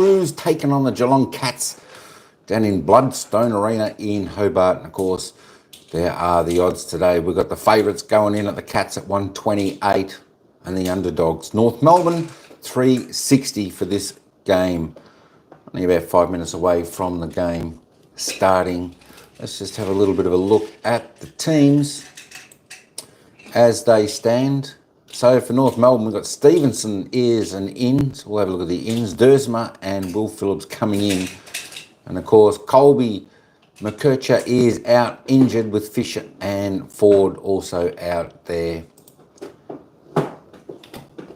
Blues taking on the Geelong Cats down in Blundstone Arena in Hobart. And of course, there are the odds today. We've got the favourites going in at the Cats at 128 and the underdogs. North Melbourne, 360 for this game. Only about 5 minutes away from the game starting. Let's just have a little bit of a look at the teams as they stand. So for North Melbourne, we've got Stevenson is an in. So we'll have a look at the ins. Dersma and Will Phillips coming in. And of course, Colby McKercher is out injured with Fisher and Ford also out there.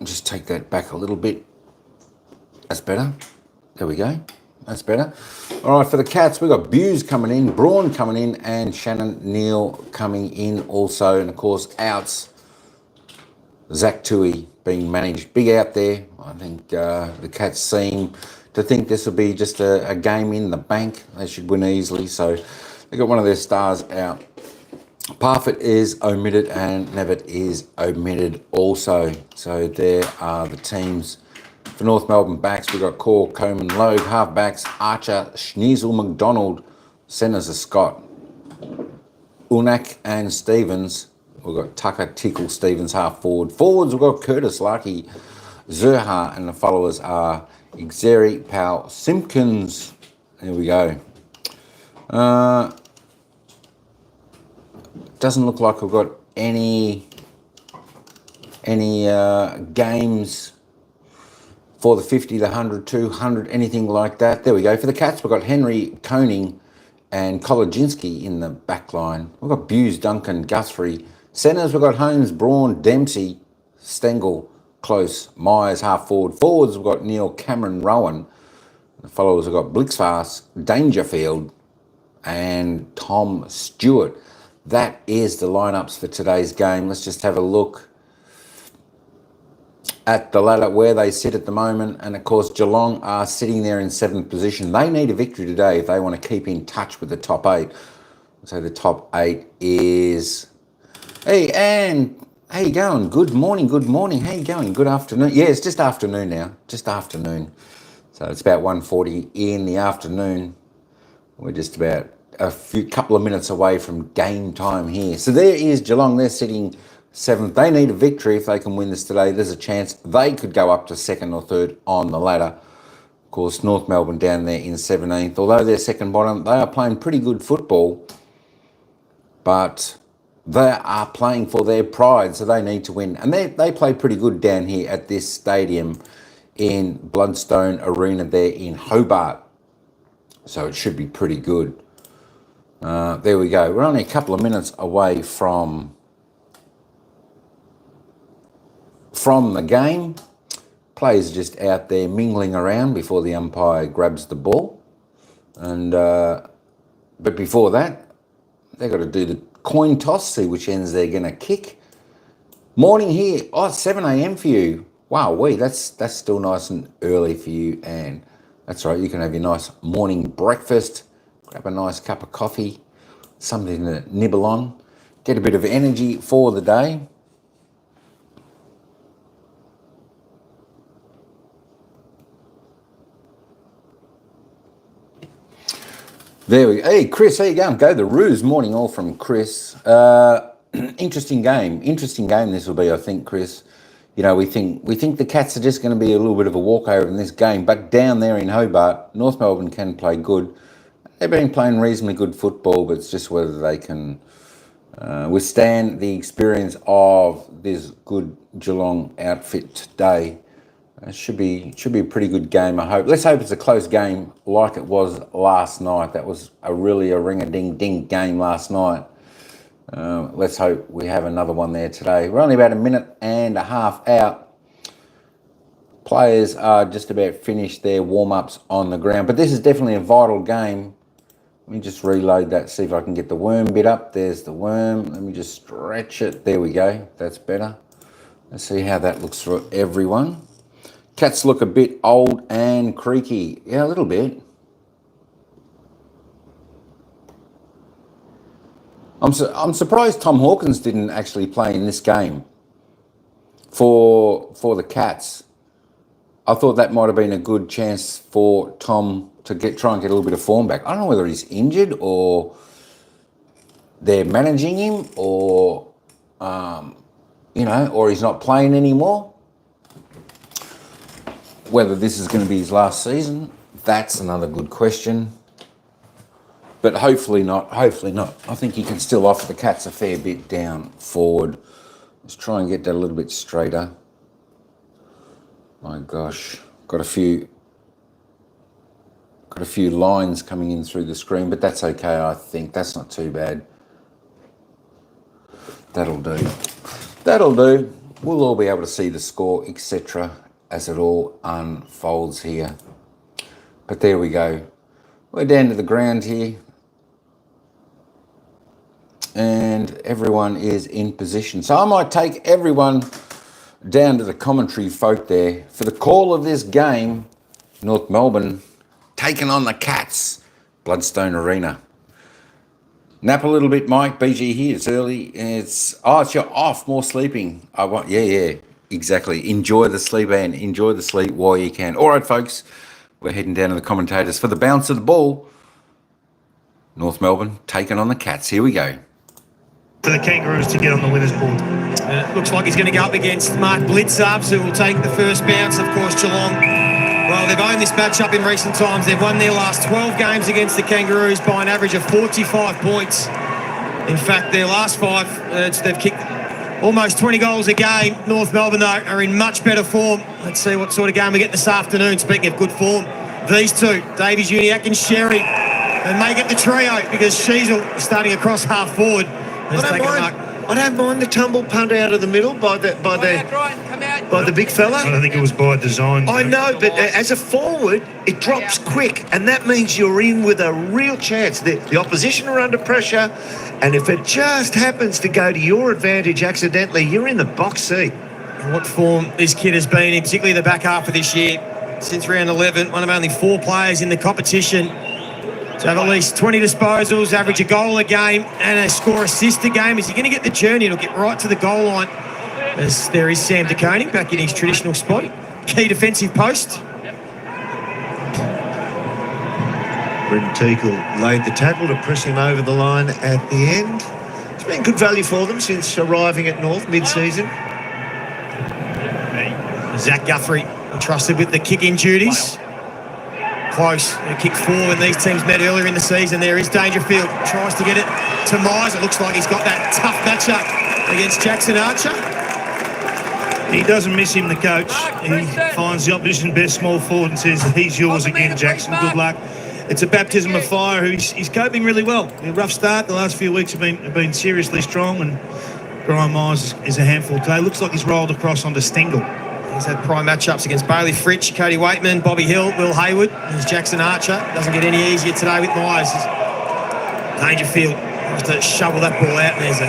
Just take that back a little bit. That's better. There we go. That's better. All right, for the Cats, we've got Buse coming in, Braun coming in, and Shannon Neal coming in also. And of course, outs. Zach Tui being managed. Big out there. I think the Cats seem to think this will be just a game in the bank. They should win easily. So they got one of their stars out. Parfitt is omitted and Nevitt is omitted also. So there are the teams. For North Melbourne backs, we've got Core, Coleman, Logue, half-backs, Archer, Schneasel, McDonald, centres are Scott, Unak and Stevens. We've got Tucker, Tickle, Stevens, half forward. Forwards, we've got Curtis, Larkey, Zerha, and the followers are Xeri, Powell, Simpkins. There we go. Doesn't look like we've got any games for the 50, the 100, 200, anything like that. There we go. For the Cats, we've got Henry, Koning, and Kolodziński in the back line. We've got Buse, Duncan, Guthrie. Centres, we've got Holmes, Braun, Dempsey, Stengel, Close, Myers, half forward. Forwards, we've got Neil, Cameron, Rowan. The followers, we've got Blixfast, Dangerfield, and Tom Stewart. That is the lineups for today's game. Let's just have a look at the ladder where they sit at the moment. And of course, Geelong are sitting there in 7th position. They need a victory today if they want to keep in touch with the top 8. So the top 8 is... Hey, Anne, how you going? Good morning, good morning. How you going? Good afternoon. Yeah, it's just afternoon now, just afternoon. So it's about 1:40 in the afternoon. We're just about couple of minutes away from game time here. So there is Geelong. They're sitting 7th. They need a victory if they can win this today. There's a chance they could go up to 2nd or 3rd on the ladder. Of course, North Melbourne down there in 17th. Although they're second bottom, they are playing pretty good football. But they are playing for their pride, so they need to win. And they play pretty good down here at this stadium in Blundstone Arena there in Hobart. So it should be pretty good. There we go. We're only a couple of minutes away from the game. Players just out there mingling around before the umpire grabs the ball. And but before that, they've got to do the coin toss, see which ends they're going to kick. Morning here. Oh, 7 a.m. for you. Wow, that's still nice and early for you, Anne. That's right, you can have your nice morning breakfast, grab a nice cup of coffee, something to nibble on, get a bit of energy for the day. There we go. Hey, Chris, how you going? Go the Roos. Morning all from Chris. Interesting game this will be, I think, Chris. You know, we think the Cats are just going to be a little bit of a walkover in this game, but down there in Hobart, North Melbourne can play good. They've been playing reasonably good football, but it's just whether they can withstand the experience of this good Geelong outfit today. It should be a pretty good game, I hope. Let's hope it's a close game like it was last night. That was a ring-a-ding-ding game last night. Let's hope we have another one there today. We're only about a minute and a half out. Players are just about finished their warm-ups on the ground. But this is definitely a vital game. Let me just reload that, see if I can get the worm bit up. There's the worm. Let me just stretch it. There we go. That's better. Let's see how that looks for everyone. Cats look a bit old and creaky. Yeah, a little bit. I'm surprised Tom Hawkins didn't actually play in this game for the Cats. I thought that might have been a good chance for Tom to try and get a little bit of form back. I don't know whether he's injured or they're managing him or, or he's not playing anymore. Whether this is going to be his last season, that's another good question. But hopefully not. Hopefully not. I think he can still offer the Cats a fair bit down forward. Let's try and get that a little bit straighter. My gosh, got a few lines coming in through the screen, but that's okay. I think that's not too bad. That'll do. That'll do. We'll all be able to see the score, etc., as it all unfolds here. But there we go. We're down to the ground here. And everyone is in position. So I might take everyone down to the commentary folk there for the call of this game. North Melbourne taking on the Cats, Blundstone Arena. Nap a little bit, Mike. BG here. It's early. It's you're off. More sleeping. Yeah, exactly. Enjoy the sleep and enjoy the sleep while you can. All right, folks. We're heading down to the commentators for the bounce of the ball. North Melbourne taking on the Cats. Here we go. For the Kangaroos to get on the winner's board. Looks like he's going to go up against Mark Blitzarps, who will take the first bounce. Of course, Geelong, well, they've owned this matchup in recent times. They've won their last 12 games against the Kangaroos by an average of 45 points. In fact, their last 5, they've kicked almost 20 goals a game. North Melbourne, though, are in much better form. Let's see what sort of game we get this afternoon. Speaking of good form, these two, Davies Uniacke and Sherry, and may get the trio because Sheasel, starting across half forward, I don't mind the tumble punt out of the middle by the big fella. I don't think it was by design. I know, but as a forward, it drops quick, and that means you're in with a real chance. The opposition are under pressure, and if it just happens to go to your advantage accidentally, you're in the box seat. What form this kid has been in, particularly the back half of this year. Since round 11, one of only 4 players in the competition to have at least 20 disposals, average a goal a game and a score assist a game. Is he going to get the journey? It'll get right to the goal line. As there is Sam De Koning back in his traditional spot. Key defensive post. Brendan Teagle laid the tackle to press him over the line at the end. It's been good value for them since arriving at North mid-season. Zach Guthrie entrusted with the kicking duties. Close. A kick 4 when these teams met earlier in the season. There is Dangerfield. Tries to get it to Myers. It looks like he's got that tough matchup against Jackson Archer. He doesn't miss him, the coach. He finds the opposition best small forward and says, he's yours again, Jackson. Good luck. It's a baptism of fire. He's coping really well. A rough start. The last few weeks have been seriously strong, and Brian Myers is a handful today. Looks like he's rolled across onto Stengel. He's had prime matchups against Bailey Fritsch, Cody Waitman, Bobby Hill, Will Hayward. There's Jackson Archer. Doesn't get any easier today with Myers. Dangerfield tries to shovel that ball out. There's a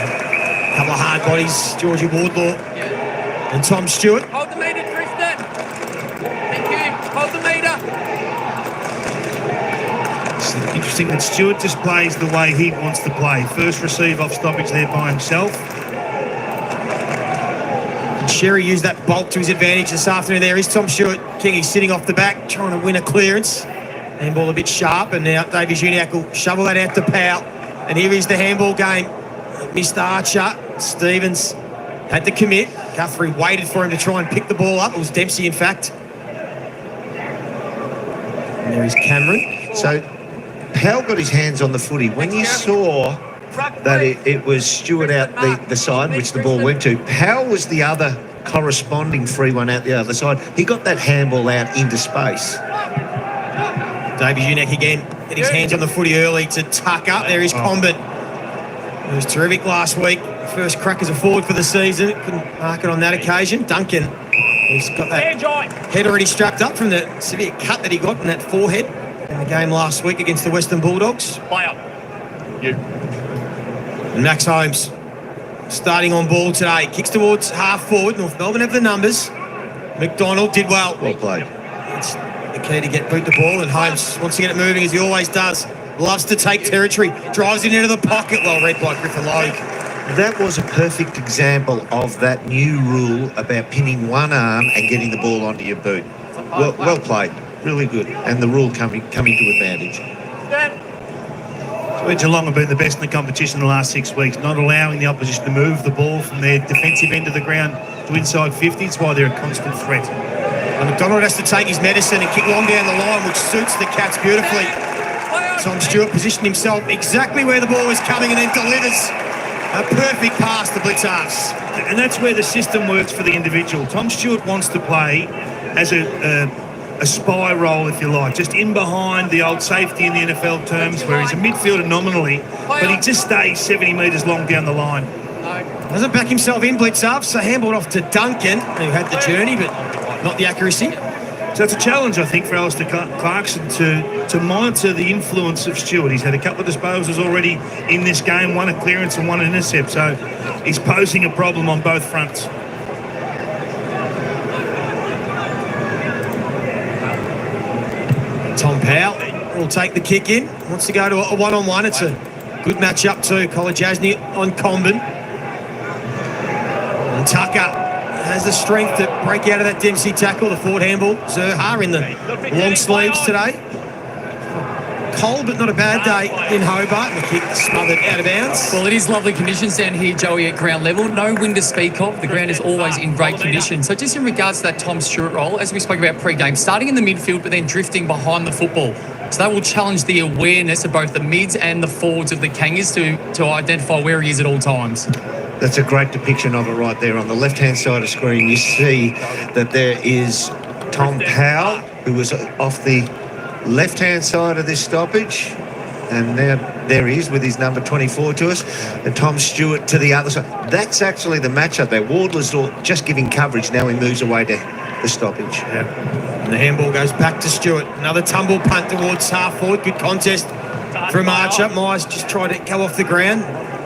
couple of hard bodies. Georgie Wardlaw and Tom Stewart. Hold the meter, Tristan. Thank you. Hold the meter. It's interesting that Stewart just plays the way he wants to play. First receive off stoppage there by himself. Sherry used that bulk to his advantage this afternoon. There is Tom Stewart. Kingy sitting off the back, trying to win a clearance. Handball a bit sharp, and now Davies Uniacke will shovel that out to Powell. And here is the handball game. Missed Archer. Stevens had to commit. Guthrie waited for him to try and pick the ball up. It was Dempsey, in fact. And there is Cameron. So Powell got his hands on the footy. When you saw that it was Stewart out the side, which the ball went to, Powell was the other corresponding free one out the other side. He got that handball out into space. Davies Uniacke again, get his hands on the footy early to tuck up. There is Combat. It was terrific last week. First crack as a forward for the season. Couldn't mark it on that occasion. Duncan, he's got that head already strapped up from the severe cut that he got in that forehead in the game last week against the Western Bulldogs. And Max Holmes starting on ball today. Kicks towards half forward. North Melbourne have the numbers. McDonald did well. Well played. It's the key to boot the ball, and Holmes wants to get it moving as he always does. Loves to take territory. Drives it into the pocket. Well read by Griffin Logue. That was a perfect example of that new rule about pinning one arm and getting the ball onto your boot. Well played. Really good. And the rule coming to advantage. Where Geelong have been the best in the competition in the last 6 weeks, not allowing the opposition to move the ball from their defensive end of the ground to inside 50. It's why they're a constant threat. And McDonald has to take his medicine and kick long down the line, which suits the Cats beautifully. Tom Stewart positioned himself exactly where the ball was coming and then delivers a perfect pass to blitz halves. And that's where the system works for the individual. Tom Stewart wants to play as a spy role, if you like, just in behind the old safety in the NFL terms, where he's a midfielder nominally, but he just stays 70 metres long down the line. Doesn't back himself in blitz up, so handballed off to Duncan, who had the journey, but not the accuracy. So it's a challenge, I think, for Alistair Clarkson to monitor the influence of Stewart. He's had a couple of disposals already in this game, one a clearance and one an intercept, so he's posing a problem on both fronts. Tom Powell will take the kick in. Wants to go to a one-on-one. It's a good match-up too. Kolodjasny on Comben. And Tucker has the strength to break out of that Dempsey tackle. The forward handball. Zerha in the long sleeves today. Cold, but not a bad day in Hobart. And the kick smothered out of bounds. Well, it is lovely conditions down here, Joey, at ground level. No wind to speak of. The ground is always in great condition. So just in regards to that Tom Stewart role, as we spoke about pre-game, starting in the midfield but then drifting behind the football. So that will challenge the awareness of both the mids and the forwards of the Kangas to identify where he is at all times. That's a great depiction of it right there. On the left-hand side of the screen, you see that there is Tom Powell, who was off the left-hand side of this stoppage, and now there he is with his number 24 to us, and Tom Stewart to the other side. That's actually the matchup there. Wardler's just giving coverage. Now he moves away to the stoppage. Yeah. And the handball goes back to Stewart. Another tumble punt towards half forward. Good contest from Archer. Myers just tried to go off the ground.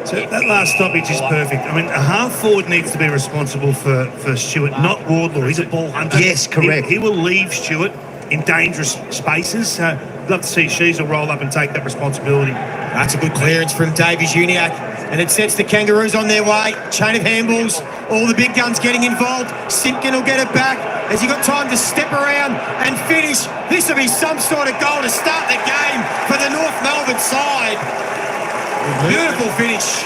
So that last stoppage is perfect. I mean, a half forward needs to be responsible for Stewart, not Wardler. He's a ball hunter. Yes, correct. He will leave Stewart in dangerous spaces. I'd love to see Sheasel roll up and take that responsibility. That's a good clearance from Davies Uniac, and it sets the Kangaroos on their way. Chain of handballs, all the big guns getting involved. Simpkin will get it back. Has he got time to step around and finish? This will be some sort of goal to start the game for the North Melbourne side. Beautiful finish.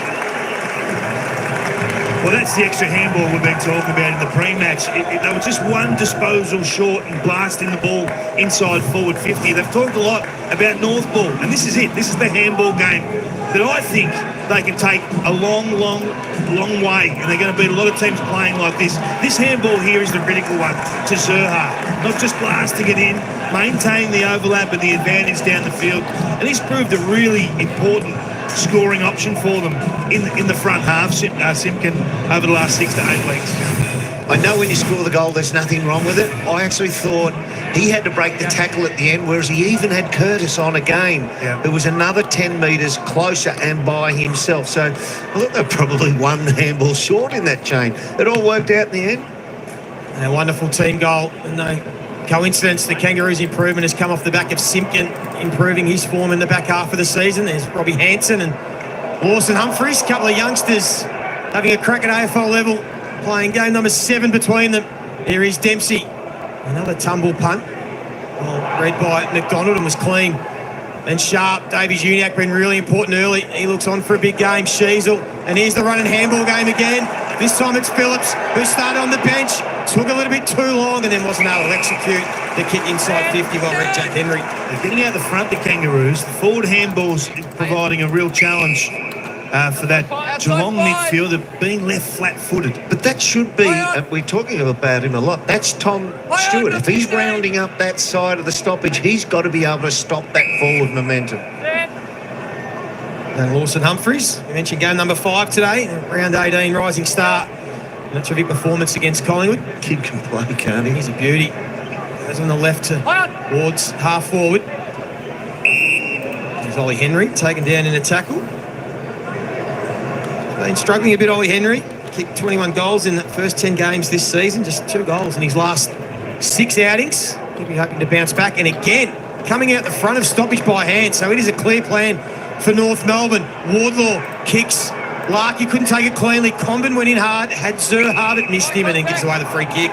Well, that's the extra handball we've been talking about in the pre-match. They were just one disposal short and blasting the ball inside forward 50. They've talked a lot about North ball, and this is it. This is the handball game that I think they can take a long way, and they're going to beat a lot of teams playing like this. This handball here is the critical one to Zerha. Not just blasting it in, maintaining the overlap and the advantage down the field. And he's proved a really important scoring option for them in the front half, Simpkin, over the last 6 to 8 weeks. I know when you score the goal, there's nothing wrong with it. I actually thought he had to break the tackle at the end, whereas he even had Curtis on again. Yeah. There was another 10 metres closer and by himself. So I thought they were probably one handball short in that chain. It all worked out in the end. And a wonderful team goal. And no coincidence, the Kangaroos' improvement has come off the back of Simpkin improving his form in the back half of the season. There's Robbie Hanson and Lawson Humphries, a couple of youngsters having a crack at AFL level, playing game number 7 between them. Here is Dempsey. Another tumble punt. Well, read by McDonald and was clean. And Sharp, Davies Uniac been really important early. He looks on for a big game. Sheasel. And here's the run and handball game again. This time it's Phillips, who started on the bench. Took a little bit too long and then wasn't able to execute the kick inside 50 by Red Jack Henry. They're getting out the front, the Kangaroos. The forward handballs providing a real challenge for that Geelong midfield. They're being left flat-footed. But that should be, we're talking about him a lot, that's Tom Stewart. If he's rounding up that side of the stoppage, he's got to be able to stop that forward momentum. And Lawson Humphries, we mentioned game number 5 today, round 18 rising star. And a terrific performance against Collingwood. Kid can play, can't he? He's a beauty. Goes on the left towards half forward. There's Ollie Henry taken down in a tackle. Been struggling a bit, Ollie Henry. Kicked 21 goals in the first 10 games this season, just 2 goals in his last 6 outings. He'll be hoping to bounce back. And again, coming out the front of stoppage by hand. So it is a clear plan for North Melbourne. Wardlaw kicks. Larkey couldn't take it cleanly. Comben went in hard, had Zerha but missed him and then gives away the free kick.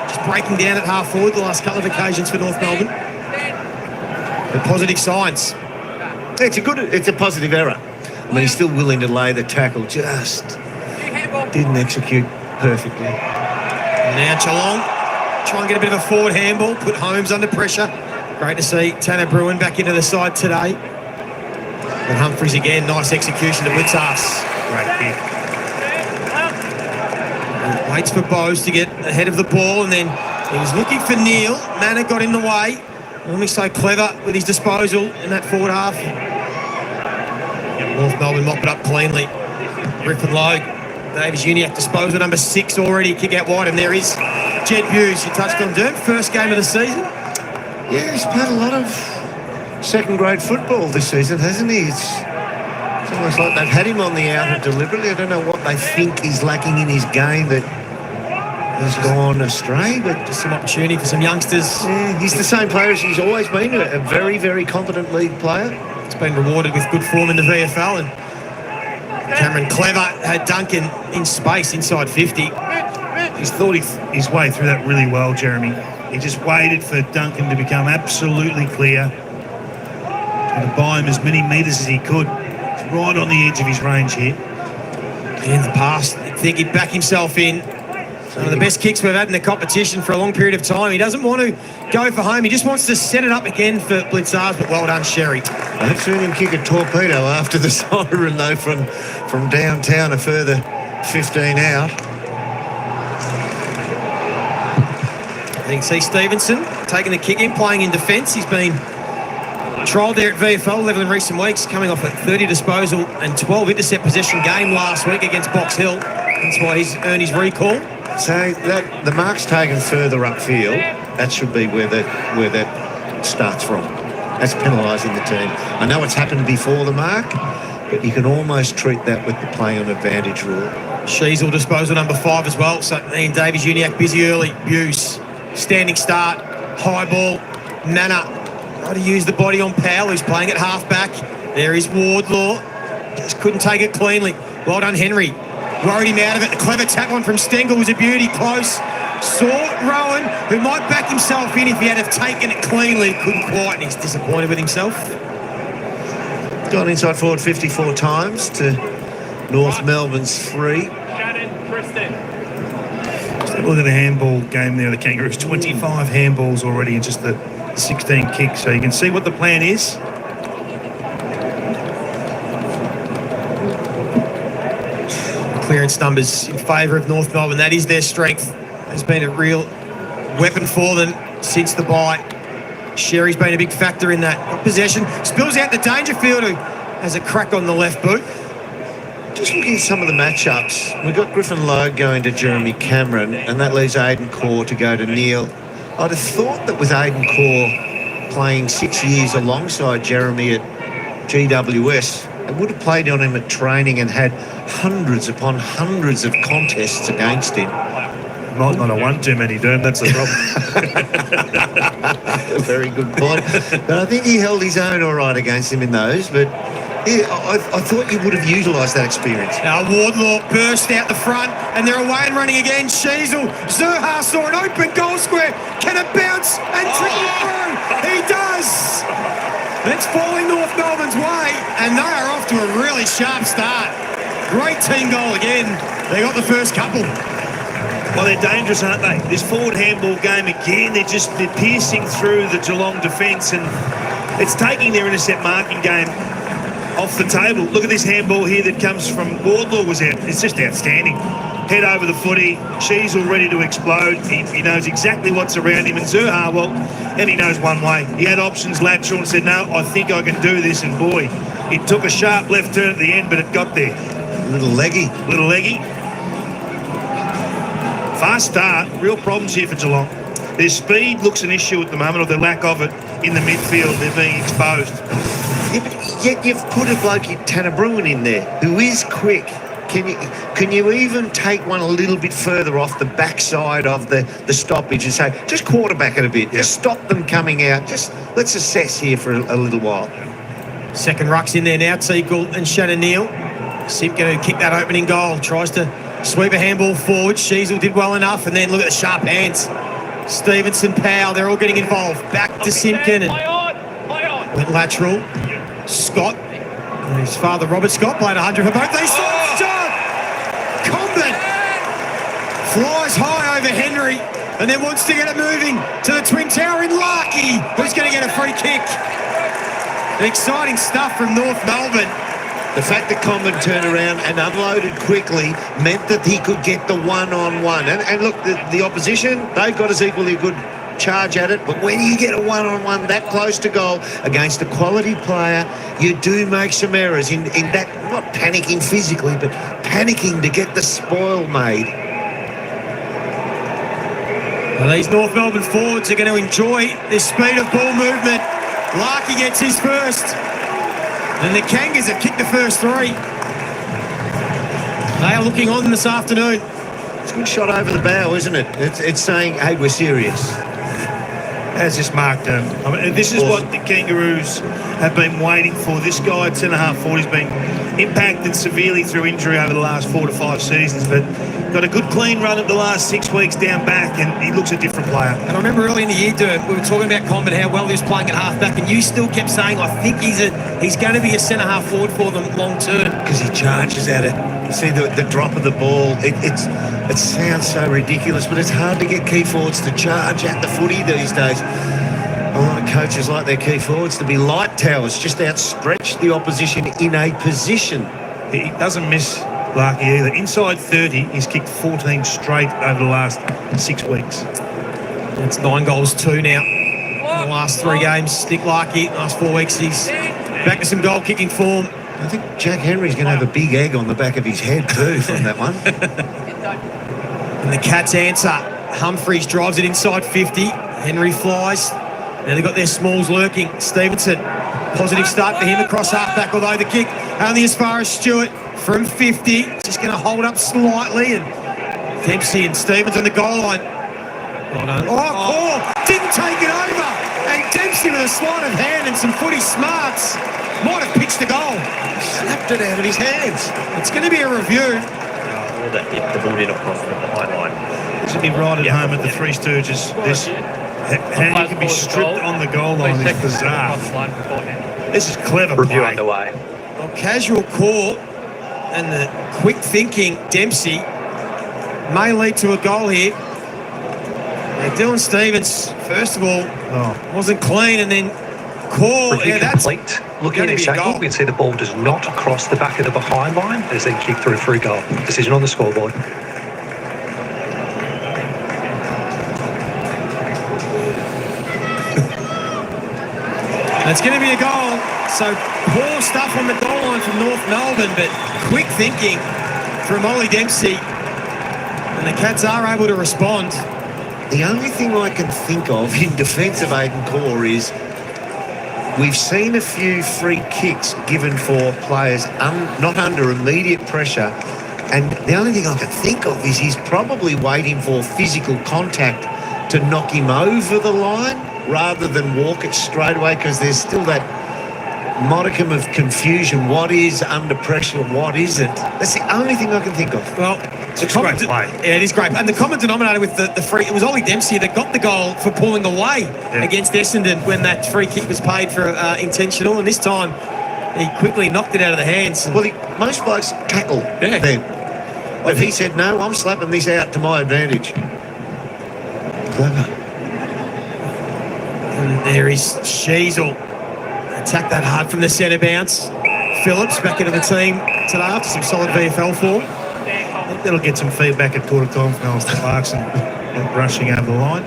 just breaking down at half forward the last couple of occasions for North Melbourne. But positive signs. It's a positive error. I mean, he's still willing to lay the tackle, just didn't execute perfectly. And now Geelong try and get a bit of a forward handball, put Holmes under pressure. Great to see Tanner Bruin back into the side today. And Humphries again, nice execution to blitz us. Great kick. Waits for Bowes to get ahead of the ball, and then he was looking for Neil. Manna got in the way. Almost so clever with his disposal in that forward half. North Melbourne mop it up cleanly. Griffin Logue, Davis Uniacke disposal number 6 already. Kick out wide, and there is Jed Hughes. You touched on Dirk, first game of the season. Yeah, he's played a lot of second-grade football this season, hasn't he? It's almost like they've had him on the outer deliberately. I don't know what they think is lacking in his game that has gone astray, but Just some opportunity for some youngsters. yeah, he's the same player as he's always been, a very, very competent league player. It's been rewarded with good form in the VFL, and Cameron Clever had Duncan in space inside 50. He's thought his way through that really well, Jeremy. He just waited for Duncan to become absolutely clear and to buy him as many metres as he could. He's right on the edge of his range here. In the past, I think he'd back himself in. One of the best kicks we've had in the competition for a long period of time. He doesn't want to go for home. He just wants to set it up again for Blitzars, but well done, Sherry. I've seen him kick a torpedo after the siren, though, from downtown, a further 15 out. I think see Stevenson taking the kick in, playing in defence. He's been trialled there at VFL level in recent weeks, coming off a 30 disposal and 12 intercept possession game last week against Box Hill. That's why he's earned his recall. So that the mark's taken further upfield. That should be where that starts from. That's penalising the team. I know it's happened before the mark, but you can almost treat that with the play on advantage rule. Sheasel disposal number 5 as well. So Ian Davies Uniacke busy early. Buse standing start, high ball. Manna try to use the body on Powell, who's playing at half back. There is Wardlaw. Just couldn't take it cleanly. Well done, Henry. Rode him out of it. A clever tap on from Stengel was a beauty. Close. Saw Rowan, who might back himself in if he had have taken it cleanly. Couldn't quite, and he's disappointed with himself. Gone inside forward 54 times to North Melbourne's 3. Look at the handball game there, the Kangaroos. 25 handballs already in just the 16 kicks. So you can see what the plan is. Clearance numbers in favour of North Melbourne. That is their strength. Has been a real weapon for them since the bye. Sherry's been a big factor in that possession. Spills out to Dangerfield, who has a crack on the left boot. Just looking at some of the matchups, we've got Griffin Logue going to Jeremy Cameron, and that leaves Aidan Corr to go to Neil. I'd have thought that with Aidan Corr playing 6 years alongside Jeremy at GWS, they would have played on him at training and had hundreds upon hundreds of contests against him. Might not have won too many, Derm. That's the problem. Very good point. But I think he held his own all right against him in those. But yeah, I thought you would have utilised that experience. Now Wardlaw burst out the front, and they're away and running again. Sheasel, Zurha saw an open goal square. Can it bounce and trickle through? He does. It's falling North Melbourne's way, and they are off to a really sharp start. Great team goal again. They got the first couple. Well, they're dangerous, aren't they? This forward handball game again, they're piercing through the Geelong defence, and it's taking their intercept marking game off the table. Look at this handball here that comes from Wardlaw. It's just outstanding. Head over the footy. Sheasel ready to explode. He knows exactly what's around him. And Zurha, well, and he knows one way. He had options lateral and said, no, I think I can do this. And boy, it took a sharp left turn at the end, but it got there. Little leggy. Fast start. Real problems here for Geelong. Their speed looks an issue at the moment, or the lack of it in the midfield. They're being exposed. Yeah, but yet you've put a bloke, Tanner Bruin, in there, who is quick. Can you even take one a little bit further off the backside of the stoppage and say, just quarterback it a bit, just stop them coming out, just let's assess here for a little while. Second ruck's in there now, Teagle and Shannon Neal. Simp going to kick that opening goal, tries to sweep a handball forward. Sheasel did well enough, and then look at the sharp hands. Stevenson, Powell, they're all getting involved. Back to Simpkin and went lateral. Scott, his father Robert Scott, played 100 for both. They saw John Combat flies high over Henry and then wants to get it moving to the Twin Tower in Larky, who's going to get a free kick. Exciting stuff from North Melbourne. The fact that Comben turned around and unloaded quickly meant that he could get the one-on-one. And look, the opposition, they've got as equally a good charge at it, but when you get a one-on-one that close to goal against a quality player, you do make some errors in that, not panicking physically, but panicking to get the spoil made. Well, these North Melbourne forwards are going to enjoy this speed of ball movement. Larky gets his first. And the Kangas have kicked the first three. They are looking on this afternoon. It's a good shot over the bow, isn't it? It's saying, hey, we're serious. Has just marked him. I mean, this is what the Kangaroos have been waiting for. This guy at centre-half forward has been impacted severely through injury over the last 4 to 5 seasons, but got a good clean run of the last 6 weeks down back, and he looks a different player. And I remember early in the year, Dirk, we were talking about Combat, how well he was playing at half-back, and you still kept saying, I think he's going to be a centre-half forward for them long-term. Because he charges at it. You see the drop of the ball. It sounds so ridiculous, but it's hard to get key forwards to charge at the footy these days. A lot of coaches like their key forwards to be light towers, just outstretch the opposition in a position. He doesn't miss Larky either. Inside 30, he's kicked 14 straight over the last 6 weeks. It's 9 goals, 2 now in the last 3 games. Nick Larky, last 4 weeks, he's back to some goal-kicking form. I think Jack Henry's going to have a big egg on the back of his head too from that one. And the Cats answer. Humphreys drives it inside 50. Henry flies. Now they've got their smalls lurking. Stevenson, positive start for him across half-back, although the kick only as far as Stewart from 50. Just going to hold up slightly, and Dempsey and Stevens on the goal line. Call didn't take it over, and Dempsey with a sleight of hand and some footy smarts might have pitched the goal. Slapped it out of his hands. It's going to be a review. The ball did across the high line. This would be right at home at the Three Stooges. This, how you can be stripped on the goal line is bizarre. This is clever Review play. underway. Well, casual call and the quick thinking Dempsey may lead to a goal here. Now, Dylan Stevens, first of all, wasn't clean, and then call. Review complete. Looking at this angle, we can see the ball does not cross the back of the behind line. It is then kicked through for a goal. Decision on the scoreboard. It's going to be a goal. So poor stuff on the goal line from North Melbourne, but quick thinking from Ollie Dempsey. And the Cats are able to respond. The only thing I can think of in defence of Aiden Core is we've seen a few free kicks given for players not under immediate pressure. And the only thing I can think of is he's probably waiting for physical contact to knock him over the line rather than walk it straight away, because there's still that modicum of confusion. What is under pressure? What isn't? That's the only thing I can think of. Well, it's a great play. Yeah, it is great. And the common denominator with the free, it was Ollie Dempsey that got the goal for pulling away against Essendon when that free kick was paid for intentional, and this time he quickly knocked it out of the hands. Well, most blokes tackle then. But he said, no, I'm slapping this out to my advantage. Clever. And there is Sheasel. Attack that hard from the centre bounce. Phillips back into the team today after some solid VFL form. I think that'll get some feedback at quarter time from Alistair Clarkson not rushing over the line.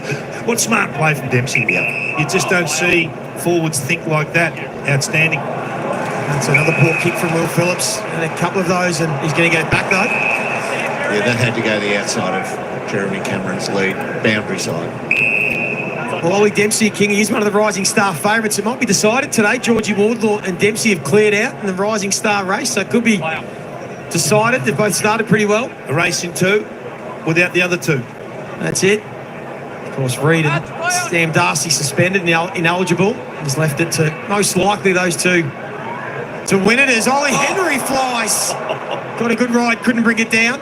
What smart play from Dempsey. You just don't see forwards think like that. Outstanding. That's another poor kick from Will Phillips, and a couple of those, and he's going to get it back though. Yeah, that had to go the outside of Jeremy Cameron's lead, boundary side. Well, Ollie Dempsey, King, he's one of the Rising Star favourites. It might be decided today. Georgie Wardlaw and Dempsey have cleared out in the Rising Star race, so it could be decided. They've both started pretty well. A race in two without the other two. That's it. Of course, Reid and Sam Darcy suspended and ineligible. He's left it to most likely those two to win it as Ollie Henry flies. Got a good ride, couldn't bring it down.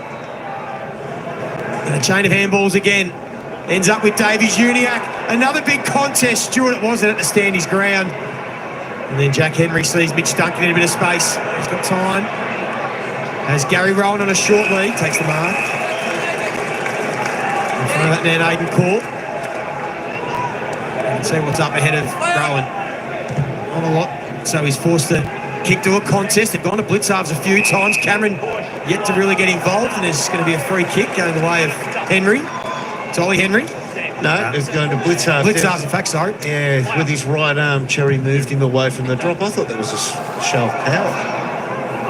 And a chain of handballs again. Ends up with Davies Uniacke. Another big contest. Stewart it wasn't at to stand his ground. And then Jack Henry sees Mitch Duncan in a bit of space. He's got time. Has Gary Rowan on a short lead. Takes the mark. In front of that man, Aidan Court. Let's see what's up ahead of Rowan. Not a lot. So he's forced to kick to a contest. They've gone to blitz halves a few times. Cameron yet to really get involved, and there's going to be a free kick going the way of Henry. It's Ollie Henry. No, it's going to blitz half. Blitz halves, in fact, sorry. Yeah, with his right arm, Cherry moved him away from the drop. I thought that was a show of power.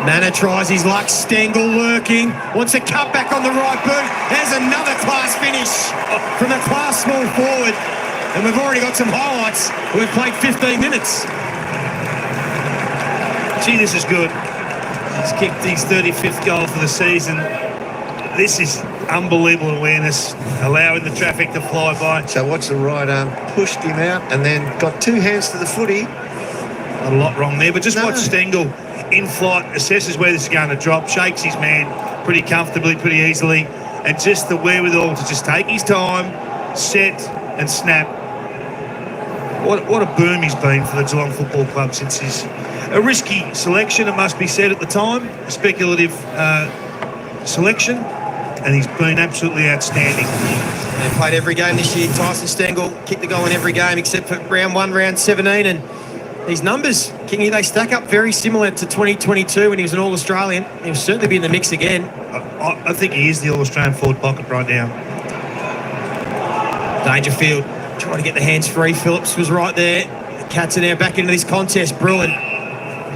Manna tries his luck. Stengel lurking. Wants a cut back on the right boot. There's another class finish from the class small forward. And we've already got some highlights. We've played 15 minutes. Gee, this is good. He's kicked his 35th goal for the season. This is unbelievable awareness, allowing the traffic to fly by. So watch the right arm, pushed him out, and then got two hands to the footy. A lot wrong there, but just watch Stengel in flight, assesses where this is going to drop, shakes his man pretty comfortably, pretty easily, and just the wherewithal to just take his time, set and snap. What a boom he's been for the Geelong Football Club since a risky selection, it must be said at the time, a speculative selection, and he's been absolutely outstanding. They've played every game this year. Tyson Stengel kicked the goal in every game except for round 1, round 17, and these numbers, Kingy, they stack up very similar to 2022 when he was an All-Australian. He'll certainly be in the mix again. I think he is the All-Australian forward pocket right now. Dangerfield trying to get the hands free. Phillips was right there. The Cats are now back into this contest. Bruin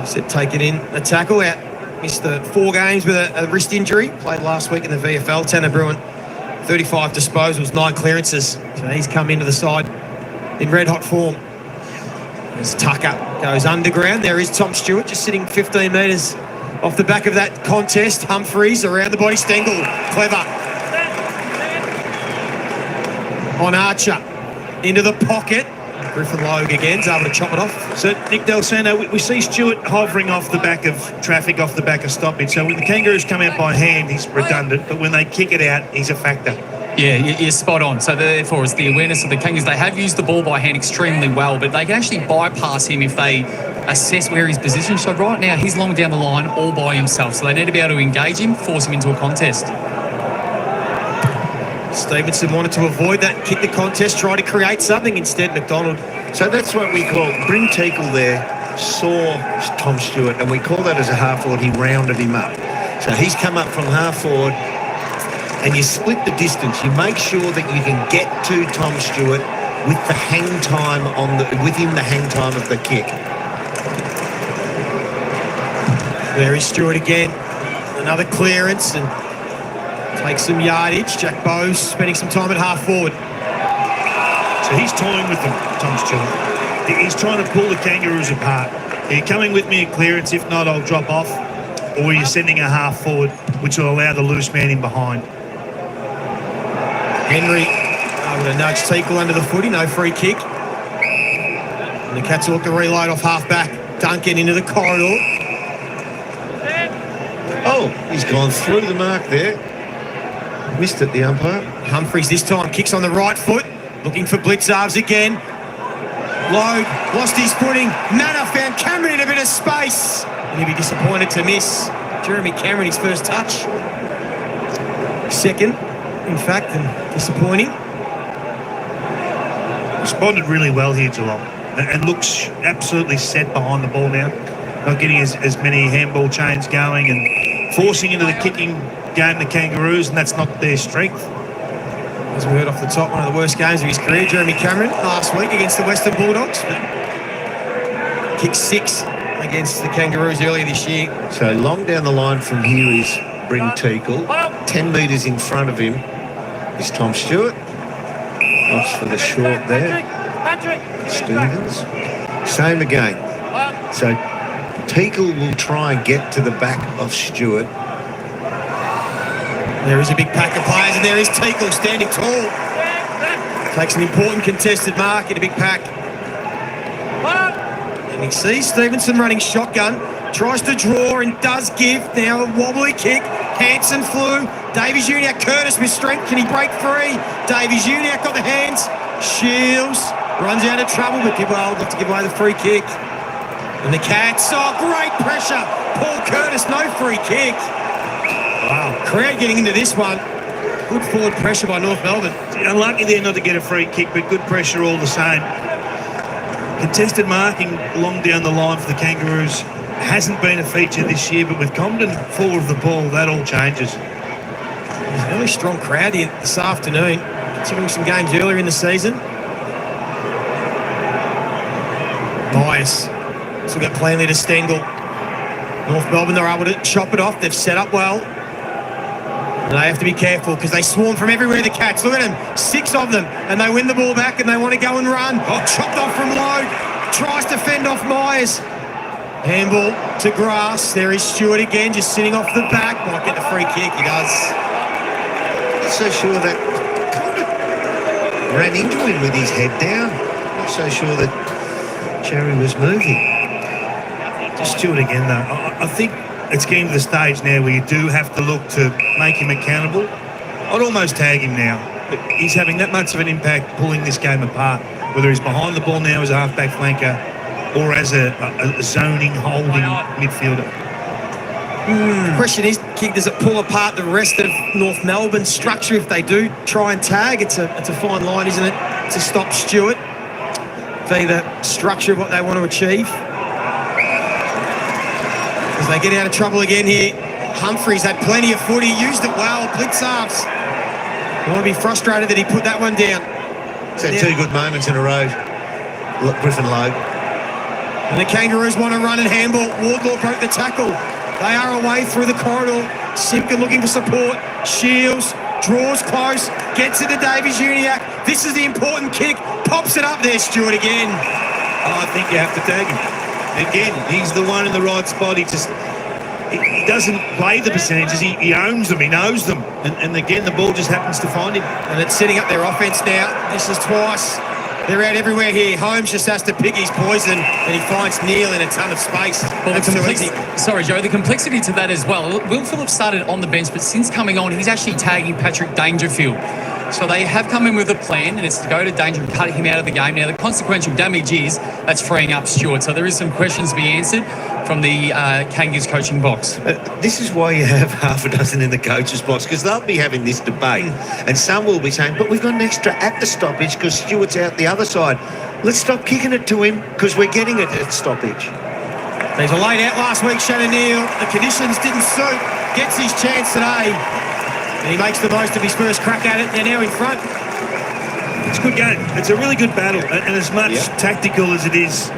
said taking in a tackle out. Missed the 4 games with a wrist injury. Played last week in the VFL. Tanner Bruin, 35 disposals, 9 clearances. So he's come into the side in red-hot form. As Tucker goes underground. There is Tom Stewart just sitting 15 metres off the back of that contest. Humphreys around the body. Stengel, clever. On Archer. Into the pocket. Griffin Logue again is able to chop it off. So, Nick D'Alessandro, we see Stewart hovering off the back of traffic, off the back of stoppage. So when the Kangaroos come out by hand, he's redundant. But when they kick it out, he's a factor. Yeah, you're spot on. So therefore, it's the awareness of the Kangaroos. They have used the ball by hand extremely well, but they can actually bypass him if they assess where he's positioned. So right now, he's long down the line all by himself. So they need to be able to engage him, force him into a contest. Stevenson wanted to avoid that, kick the contest, try to create something. Instead, McDonald. So that's what we call, Bryn Teakle there saw Tom Stewart, and we call that as a half forward. He rounded him up. So he's come up from half forward, and you split the distance. You make sure that you can get to Tom Stewart with the hang time within the hang time of the kick. There is Stewart again. Another clearance and takes some yardage. Jack Bowes spending some time at half forward. So he's toying with them, Tom Stewart. He's trying to pull the Kangaroos apart. Are you coming with me at clearance? If not, I'll drop off. Or are you sending a half forward, which will allow the loose man in behind? Henry able to nudge Teakle under the footy, no free kick. And the Cats look to reload off half back. Duncan into the corridor. Oh, he's gone through the mark there. Missed it, the umpire. Humphreys this time kicks on the right foot, looking for Blitzarves again. Logue lost his footing. Manna found Cameron in a bit of space. And he'll be disappointed to miss Jeremy Cameron his first touch. Second, in fact, and disappointing. Responded really well here, Geelong, and looks absolutely set behind the ball now. Not getting as many handball chains going and forcing into the kicking game the Kangaroos, and that's not their strength. As we heard off the top, one of the worst games of his career, Jeremy Cameron, last week against the Western Bulldogs. Kicked 6 against the Kangaroos earlier this year. So long down the line from here is Bryn Teakle. 10 metres in front of him is Tom Stewart. Opts for the short there. Stevens. Same again. So Teakle will try and get to the back of Stewart. There is a big pack of players, and there is Teakle standing tall. Takes an important contested mark in a big pack. And he sees Stevenson running shotgun, tries to draw and does give. Now a wobbly kick. Hanson flew, Davies Uniacke, Curtis with strength. Can he break free? Davies Uniacke got the hands. Shields runs out of trouble, but did well not to give away the free kick. And the Cats, great pressure. Paul Curtis, no free kick. Wow, crowd getting into this one. Good forward pressure by North Melbourne. Unlucky there not to get a free kick, but good pressure all the same. Contested marking long down the line for the Kangaroos hasn't been a feature this year, but with Compton forward of the ball, that all changes. There's a really strong crowd here this afternoon, considering some games earlier in the season. Myers still got plainly to Stengel. North Melbourne, they're able to chop it off. They've set up well. And they have to be careful because they swarm from everywhere, the Cats. Look at them, 6 of them. And they win the ball back and they want to go and run. Chopped off from low. Tries to fend off Myers. Handball to grass. There is Stewart again, just sitting off the back. Might get the free kick. He does. Not so sure that ran into him with his head down. Not so sure that Cherry was moving. Just Stewart again, though. I think it's getting to the stage now where you do have to look to make him accountable. I'd almost tag him now. But he's having that much of an impact pulling this game apart, whether he's behind the ball now as a half-back flanker or as a zoning, holding midfielder. The question is, does it pull apart the rest of North Melbourne's structure if they do try and tag? It's a fine line, isn't it, to stop Stewart? Be the structure of what they want to achieve. As they get out of trouble again here, Humphries had plenty of footy, used it well. Blitzarves want to be frustrated that he put that one down. He's had 2 good moments in a row. Griffin Lowe. And the Kangaroos want to run and handball. Wardlaw broke the tackle. They are away through the corridor. Simpkin looking for support. Shields draws close, gets it to Davies Uniacke. This is the important kick. Pops it up there, Stewart again. I think you have to tag him. Again, he's the one in the right spot. He doesn't play the percentages. He owns them. He knows them. And again, the ball just happens to find him. And it's setting up their offense now. This is twice. They're out everywhere here. Holmes just has to pick his poison, and he finds Neil in a ton of space. Well, sorry, Joe, the complexity to that as well. Will Phillips started on the bench, but since coming on, he's actually tagging Patrick Dangerfield. So they have come in with a plan, and it's to go to Danger and cut him out of the game. Now, the consequential damage is that's freeing up Stewart. So there is some questions to be answered from the Kangaroos coaching box. This is why you have half a dozen in the coach's box, because they'll be having this debate, and some will be saying, but we've got an extra at the stoppage because Stewart's out the other side. Let's stop kicking it to him because we're getting it at stoppage. There's a late out last week, Shannon Neal. The conditions didn't suit. Gets his chance today. And he makes the most of his first crack at it. They're now in front. It's a good game. It's a really good battle. And as much tactical as it is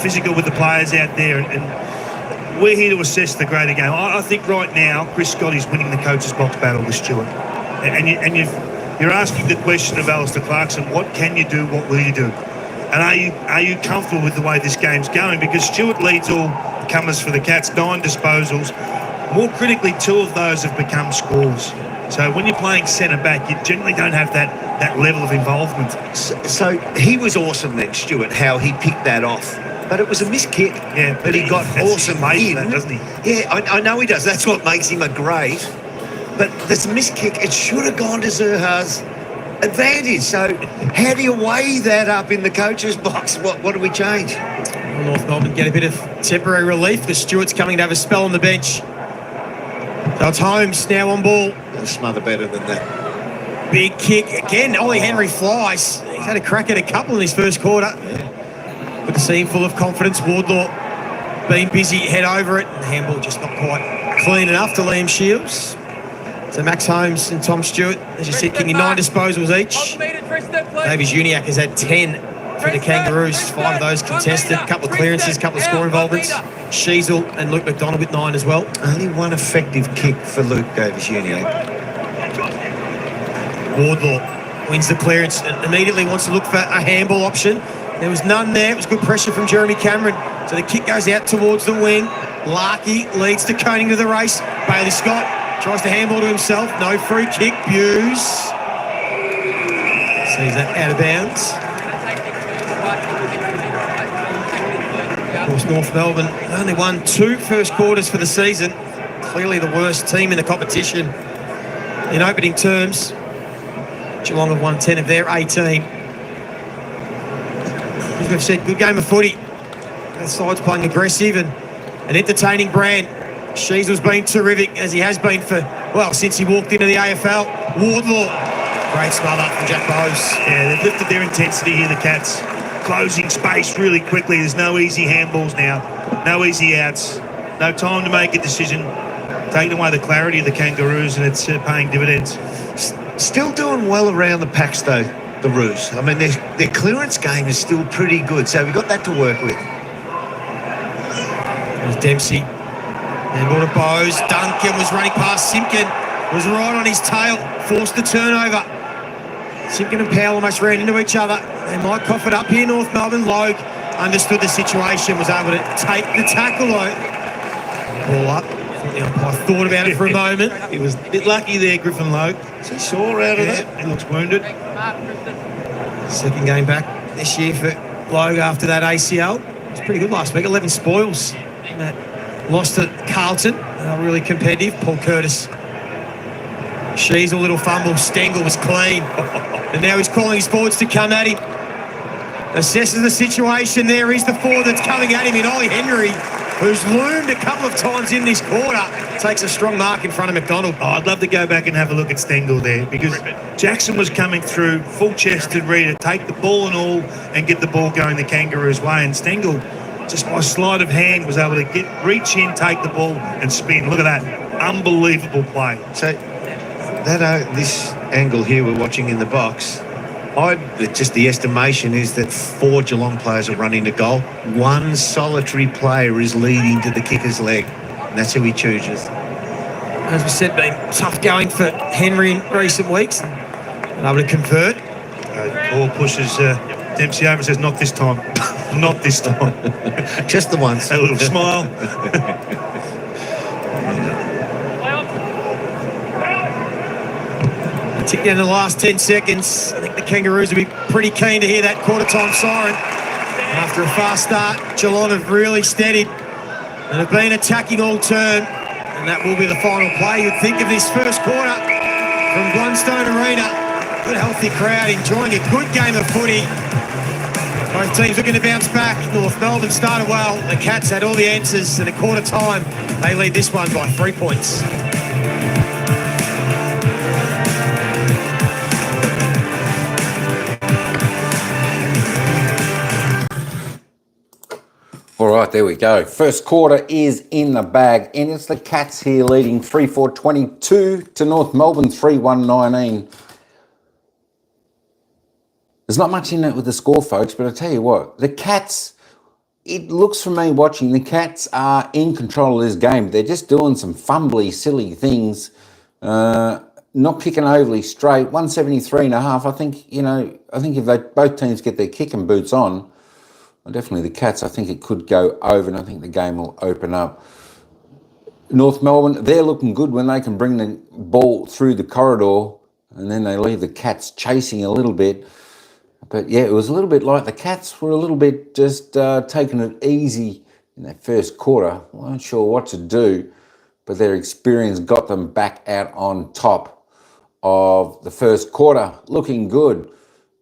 physical with the players out there. And we're here to assess the greater game. I think right now, Chris Scott is winning the coach's box battle with Stewart. And you're asking the question of Alistair Clarkson, what can you do? What will you do? And are you comfortable with the way this game's going? Because Stewart leads all comers for the Cats, 9 disposals. More critically, 2 of those have become scores. So when you're playing centre-back, you generally don't have that level of involvement. So he was awesome then, Stewart, how he picked that off. But it was a missed kick. Yeah, but he got awesome in. That, doesn't he? Yeah, I know he does. That's what makes him a great. But there's a missed kick. It should have gone to Zerha's advantage. So how do you weigh that up in the coach's box? What do we change? Well, North Melbourne get a bit of temporary relief because Stewart's coming to have a spell on the bench. So it's Holmes now on ball. They'll smother better than that. Big kick again. Ollie Henry flies. He's had a crack at a couple in his first quarter. Good to see him full of confidence. Wardlaw being busy, head over it. And the handball just not quite clean enough to Liam Shields. So Max Holmes and Tom Stewart, as you said, kicking 9 disposals each. Davies Uniacke has had 10 for the Kangaroos. 5 of those contested. A couple of clearances, a couple of score involvements. Sheasel and Luke McDonald with 9 as well. Only 1 effective kick for Luke Davies Uniacke. Wardlaw wins the clearance and immediately wants to look for a handball option. There was none there. It was good pressure from Jeremy Cameron. So the kick goes out towards the wing. Larkey leads to Koning to the race. Bailey Scott tries to handball to himself. No free kick. Buse sees that out of bounds. Of course, North Melbourne only won 2 first quarters for the season. Clearly the worst team in the competition. in opening terms. Geelong have won 10 of their 18. As we've said, good game of footy. Both sides playing aggressive and an entertaining brand. Sheasel's been terrific, as he has been for, well, since he walked into the AFL. Wardlaw, great smother from Jack Bowes. Yeah, they've lifted their intensity here, the Cats. Closing space really quickly. There's no easy handballs now. No easy outs. No time to make a decision. Taking away the clarity of the Kangaroos, and it's paying dividends. Still doing well around the packs, though, the Roos. I mean, their clearance game is still pretty good, so we've got that to work with. There's Dempsey. And ball to Bowes. Duncan was running past Simpkin. Was right on his tail. Forced the turnover. Simpkin and Powell almost ran into each other. They might cough it up here, North Melbourne. Logue understood the situation, was able to take the tackle. Ball up. The umpire thought about it for a moment. He was a bit lucky there, Griffin Logue. Is he sore out of that? He looks wounded. Second game back this year for Logue after that ACL. It was pretty good last week. 11 spoils. And that lost to Carlton. They were really competitive. Paul Curtis. She's a little fumble. Stengel was clean. And now he's calling his forwards to come at him. Assesses the situation. There is the forward that's coming at him in Ollie Henry, who's loomed a couple of times in this quarter. Takes a strong mark in front of McDonald. Oh, I'd love to go back and have a look at Stengel there, because Jackson was coming through full-chested, ready to take the ball and all and get the ball going the Kangaroos' way. And Stengel, just by sleight of hand, was able to reach in, take the ball and spin. Look at that. Unbelievable play. So this angle here we're watching in the box, just the estimation is that 4 Geelong players are running to goal. One solitary player is leading to the kicker's leg, and that's who he chooses. As we said, been tough going for Henry in recent weeks. And able to convert. Paul pushes Dempsey over and says, "Not this time." Not this time. Just the once. A little smile. Tick down the last 10 seconds. I think the Kangaroos will be pretty keen to hear that quarter-time siren. After a fast start, Geelong have really steadied and have been attacking all term. And that will be the final play, you'd think, of this first quarter from Blundstone Arena. Good, healthy crowd enjoying a good game of footy. Both teams looking to bounce back. North Melbourne started well. The Cats had all the answers, and at quarter time, they lead this one by 3 points. All right, there we go. First quarter is in the bag, and it's the Cats here leading 3-4-22 to North Melbourne 3-1-19. There's not much in it with the score, folks, but I tell you what, the Cats, it looks from me watching, the Cats are in control of this game. They're just doing some fumbly, silly things, not kicking overly straight. 173.5. I think if both teams get their kicking boots on, definitely the Cats, I think it could go over, and I think the game will open up. North Melbourne, they're looking good when they can bring the ball through the corridor, and then they leave the Cats chasing a little bit. But yeah, it was a little bit like the Cats were a little bit just taking it easy in that first quarter. Weren't sure what to do, but their experience got them back out on top of the first quarter. Looking good.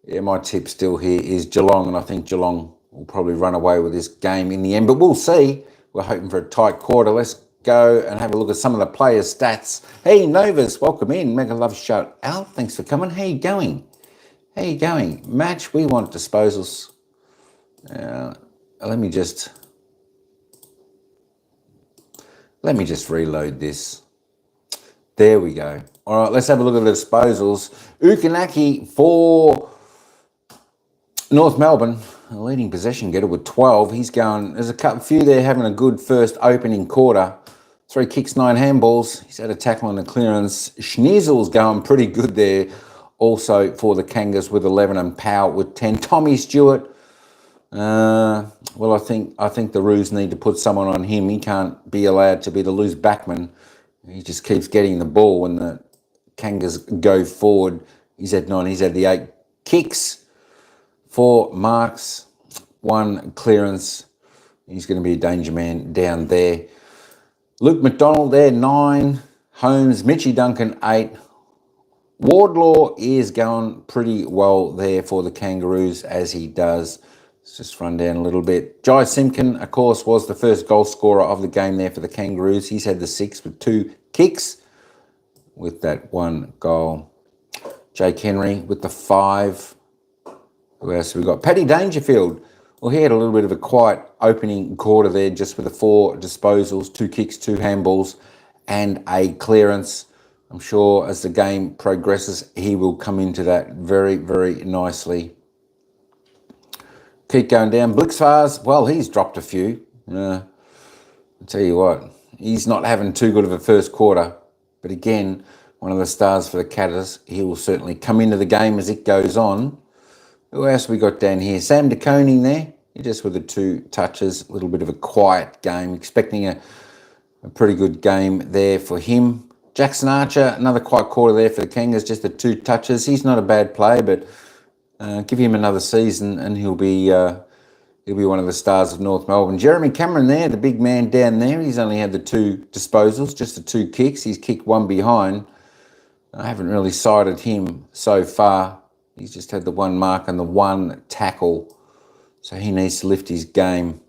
Yeah, my tip still here is Geelong, and I think Geelong will probably run away with this game in the end, but we'll see. We're hoping for a tight quarter. Let's go and have a look at some of the players' stats. Hey, Novus, welcome in. Mega love shout out. Thanks for coming. How you going? How you going? Match, we want disposals. Let me just reload this. There we go. All right, let's have a look at the disposals. Ukanaki for North Melbourne, a leading possession getter with 12. He's going, there's a few there having a good first opening quarter. 3 kicks, 9 handballs. He's had a tackle and a clearance. Schniezel's going pretty good there. Also for the Kangas with 11 and Powell with 10. Tommy Stewart. Well, I think the Roos need to put someone on him. He can't be allowed to be the loose backman. He just keeps getting the ball when the Kangas go forward. He's had 9. He's had the 8 kicks. 4 marks, 1 clearance. He's going to be a danger man down there. Luke McDonald there, 9. Holmes, Mitchie Duncan, 8. Wardlaw is going pretty well there for the Kangaroos, as he does. Let's just run down a little bit. Jai Simpkin, of course, was the first goal scorer of the game there for the Kangaroos. He's had the 6 with 2 kicks with that 1 goal. Jake Henry with the 5. Who else have we got? Paddy Dangerfield. Well, he had a little bit of a quiet opening quarter there, just with the 4 disposals, 2 kicks, 2 handballs, and a clearance. I'm sure as the game progresses, he will come into that very, very nicely. Keep going down. Blixfars, well, he's dropped a few. I'll tell you what, he's not having too good of a first quarter. But again, one of the stars for the Catters. He will certainly come into the game as it goes on. Who else we got down here? Sam De Koning there. He just with the 2 touches. A little bit of a quiet game. Expecting a pretty good game there for him. Jackson Archer, another quiet quarter there for the Kangas. Just the 2 touches. He's not a bad player, but give him another season and he'll be one of the stars of North Melbourne. Jeremy Cameron there, the big man down there. He's only had the 2 disposals, just the 2 kicks. He's kicked 1 behind. I haven't really cited him so far. He's just had the 1 mark and the 1 tackle. So he needs to lift his game.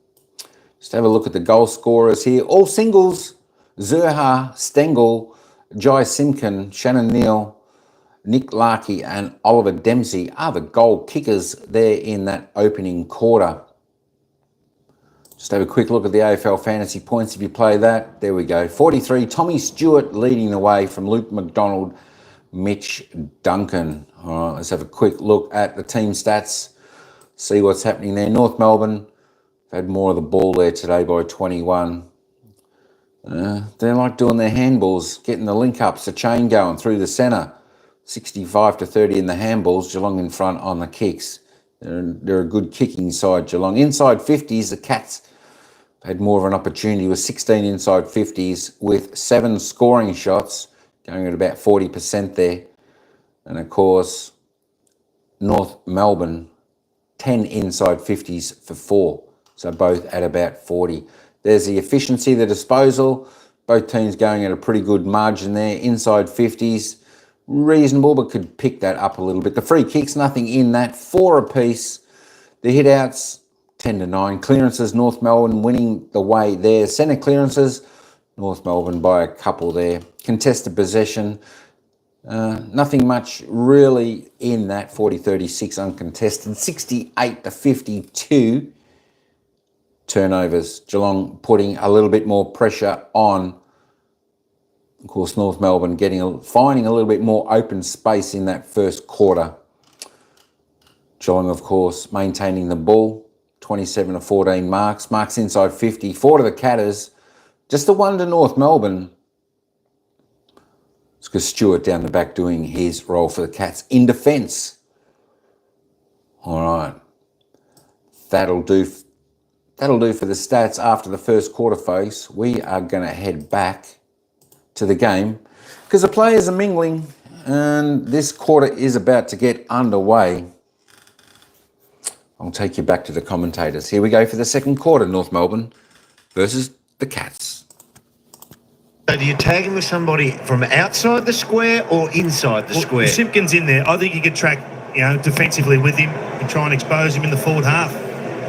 Just have a look at the goal scorers here. All singles. Zurha, Stengel, Jai Simpkin, Shannon Neal, Nick Larkey and Oliver Dempsey are the goal kickers there in that opening quarter. Just have a quick look at the AFL fantasy points if you play that. There we go. 43. Tommy Stewart leading the way from Luke McDonald, Mitch Duncan. All right, let's have a quick look at the team stats. See what's happening there. North Melbourne have had more of the ball there today by 21. They like doing their handballs, getting the link-ups, the chain going through the centre. 65-30 in the handballs, Geelong in front on the kicks. They're a good kicking side, Geelong. Inside 50s, the Cats had more of an opportunity with 16 inside 50s with 7 scoring shots, going at about 40% there. And of course, North Melbourne, 10 inside 50s for 4. So both at about 40. There's the efficiency, the disposal. Both teams going at a pretty good margin there. Inside 50s, reasonable, but could pick that up a little bit. The free kicks, nothing in that. 4 apiece. The hit-outs, 10-9. Clearances, North Melbourne winning the way there. Centre clearances, North Melbourne by a couple there. Contested possession, nothing much really in that. 40-36 uncontested. 68-52 turnovers. Geelong putting a little bit more pressure on. Of course, North Melbourne finding a little bit more open space in that first quarter. Geelong, of course, maintaining the ball. 27-14 marks. Marks inside 50. 4 to the Catters. Just the 1 to North Melbourne. It's because Stewart down the back doing his role for the Cats in defence. All right. That'll do for the stats after the first quarter, folks. We are going to head back to the game because the players are mingling and this quarter is about to get underway. I'll take you back to the commentators. Here we go for the second quarter, North Melbourne versus the Cats. So do you tag him with somebody from outside the square or inside the square? Simpkins in there. I think you could track, defensively with him and try and expose him in the forward half.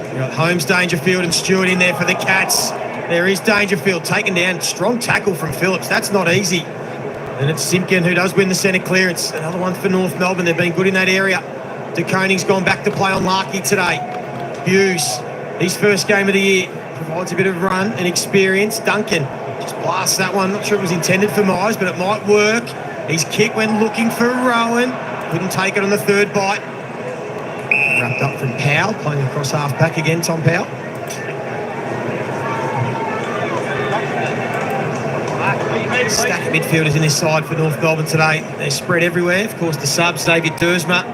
You've got Holmes, Dangerfield and Stewart in there for the Cats. There is Dangerfield taken down. Strong tackle from Phillips. That's not easy. And it's Simpkin who does win the centre clearance. Another one for North Melbourne. They've been good in that area. De Koning's gone back to play on Larkey today. Hughes, his first game of the year, provides a bit of run and experience. Duncan just blasts that one. Not sure it was intended for Myers, but it might work. His kick went looking for Rowan. Couldn't take it on the third bite. Wrapped up from Powell, playing across half-back again, Tom Powell. Stack of midfielders in this side for North Melbourne today. They're spread everywhere. Of course, the subs, Zane Duursma,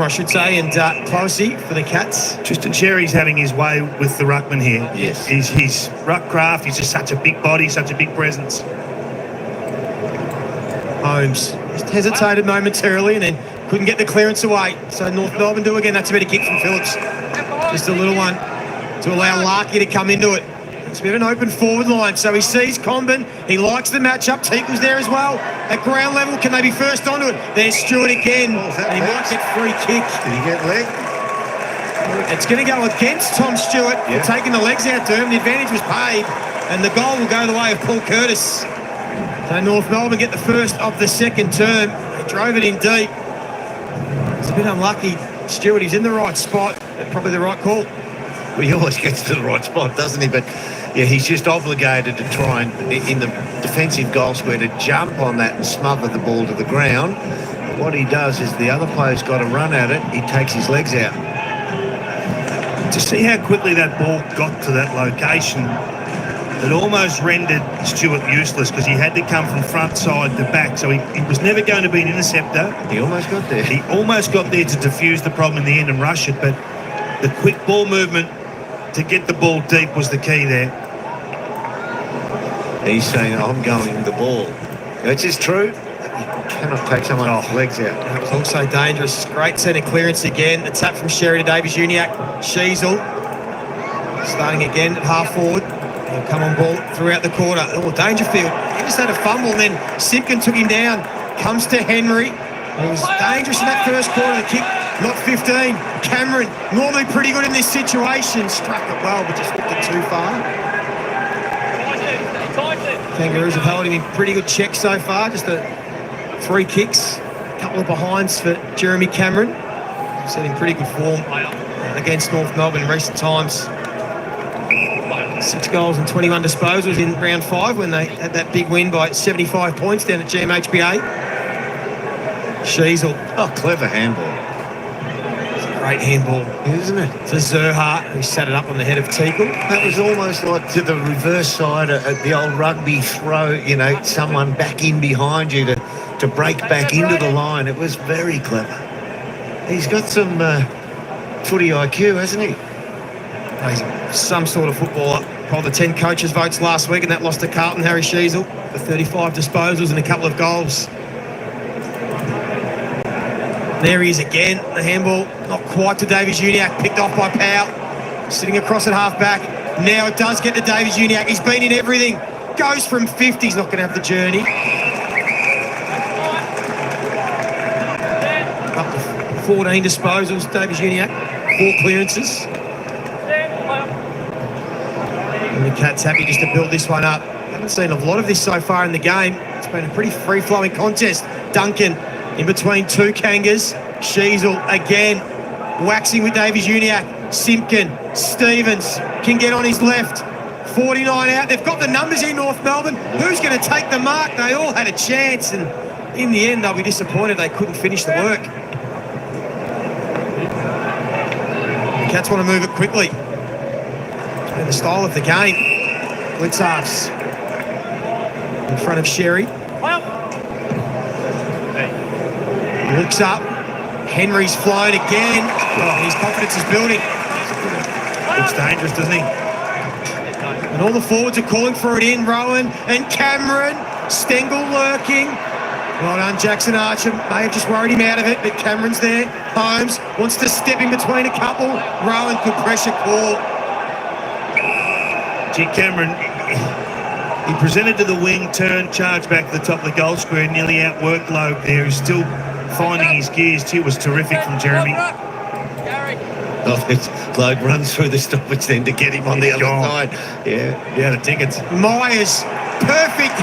I should say, and Closey for the Cats. Tristan Cherry's having his way with the ruckman here. Yes. He's ruck craft. He's just such a big body, such a big presence. Holmes just hesitated momentarily and then couldn't get the clearance away. So North Melbourne do again. That's a better kick from Phillips. Just a little one to allow Larkey to come into it. It's a bit of an open forward line, so he sees Comben. He likes the matchup. Teakle's there as well. At ground level, can they be first onto it? There's Stewart again, and he might get free kick. Did he get leg? It's going to go against Tom Stewart for taking the legs out to him. The advantage was paid, and the goal will go the way of Paul Curtis. So North Melbourne get the first of the second term. They drove it in deep. It's a bit unlucky. Stewart, he's in the right spot, but probably the right call. Well, he always gets to the right spot, doesn't he? But, yeah, he's just obligated to try and, in the defensive goal square, to jump on that and smother the ball to the ground. But what he does is the other player's got to run at it. He takes his legs out. To see how quickly that ball got to that location, it almost rendered Stewart useless because he had to come from front side to back, so he was never going to be an interceptor. He almost got there. He almost got there to defuse the problem in the end and rush it, but the quick ball movement to get the ball deep was the key there. He's saying, I'm going the ball. Which is true. You cannot take someone's legs out. That was also dangerous. Great centre clearance again. The tap from Sherry to Davies-Uniacke. Sheasel starting again at half forward. He'll come on ball throughout the quarter. Oh, Dangerfield. He just had a fumble, and then Simpkin took him down. Comes to Henry. He was dangerous in that first quarter. The kick, not 15. Cameron, normally pretty good in this situation. Struck it well, but just whipped it too far. Kangaroos have held him in pretty good check so far. Just 3 kicks. A couple of behinds for Jeremy Cameron. He's in pretty good form against North Melbourne in recent times. 6 goals and 21 disposals in round 5 when they had that big win by 75 points down at GMHBA. Sheasel. Oh, clever handball. It's a great handball, Isn't it? to Zerhart, who sat it up on the head of Teakle. That was almost like to the reverse side of the old rugby throw, you know, someone back in behind you to break back into the line. It was very clever. He's got some footy IQ, hasn't he? He's some sort of footballer. Probably the 10 coaches' votes last week, and that lost to Carlton, Harry Sheasel, for 35 disposals and a couple of goals. There he is again. The handball, not quite to Davies-Uniacke, picked off by Powell. Sitting across at half-back. Now it does get to Davies-Uniacke. He's been in everything. Goes from 50. He's not going to have the journey. Up to 14 disposals, Davies-Uniacke. 4 clearances. And the Cats happy just to build this one up. Haven't seen a lot of this so far in the game. It's been a pretty free-flowing contest. Duncan in between 2 Kangas. Sheasel again, waxing with Davies-Uniacke. Simpkin, Stevens can get on his left. 49 out. They've got the numbers in North Melbourne. Who's going to take the mark? They all had a chance, and in the end, they'll be disappointed they couldn't finish the work. The Cats want to move it quickly. And the style of the game. Blitz halves in front of Sherry. Looks up. Henry's flown again. Oh, his confidence is building. Looks dangerous, doesn't he? And all the forwards are calling for it in. Rowan and Cameron. Stengel lurking. Well done, Jackson Archer. May have just worried him out of it, but Cameron's there. Holmes wants to step in between a couple. Rowan, good pressure call. Gee, Cameron, he presented to the wing, turned, charged back to the top of the goal square, nearly outworked Loeb there. He's still finding his gears. It was terrific from Jeremy. Oh, Loeb runs through the stoppage then to get him on the other side. Yeah, the tickets. Myers, perfect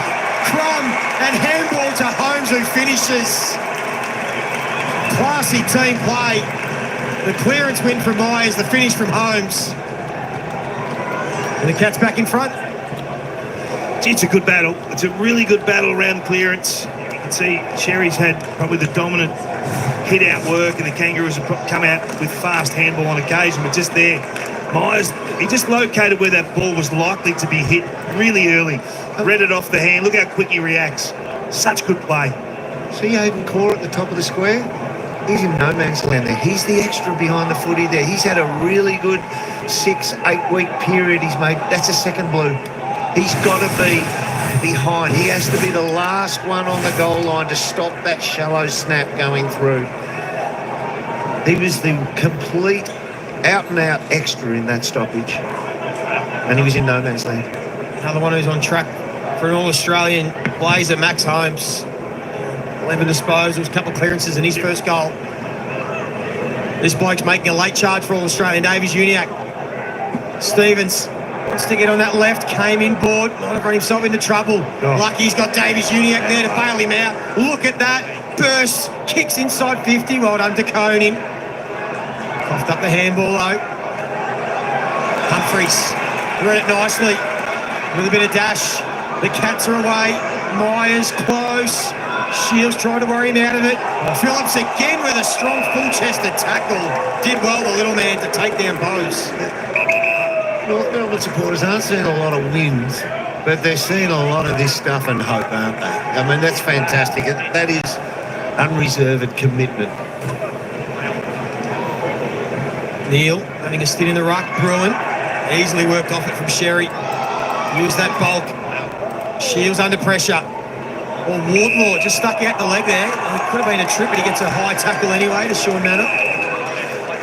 crumb and handball to Holmes, who finishes. Classy team play. The clearance win from Myers, the finish from Holmes. And the Cats back in front. It's a good battle. It's a really good battle around clearance. You can see Sherry's had probably the dominant hit-out work, and the Kangaroos have come out with fast handball on occasion, but just there, Myers, he just located where that ball was likely to be hit really early. Read it off the hand. Look how quick he reacts. Such good play. See Aiden Core at the top of the square? He's in no man's land there. He's the extra behind the footy there. He's had a really good 6-8 week period he's made. That's a second blue. He's got to be behind. He has to be the last one on the goal line to stop that shallow snap going through. He was the complete out-and-out extra in that stoppage. And he was in no man's land. Another one who's on track for an All-Australian blazer, Max Holmes. 11 disposals, a couple of clearances in his first goal. This bloke's making a late charge for All-Australian. Davies Uniacke. Stevens wants to get on that left, came in board, might have run himself into trouble. Lucky he's got Davies Uniacke there to bail him out. Look at that, bursts, kicks inside 50, well done to Coney. Coughed up the handball though. Humphreys read it nicely, with a bit of dash. The Cats are away, Myers close. Shields trying to worry him out of it. Phillips again with a strong full-chested tackle. Did well, the little man, to take down Bose. North Melbourne supporters aren't seeing a lot of wins, but they're seeing a lot of this stuff and hope, aren't they? I mean, that's fantastic. That is unreserved commitment. Neil having a stint in the ruck. Bruin easily worked off it from Sherry. Use that bulk. Shields under pressure. Or Wardlaw just stuck out the leg there. It could have been a trip, but he gets a high tackle anyway to Sean Manor.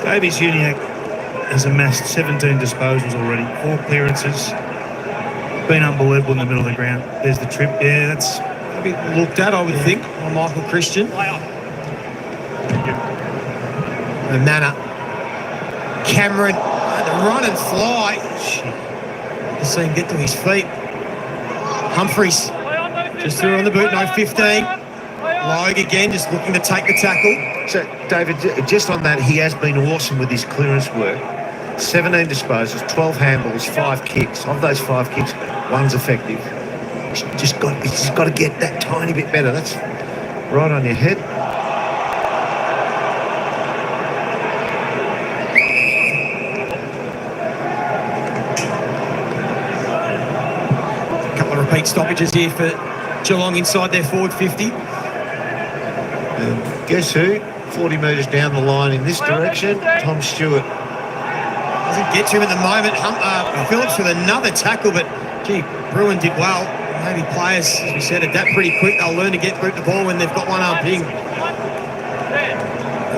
Davies Uniacke has amassed 17 disposals already, 4 clearances. Been unbelievable in the middle of the ground. There's the trip. Yeah, that's A bit looked at, I would think, on Michael Christian. And Manor. Cameron, the run and fly. To see him get to his feet. Humphreys. Just threw on the boot, no 15. Logue again, just looking to take the tackle. So, David, just on that, he has been awesome with his clearance work. 17 disposals, 12 handballs, 5 kicks. Of those 5 kicks, 1's effective. He's just got to get that tiny bit better. That's right on your head. A couple of repeat stoppages here for Geelong inside their forward 50. Guess who? 40 metres down the line in this direction, Tom Stewart. Doesn't get to him at the moment. Phillips with another tackle, but gee, Bruin did well. Maybe players, as we said, adapt pretty quick. They'll learn to get through the ball when they've got one arm ping. It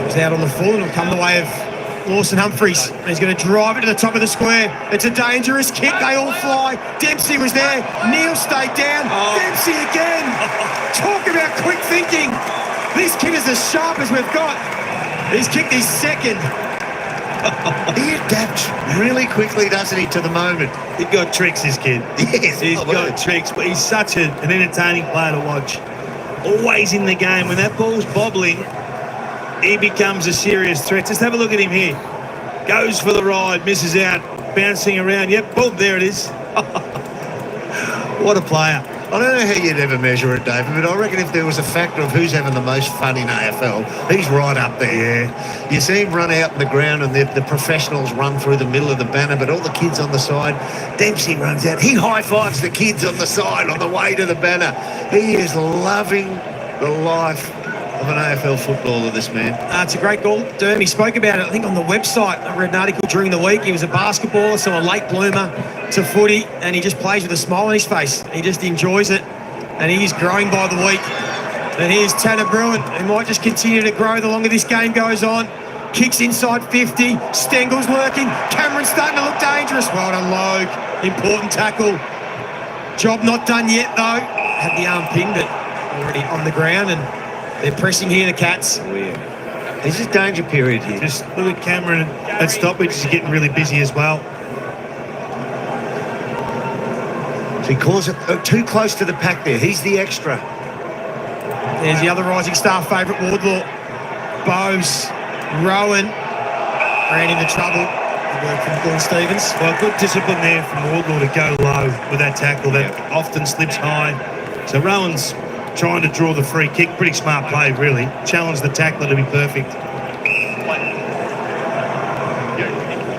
was out on the full and it'll come the way of Lawson Humphreys. He's going to drive it to the top of the square. It's a dangerous kick. They all fly. Dempsey was there. Neil stayed down. Dempsey again. Talk about quick thinking. This kid is as sharp as we've got. He's kicked his second. He adapts really quickly, doesn't he, to the moment? He's got tricks, this kid. Yes, He's got tricks, but he's such an entertaining player to watch. Always in the game. When that ball's bobbling, he becomes a serious threat. Just have a look at him here. Goes for the ride, misses out, bouncing around. Yep, boom, there it is. What a player. I don't know how you'd ever measure it, David, but I reckon if there was a factor of who's having the most fun in AFL, he's right up there. Yeah. You see him run out in the ground and the professionals run through the middle of the banner, but all the kids on the side, Dempsey runs out. He high-fives the kids on the side on the way to the banner. He is loving the life of an AFL footballer, this man. It's a great goal. Derm, he spoke about it, I think, on the website. I read an article during the week. He was a basketballer, so a late bloomer to footy, and he just plays with a smile on his face. He just enjoys it, and he is growing by the week. And here's Tanner Bruin, who might just continue to grow the longer this game goes on. Kicks inside 50. Stengel's lurking. Cameron's starting to look dangerous. Well done, Logue. Important tackle. Job not done yet, though. Had the arm pinged, but already on the ground, and they're pressing here, the Cats. This is danger period here. Just look at Cameron at stoppage. He's getting really busy as well. He calls it too close to the pack there. He's the extra. There's the other rising star favourite, Wardlaw. Bose, Rowan ran into trouble. Good work from Glenn Stevens. Well, good discipline there from Wardlaw to go low with that tackle that often slips high. So Rowan's trying to draw the free kick. Pretty smart play, really. Challenged the tackler to be perfect.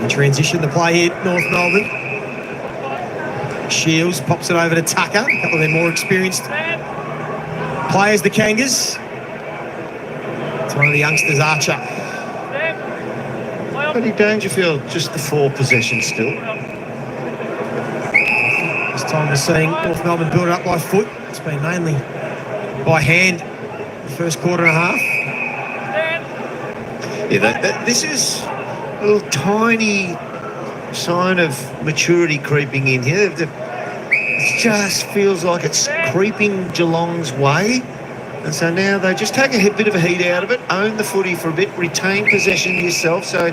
In transition, the play here, North Melbourne. Shields pops it over to Tucker. A couple of their more experienced players, the Kangas. It's one of the youngsters, Archer. Buddy Dangerfield, just the 4 possessions still. This time we're seeing North Melbourne build it up by foot. It's been mainly by hand the first quarter and a half. Yeah, this is a little tiny sign of maturity creeping in here. It just feels like it's creeping Geelong's way. And so now they just take a bit of a heat out of it, own the footy for a bit, retain possession yourself. So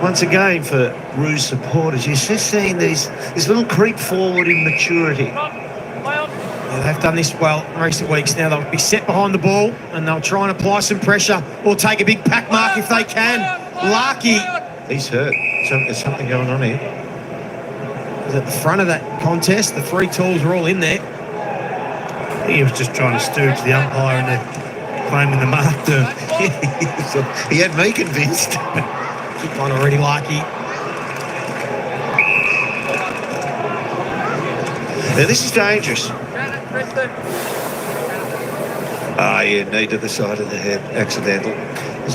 once again, for Roos supporters, you're just seeing this little creep forward in maturity. Yeah, they've done this well in recent weeks. Now they'll be set behind the ball and they'll try and apply some pressure or take a big pack mark if they can. Larky. He's hurt. There's something going on here. Was at the front of that contest. The free tools were all in there. He was just trying to stooge the umpire into claiming the mark term. He had me convinced. Kick on already, Larky. Now this is dangerous. Ah, yeah, knee to the side of the head, accidental.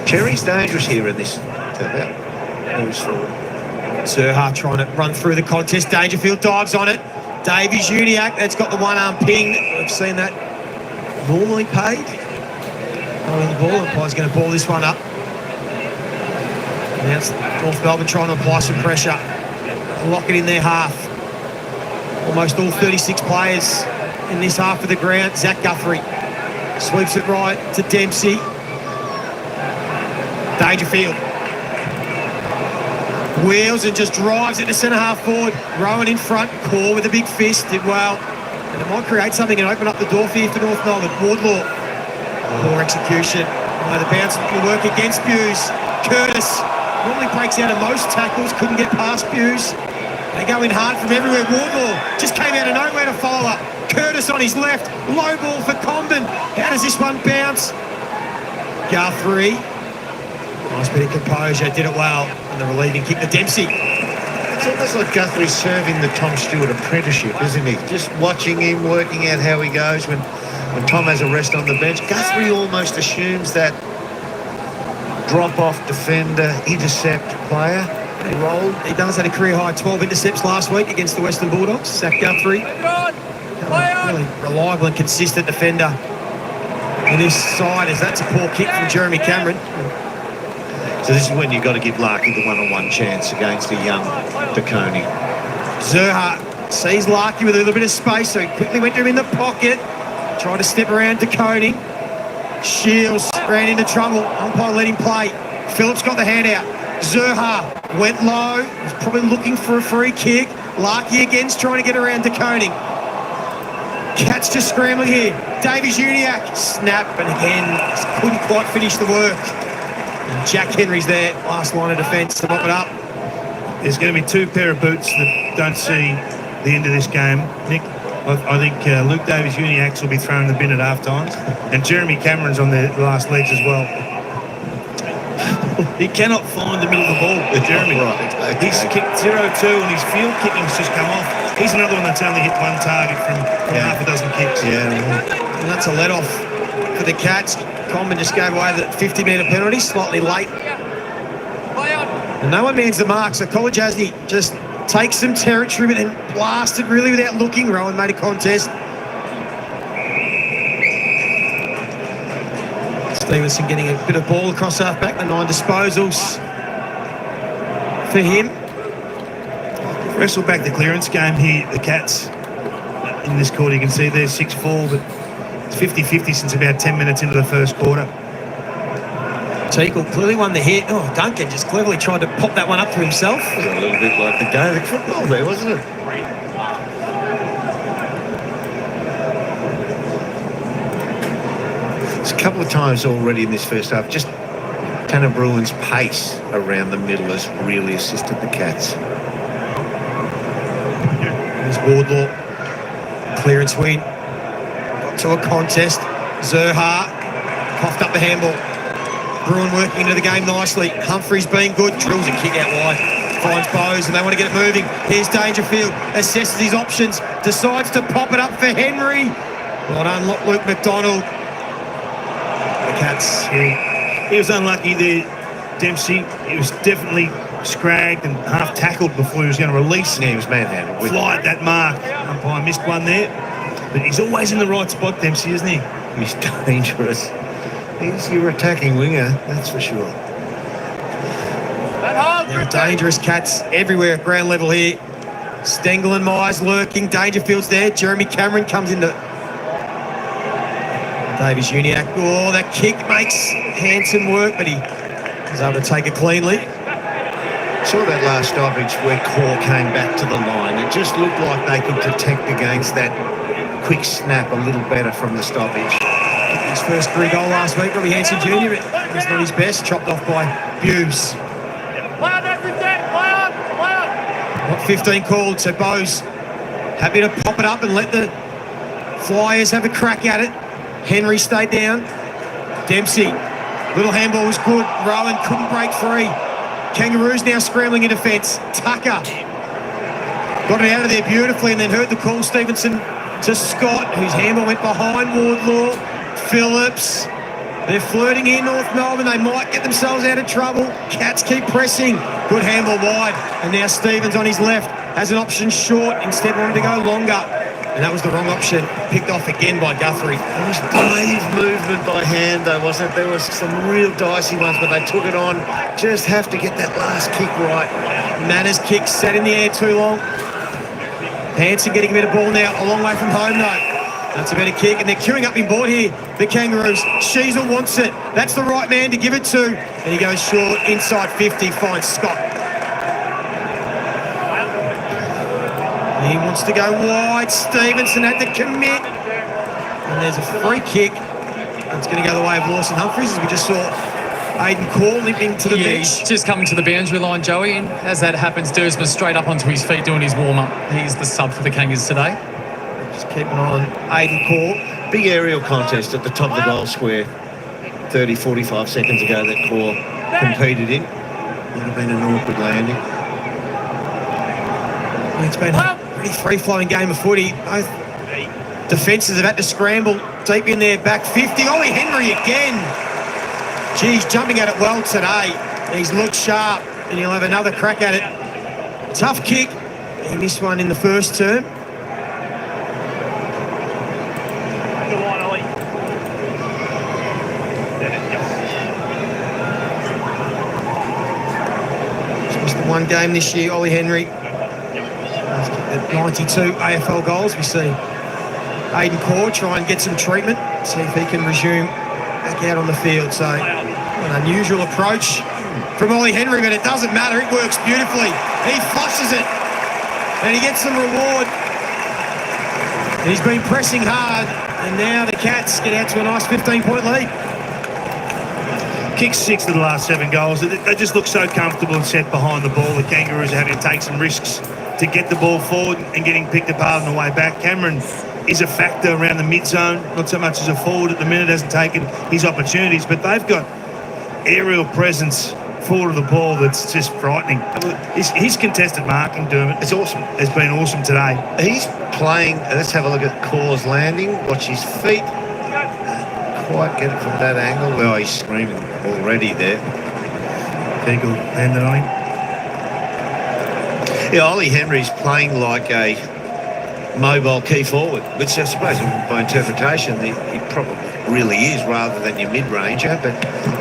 Cherry's dangerous here in this turnout. Moves forward. Zerha trying to run through the contest. Dangerfield dives on it. Davies Uniac, that's got the one-arm ping. We've seen that normally paid. Holding the ball, umpire's going to ball this one up. Now it's North Melbourne trying to apply some pressure. Lock it in their half. Almost all 36 players in this half of the ground. Zach Guthrie sweeps it right to Dempsey. Dangerfield wheels and just drives it to centre half forward. Rowan in front, Core with a big fist, did well. And it might create something and open up the door for North Melbourne. Wardlaw, poor execution. The bounce will work against Buse. Curtis normally breaks out of most tackles, couldn't get past Buse. They go in hard from everywhere. Wardlaw just came out of nowhere to follow up. Curtis on his left, low ball for Condon. How does this one bounce? Guthrie. Nice bit of composure, did it well. And the relieving kick to Dempsey. It's almost like Guthrie serving the Tom Stewart apprenticeship, isn't he? Just watching him, working out how he goes when Tom has a rest on the bench. Guthrie almost assumes that drop-off defender, intercept player. He rolled. He does had a career-high 12 intercepts last week against the Western Bulldogs. Zach Guthrie. Really reliable and consistent defender in this side, as that's a poor kick from Jeremy Cameron. So this is when you've got to give Larky the one-on-one chance against a young DeConey. Zerha sees Larky with a little bit of space, so he quickly went to him in the pocket. Tried to step around DeConey. Shields ran into trouble. Umpire let him play. Phillips got the hand out. Zerha went low. Was probably looking for a free kick. Larky again's trying to get around DeConey. Cats just scrambling here. Davies Uniac. Snap, and again, couldn't quite finish the work. And Jack Henry's there, last line of defence to mop it up. There's going to be two pair of boots that don't see the end of this game. Nick, I think Luke Davies Uniacs will be throwing the bin at half times, and Jeremy Cameron's on the last legs as well. He cannot find the middle of the ball, Jeremy. Right, okay. He's kicked 0-2 and his field kicking's just come off. He's another one that's only hit one target from half a dozen kicks. Yeah. And that's a let-off for the Cats. Coleman just gave away the 50-metre penalty, slightly late. And no one mans the mark, so College Asney just takes some territory but then blasted really without looking. Rowan made a contest. Stevenson getting a bit of ball across half-back, the 9 disposals for him. Wrestle back the clearance game here, the Cats. In this quarter, you can see they're 6-4, but it's 50-50 since about 10 minutes into the first quarter. Teagle clearly won the hit. Oh, Duncan just cleverly tried to pop that one up for himself. It was a little bit like the Gaelic football there, wasn't it? It's a couple of times already in this first half. Just Tanner Bruin's pace around the middle has really assisted the Cats. There's Wardlaw. Clearance win. Got to a contest. Zerha coughed up the handball. Bruin working into the game nicely. Humphreys being good. Drills a kick out wide. Finds Bowes and they want to get it moving. Here's Dangerfield. Assesses his options. Decides to pop it up for Henry. Well done, Luke McDonald. The Cats. He was unlucky there, Dempsey. He was definitely scragged and half tackled before he was going to release. Yeah, he was manhandled. Fly at that mark. Umpire missed one there. But he's always in the right spot, Dempsey, isn't he? He's dangerous. He's your attacking winger, that's for sure. There are dangerous cats everywhere at ground level here. Stengel and Myers lurking. Dangerfield's there. Jeremy Cameron comes into Davies Uniac. Oh, that kick makes Hanson work, but he was able to take it cleanly. Saw that last stoppage where Core came back to the line. It just looked like they could protect against that quick snap a little better from the stoppage. His first career goal last week, Robbie Hanson Jr., but it's not his best. Chopped off by Hughes. What 15 called, so Bowes happy to pop it up and let the Flyers have a crack at it. Henry stayed down. Dempsey, little handball was good. Rowan couldn't break free. Kangaroos now scrambling in defence. Tucker got it out of there beautifully and then heard the call. Stevenson to Scott, whose handball went behind Wardlaw. Phillips, they're flirting in North Melbourne. They might get themselves out of trouble. Cats keep pressing. Good handball wide. And now Stevens on his left has an option short. Instead wanted to go longer. And that was the wrong option. Picked off again by Guthrie. It was brave movement by hand, though, wasn't it? There was some real dicey ones, but they took it on. Just have to get that last kick right. Manners kick sat in the air too long. Hanson getting a bit of ball now, a long way from home, though. That's a better kick, and they're queuing up in board here, the Kangaroos. Sheasel wants it. That's the right man to give it to. And he goes short, inside 50, finds Scott. He wants to go wide. Stevenson had to commit. And there's a free kick. It's going to go the way of Lawson Humphries, as we just saw Aiden Call limping to the beach. He's just coming to the boundary line, Joey, and as that happens, Dersma straight up onto his feet doing his warm-up. He's the sub for the Kangas today. Just keep an eye on Aiden Call. Big aerial contest at the top of the goal square 30, 45 seconds ago that Core competed in. Would have been an awkward landing. It's been a pretty free-flowing game of footy. Both defences have had to scramble deep in their back 50. Ollie Henry again. Geez, jumping at it well today. He's looked sharp and he'll have another crack at it. Tough kick. He missed one in the first term. Just the one game this year, Ollie Henry. At 92 AFL goals. We see Aiden Core try and get some treatment, see if he can resume back out on the field. So an unusual approach from Ollie Henry, but it doesn't matter. It works beautifully. He flushes it and he gets some reward. And he's been pressing hard, and now the Cats get out to a nice 15-point lead. Kicked 6 of the last 7 goals. They just look so comfortable and set behind the ball. The Kangaroos are having to take some risks to get the ball forward and getting picked apart on the way back. Cameron is a factor around the mid-zone, not so much as a forward at the minute, hasn't taken his opportunities, but they've got aerial presence forward of the ball that's just frightening. His contested marking, Dermot, it's awesome. It's been awesome today. He's playing, let's have a look at Core's landing, watch his feet. Quite get it from that angle. Well, he's screaming already there. Kegel landed on him. Yeah, Ollie Henry's playing like a mobile key forward, which I suppose by interpretation he probably really is rather than your mid-ranger, but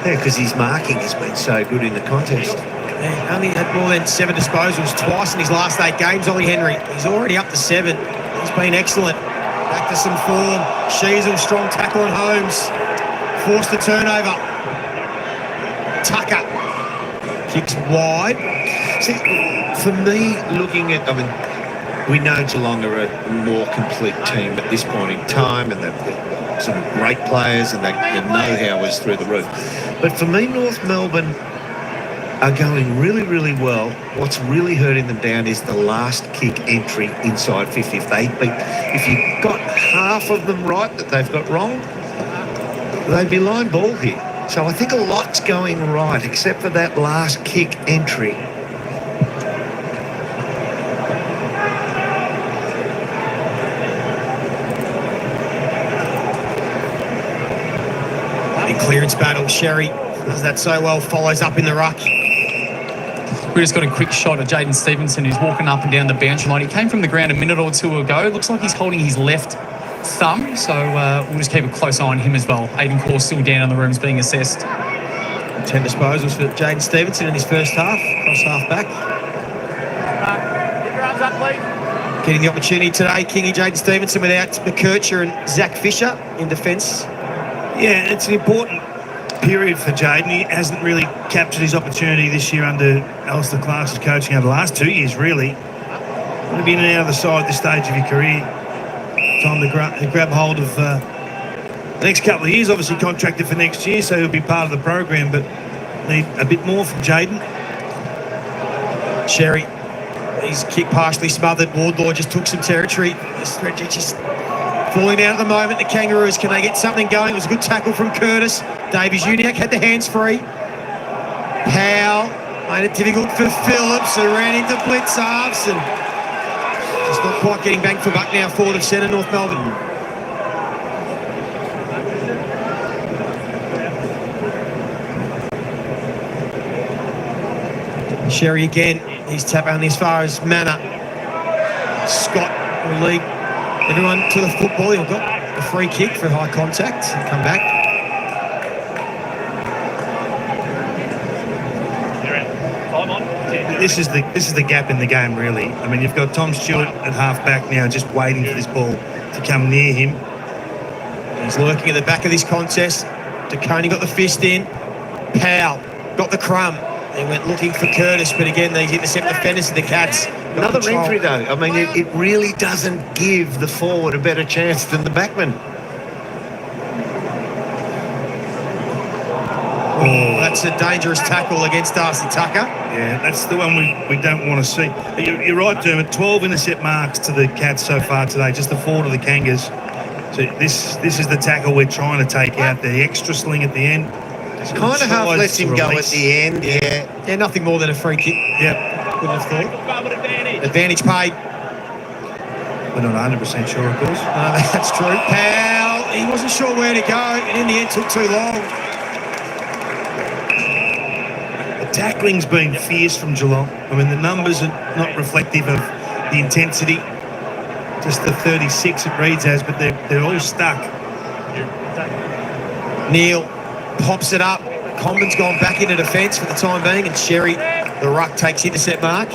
yeah, because his marking has been so good in the contest. Yeah, only had more than 7 disposals twice in his last 8 games, Ollie Henry. He's already up to 7. He's been excellent. Back to some form. Sheasel, strong tackle on Holmes. Forced the turnover. Tucker kicks wide. See, for me, looking at, I mean, we know Geelong are a more complete team at this point in time, and they've got some great players, and their know-how is through the roof. But for me, North Melbourne are going really, really well. What's really hurting them down is the last kick entry inside 50. If you got half of them right that they've got wrong, they'd be line ball here. So I think a lot's going right, except for that last kick entry. Clearance battle. Sherry does that so well, follows up in the ruck. We just got a quick shot of Jaden Stevenson, who's walking up and down the boundary line. He came from the ground a minute or two ago. Looks like he's holding his left thumb, so we'll just keep a close eye on him as well. Aiden Core still down in the rooms being assessed. 10 disposals for Jaden Stevenson in his first half, cross half back. Get your arms up, please. Getting the opportunity today, Kingy Jaden Stevenson without McKercher and Zach Fisher in defence. Yeah, it's an important period for Jaden. He hasn't really captured his opportunity this year under Alistair Clark's coaching over the last 2 years, really. Want to be in and out of the side at this stage of your career. Time to grab hold of the next couple of years. Obviously contracted for next year, so he'll be part of the program, but need a bit more from Jaden. Sherry, his kick partially smothered. Wardlaw just took some territory. This stretch is just falling down at the moment. The Kangaroos, can they get something going? It was a good tackle from Curtis. Davies Uniac had the hands free. Powell made it difficult for Phillips, who ran into blitz halves and just not quite getting bang for buck now. Forward of centre, North Melbourne. Sherry again. He's tap only as far as Manor. Scott will lead everyone to the football. He'll got a free kick for high contact and come back. This is the gap in the game, really. I mean, you've got Tom Stewart at half back now, just waiting for this ball to come near him. He's lurking at the back of this contest. DeConey got the fist in. Powell got the crumb. They went looking for Curtis, but again, they intercept the defenders of the Cats. Another entry, though. I mean, it really doesn't give the forward a better chance than the backman. Oh, that's a dangerous tackle against Darcy Tucker. Yeah, that's the one we don't want to see. You're right, Dermot. 12 intercept marks to the Cats so far today, just the forward of the Kangas. So this is the tackle we're trying to take out, the extra sling at the end. Kind of half lets him go at the end, yeah. Yeah, nothing more than a free kick. Yep. Wouldn't have thought. Advantage paid. We're not 100% sure, of course. That's true. Powell, he wasn't sure where to go, and in the end took too long. The tackling's been fierce from Geelong. I mean, the numbers are not reflective of the intensity. Just the 36 it reads as, but they're all stuck. Neil pops it up. Common's gone back into defence for the time being, and Sherry, the ruck, takes intercept mark.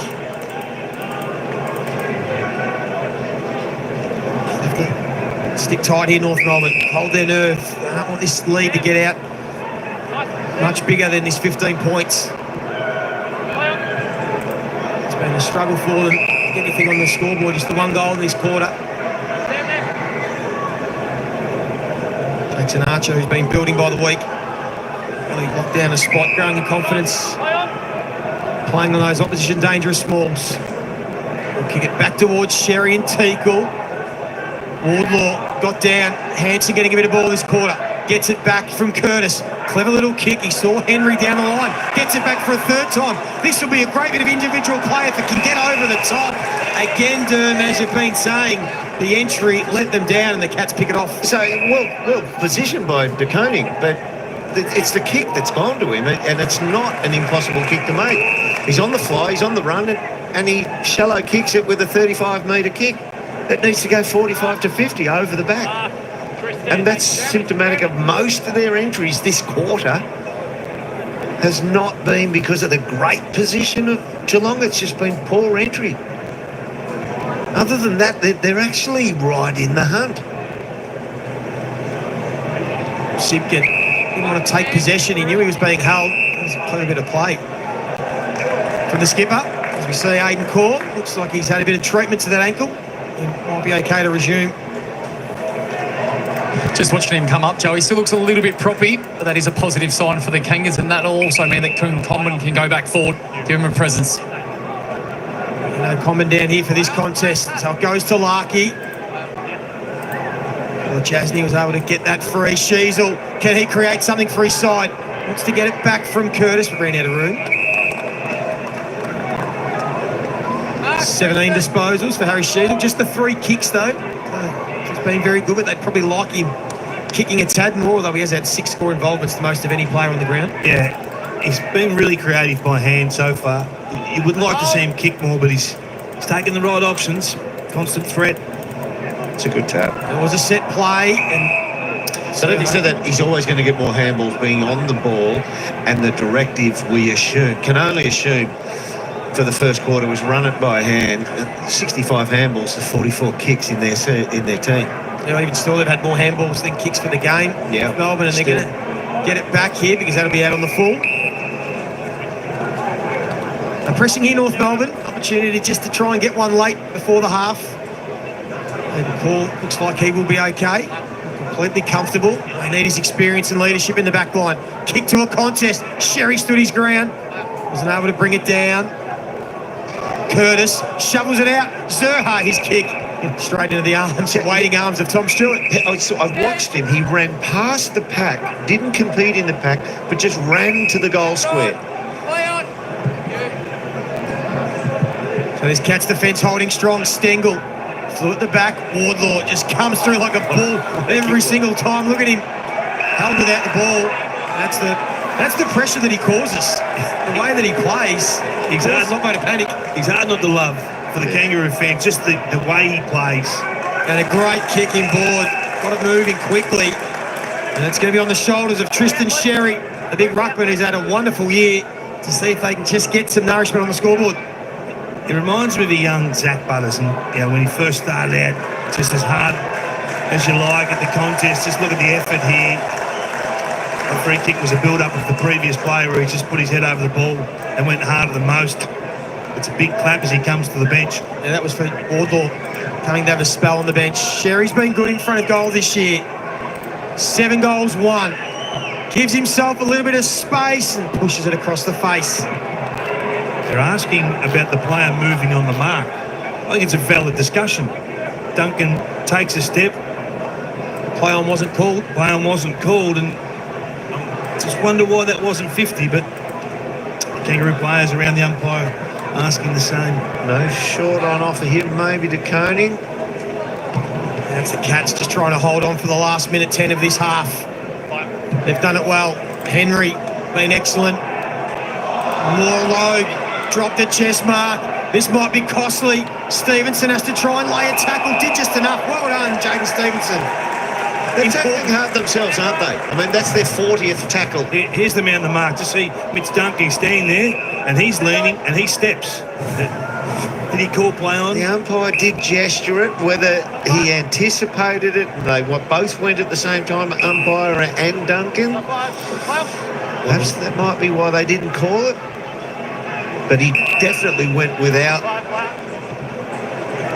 Have to stick tight here, North Melbourne. Hold their nerve. They don't want this lead to get out much bigger than this 15 points. It's been a struggle for them to get anything on the scoreboard. Just the one goal in this quarter. Jackson Archer, who's been building by the week. Really locked down a spot, growing in confidence. Playing on those opposition dangerous smalls. We'll kick it back towards Sherry and Teagle. Wardlaw got down. Hanson getting a bit of ball this quarter. Gets it back from Curtis. Clever little kick. He saw Henry down the line. Gets it back for a third time. This will be a great bit of individual play if it can get over the top. Again, Derm, as you've been saying, the entry let them down and the Cats pick it off. So, well positioned by DeConey, but it's the kick that's gone to him, and it's not an impossible kick to make. He's on the fly, he's on the run, and he shallow kicks it with a 35-metre kick that needs to go 45 to 50 over the back. And that's symptomatic of most of their entries this quarter has not been because of the great position of Geelong. It's just been poor entry. Other than that, they're actually right in the hunt. Simpkin didn't want to take possession. He knew he was being held. There's a clear bit of play from the skipper. As we see, Aidan Corr looks like he's had a bit of treatment to that ankle. He might be okay to resume. Just watching him come up, Joe, he still looks a little bit proppy, but that is a positive sign for the Kangas, and that'll also mean that Coleman can go back forward, give him a presence. No comment down here for this contest, so it goes to Larkey. Well, Jasny was able to get that free. Sheasel, can he create something for his side? Wants to get it back from Curtis, but ran out of room. 17 disposals for Harry Sheasel. Just the 3 kicks, though. He's been very good, but they'd probably like him kicking a tad more, although he has had 6 score involvements, the most of any player on the ground. Yeah, he's been really creative by hand so far. You would like to see him kick more, but he's taken the right options. Constant threat. It's a good tap. It was a set play, and So I don't think so that he's always going to get more handballs being on the ball, and the directive can only assume for the first quarter was run it by hand. 65 handballs to 44 kicks in their team. Even still, they've had more handballs than kicks for the game. Yeah, Melbourne, and they're going to get it back here because that'll be out on the full. They're pressing here, North Melbourne. Opportunity just to try and get one late before the half. And Paul looks like he will be okay. Completely comfortable. They need his experience and leadership in the back line. Kick to a contest. Sherry stood his ground. Wasn't able to bring it down. Curtis shovels it out. Zerha, his kick. Straight into the arms, waiting arms of Tom Stewart. I've watched him. He ran past the pack, didn't compete in the pack, but just ran to the goal square. So this Cats defence holding strong. Stengel flew at the back. Wardlaw just comes through like a bull every single time. Look at him, held without the ball. That's the pressure that he causes. The way that he plays, he's not going to panic. He's hard not to love for the Kangaroo fans, just the way he plays. And a great kicking board. Got it moving quickly. And it's going to be on the shoulders of Tristan Sherry, the big ruckman who's had a wonderful year, to see if they can just get some nourishment on the scoreboard. It reminds me of a young Zach Butters, and when he first started out, just as hard as you like at the contest. Just look at the effort here. The free kick was a build-up of the previous player where he just put his head over the ball and went harder than most. It's a big clap as he comes to the bench. Yeah, that was for Wardlaw coming to have a spell on the bench. Sherry's been good in front of goal this year. 7 goals, 1. Gives himself a little bit of space and pushes it across the face. They're asking about the player moving on the mark. I think it's a valid discussion. Duncan takes a step. Play on wasn't called. Play on wasn't called, and I just wonder why that wasn't 50, but Kangaroo players around the umpire asking the same. No short on offer here, maybe to Koning. That's the Cats just trying to hold on for the last minute 10 of this half. They've done it well. Henry been excellent. More Logue dropped the chest mark. This might be costly. Stevenson has to try and lay a tackle. Did just enough. Well done, Jaden Stevenson. They're tackling hard themselves, aren't they? I mean, that's their 40th tackle. Here's the man on the mark. To see Mitch Duncan standing there, and he's leaning, and he steps. Did he call play on? The umpire did gesture it, whether he anticipated it. They both went at the same time, umpire and Duncan. Perhaps that might be why they didn't call it. But he definitely went without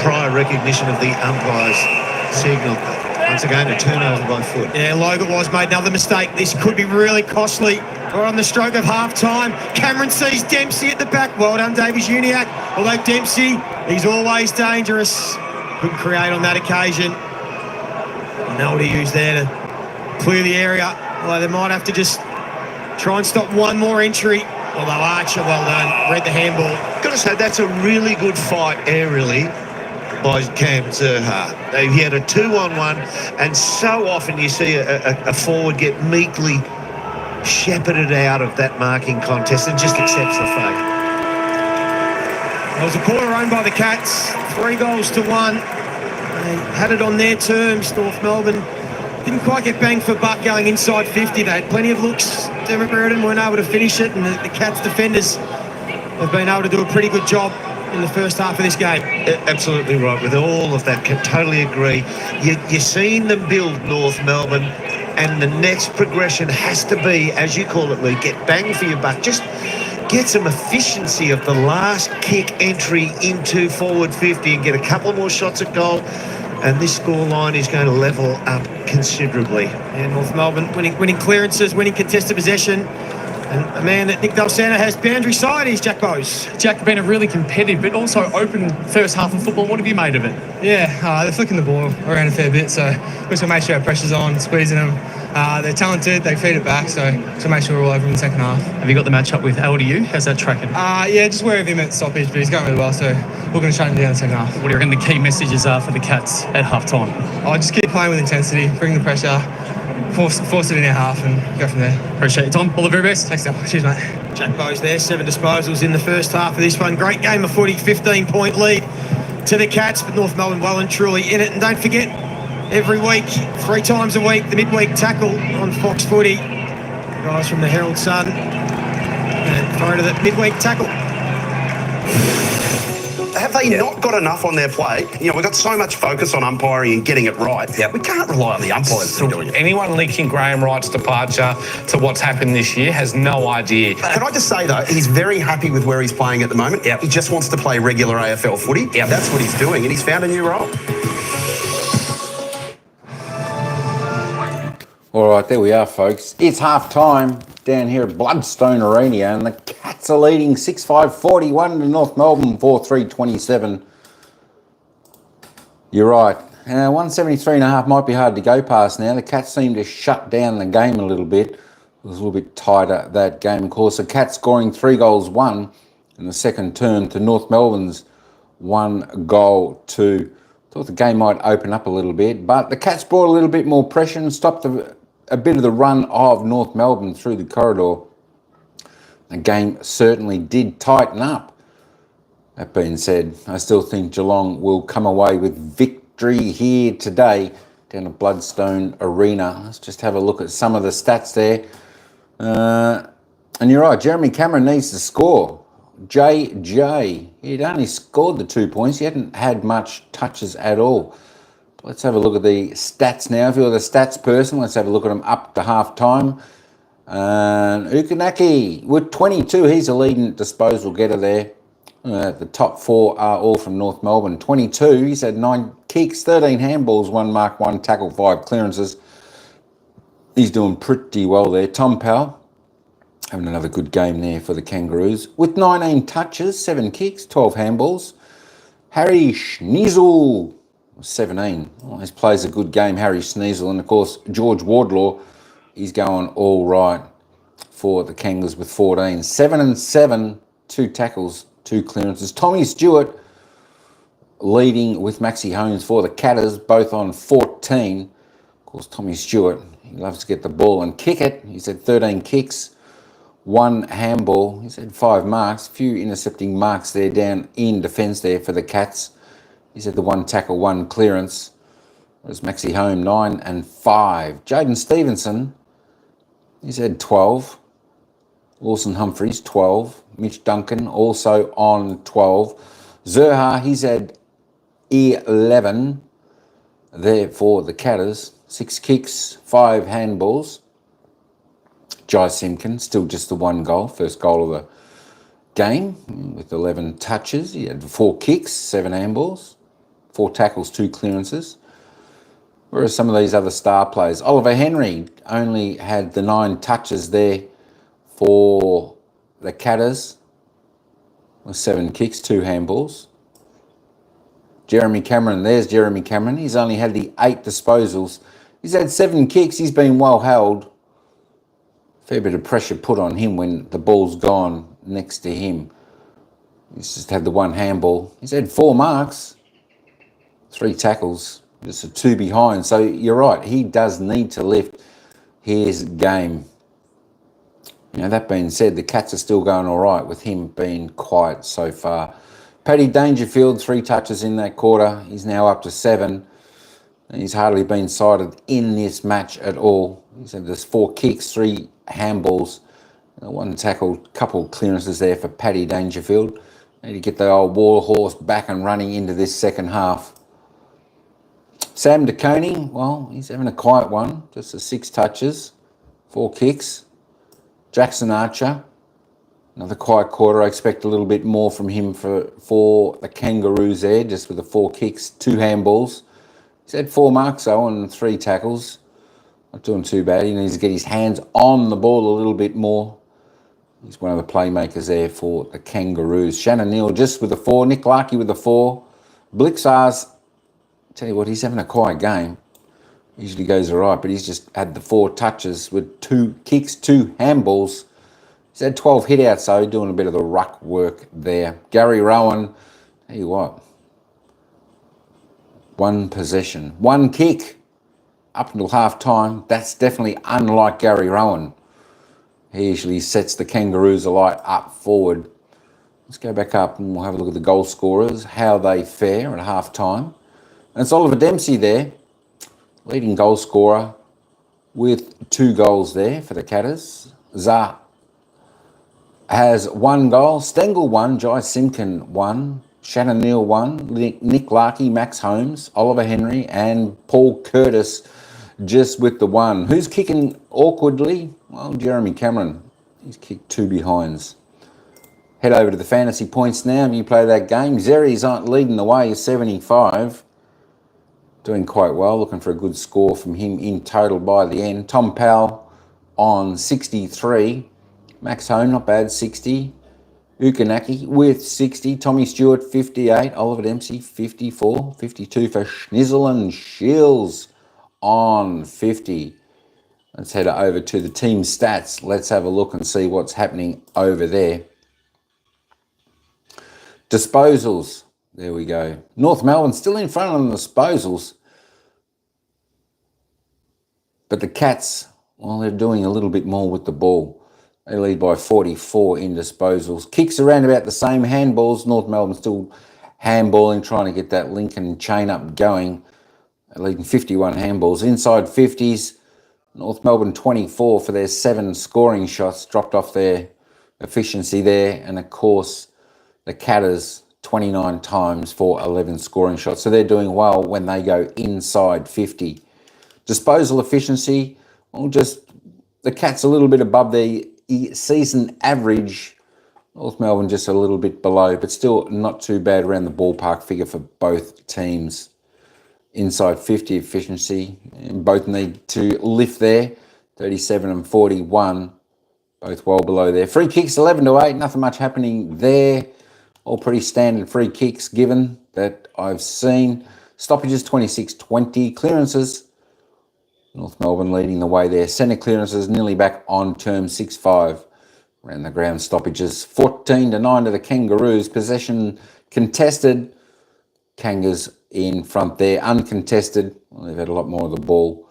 prior recognition of the umpire's signal. Once again, a turnover by foot. Yeah, Logan was made another mistake. This could be really costly. Right on the stroke of half-time. Cameron sees Dempsey at the back. Well done, Davies Uniac. Although Dempsey, he's always dangerous. Couldn't create on that occasion. Nowhere to use there to clear the area. Although they might have to just try and stop one more entry. Although Archer, well done, read the handball. Got to say, that's a really good fight aerially by Cam Zerha. He had a 2-on-1, and so often you see a forward get meekly shepherded out of that marking contest and just accepts the fate. It was a quarter owned by the Cats, 3 goals to 1. They had it on their terms. North Melbourne didn't quite get bang for buck going inside 50. They had plenty of looks. Derek Brereton weren't able to finish it, and the Cats defenders have been able to do a pretty good job in the first half of this game. Absolutely right with all of that. Can totally agree. You're seeing them build North Melbourne, and the next progression has to be, as you call it, Lee, get bang for your buck. Just get some efficiency of the last kick entry into forward 50 and get a couple more shots at goal, and this scoreline is going to level up considerably. And North Melbourne winning clearances, winning contested possession. And a man that Nick Del Santa has boundary side is Jack Bowes. Jack, been a really competitive but also open first half of football. What have you made of it? Yeah, they're flicking the ball around a fair bit, so we just got to make sure our pressure's on, squeezing them. They're talented, they feed it back, so just make sure we're all over in the second half. Have you got the match up with LDU? How's that tracking? Yeah, just wary of him at stoppage, but he's going really well, so we're going to shut him down in the second half. What do you reckon the key messages are for the Cats at half-time? I'll just keep playing with intensity, bring the pressure, force it in our half and go from there. Appreciate your time. All the very best. Thanks, Del. Cheers, mate. Jack Bowes there, 7 disposals in the first half of this one. Great game of footy, 15-point lead to the Cats, but North Melbourne well and truly in it. And don't forget, every week, 3 times a week, the midweek tackle on Fox Footy. Guys from the Herald Sun. And throw to the midweek tackle. Have they not got enough on their plate? You know, we've got so much focus on umpiring and getting it right. Yep. We can't rely on the umpires to do it. Anyone linking Graham Wright's departure to what's happened this year has no idea. Can I just say, though, he's very happy with where he's playing at the moment. Yep. He just wants to play regular AFL footy. Yep. That's what he's doing, and he's found a new role. All right, there we are, folks. It's half time down here at Blundstone Arena, and the Cats are leading 6-5-41 to North Melbourne 4-3-27. You're right. 173.5 might be hard to go past now. The Cats seem to shut down the game a little bit. It was a little bit tighter, that game. Of course, the Cats scoring 3-1 in the second term to North Melbourne's 1-2. Thought the game might open up a little bit, but the Cats brought a little bit more pressure and stopped a bit of the run of North Melbourne through the corridor. The game certainly did tighten up. That being said, I still think Geelong will come away with victory here today down at Blundstone Arena. Let's just have a look at some of the stats there. And you're right, Jeremy Cameron needs to score. JJ, he'd only scored the 2 points. He hadn't had much touches at all. Let's have a look at the stats now. If you're the stats person, let's have a look at them up to half time. Ukanaki with 22, he's a leading disposal getter there. The top 4 are all from North Melbourne. 22, he's had 9 kicks, 13 handballs, 1 mark, 1 tackle, 5 clearances. He's doing pretty well there. Tom Powell having another good game there for the Kangaroos with 19 touches, 7 kicks, 12 handballs. Harry Schneasel, 17. Always plays a good game, Harry Schneasel. And, of course, George Wardlaw, he's going all right for the Kangas with 14. 7-7, 2 tackles, 2 clearances. Tommy Stewart leading with Maxi Holmes for the Catters, both on 14. Of course, Tommy Stewart, he loves to get the ball and kick it. He's had 13 kicks, 1 handball. He's had 5 marks, a few intercepting marks there down in defence there for the Cats. He's had the 1 tackle, 1 clearance. There's Maxi Home, 9 and 5. Jaden Stevenson, he's had 12. Lawson Humphries, 12. Mitch Duncan, also on 12. Zerha, he's had 11 there for the Catters. 6 kicks, 5 handballs. Jai Simpkin, still just the 1 goal, first goal of the game with 11 touches. He had 4 kicks, 7 handballs, 4 tackles, 2 clearances. Whereas some of these other star players, Oliver Henry only had the 9 touches there for the Catters with 7 kicks, 2 handballs. Jeremy Cameron, there's Jeremy Cameron. He's only had the 8 disposals. He's had 7 kicks. He's been well held. Fair bit of pressure put on him when the ball's gone next to him. He's just had the 1 handball. He's had 4 marks, 3 tackles, just a 2 behind. So you're right, he does need to lift his game. You know, that being said, the Cats are still going all right with him being quiet so far. Paddy Dangerfield, 3 touches in that quarter. He's now up to 7. He's hardly been cited in this match at all. He's had this 4 kicks, 3 handballs, 1 tackle, couple of clearances there for Paddy Dangerfield. Need to get the old war horse back and running into this second half. Sam DeConey, well, he's having a quiet one. Just the 6 touches, 4 kicks. Jackson Archer, another quiet quarter. I expect a little bit more from him for the Kangaroos there, just with the 4 kicks, 2 handballs. He's had 4 marks, though, and 3 tackles. Not doing too bad. He needs to get his hands on the ball a little bit more. He's one of the playmakers there for the Kangaroos. Shannon Neal just with the 4. Nick Larkey with the 4. Blixars, tell you what, he's having a quiet game. Usually goes all right, but he's just had the 4 touches with 2 kicks, 2 handballs. He's had 12 hit-outs, though, doing a bit of the ruck work there. Gary Rowan, tell you what, 1 possession, 1 kick up until half-time. That's definitely unlike Gary Rowan. He usually sets the Kangaroos alight up forward. Let's go back up and we'll have a look at the goal scorers, how they fare at half-time. And it's Oliver Dempsey there leading goal scorer with 2 goals there for the Catters. Za has 1 goal, Stengel 1, Jai Simkin 1, Shannon Neal 1, Nick Larkey, Max Holmes, Oliver Henry, and Paul Curtis just with the 1. Who's kicking awkwardly? Well, Jeremy Cameron. He's kicked 2 behinds. Head over to the fantasy points now if you play that game. Zeri's leading the way, 75. Doing quite well, looking for a good score from him in total by the end. Tom Powell on 63. Max Home, not bad, 60. Ukanaki with 60. Tommy Stewart, 58. Oliver Dempsey, 54. 52 for Schnizzle and Shields on 50. Let's head over to the team stats. Let's have a look and see what's happening over there. Disposals. There we go. North Melbourne still in front on the disposals. But the Cats, well, they're doing a little bit more with the ball. They lead by 44 in disposals. Kicks around about the same. Handballs, North Melbourne still handballing, trying to get that Lincoln chain up going. They're leading 51 handballs. Inside 50s, North Melbourne 24 for their 7 scoring shots. Dropped off their efficiency there. And of course, the Catters 29 times for 11 scoring shots. So they're doing well when they go inside 50. Disposal efficiency, well, just the Cats a little bit above their season average. North Melbourne just a little bit below, but still not too bad around the ballpark figure for both teams. Inside 50 efficiency, both need to lift there. 37 and 41, both well below there. Free kicks 11-8, nothing much happening there. All pretty standard free kicks given that I've seen. Stoppages 26-20. Clearances, North Melbourne leading the way there. Centre clearances nearly back on term 6-5. Around the ground stoppages 14-9 to the Kangaroos. Possession contested. Kangas in front there. Uncontested. Well, they've had a lot more of the ball.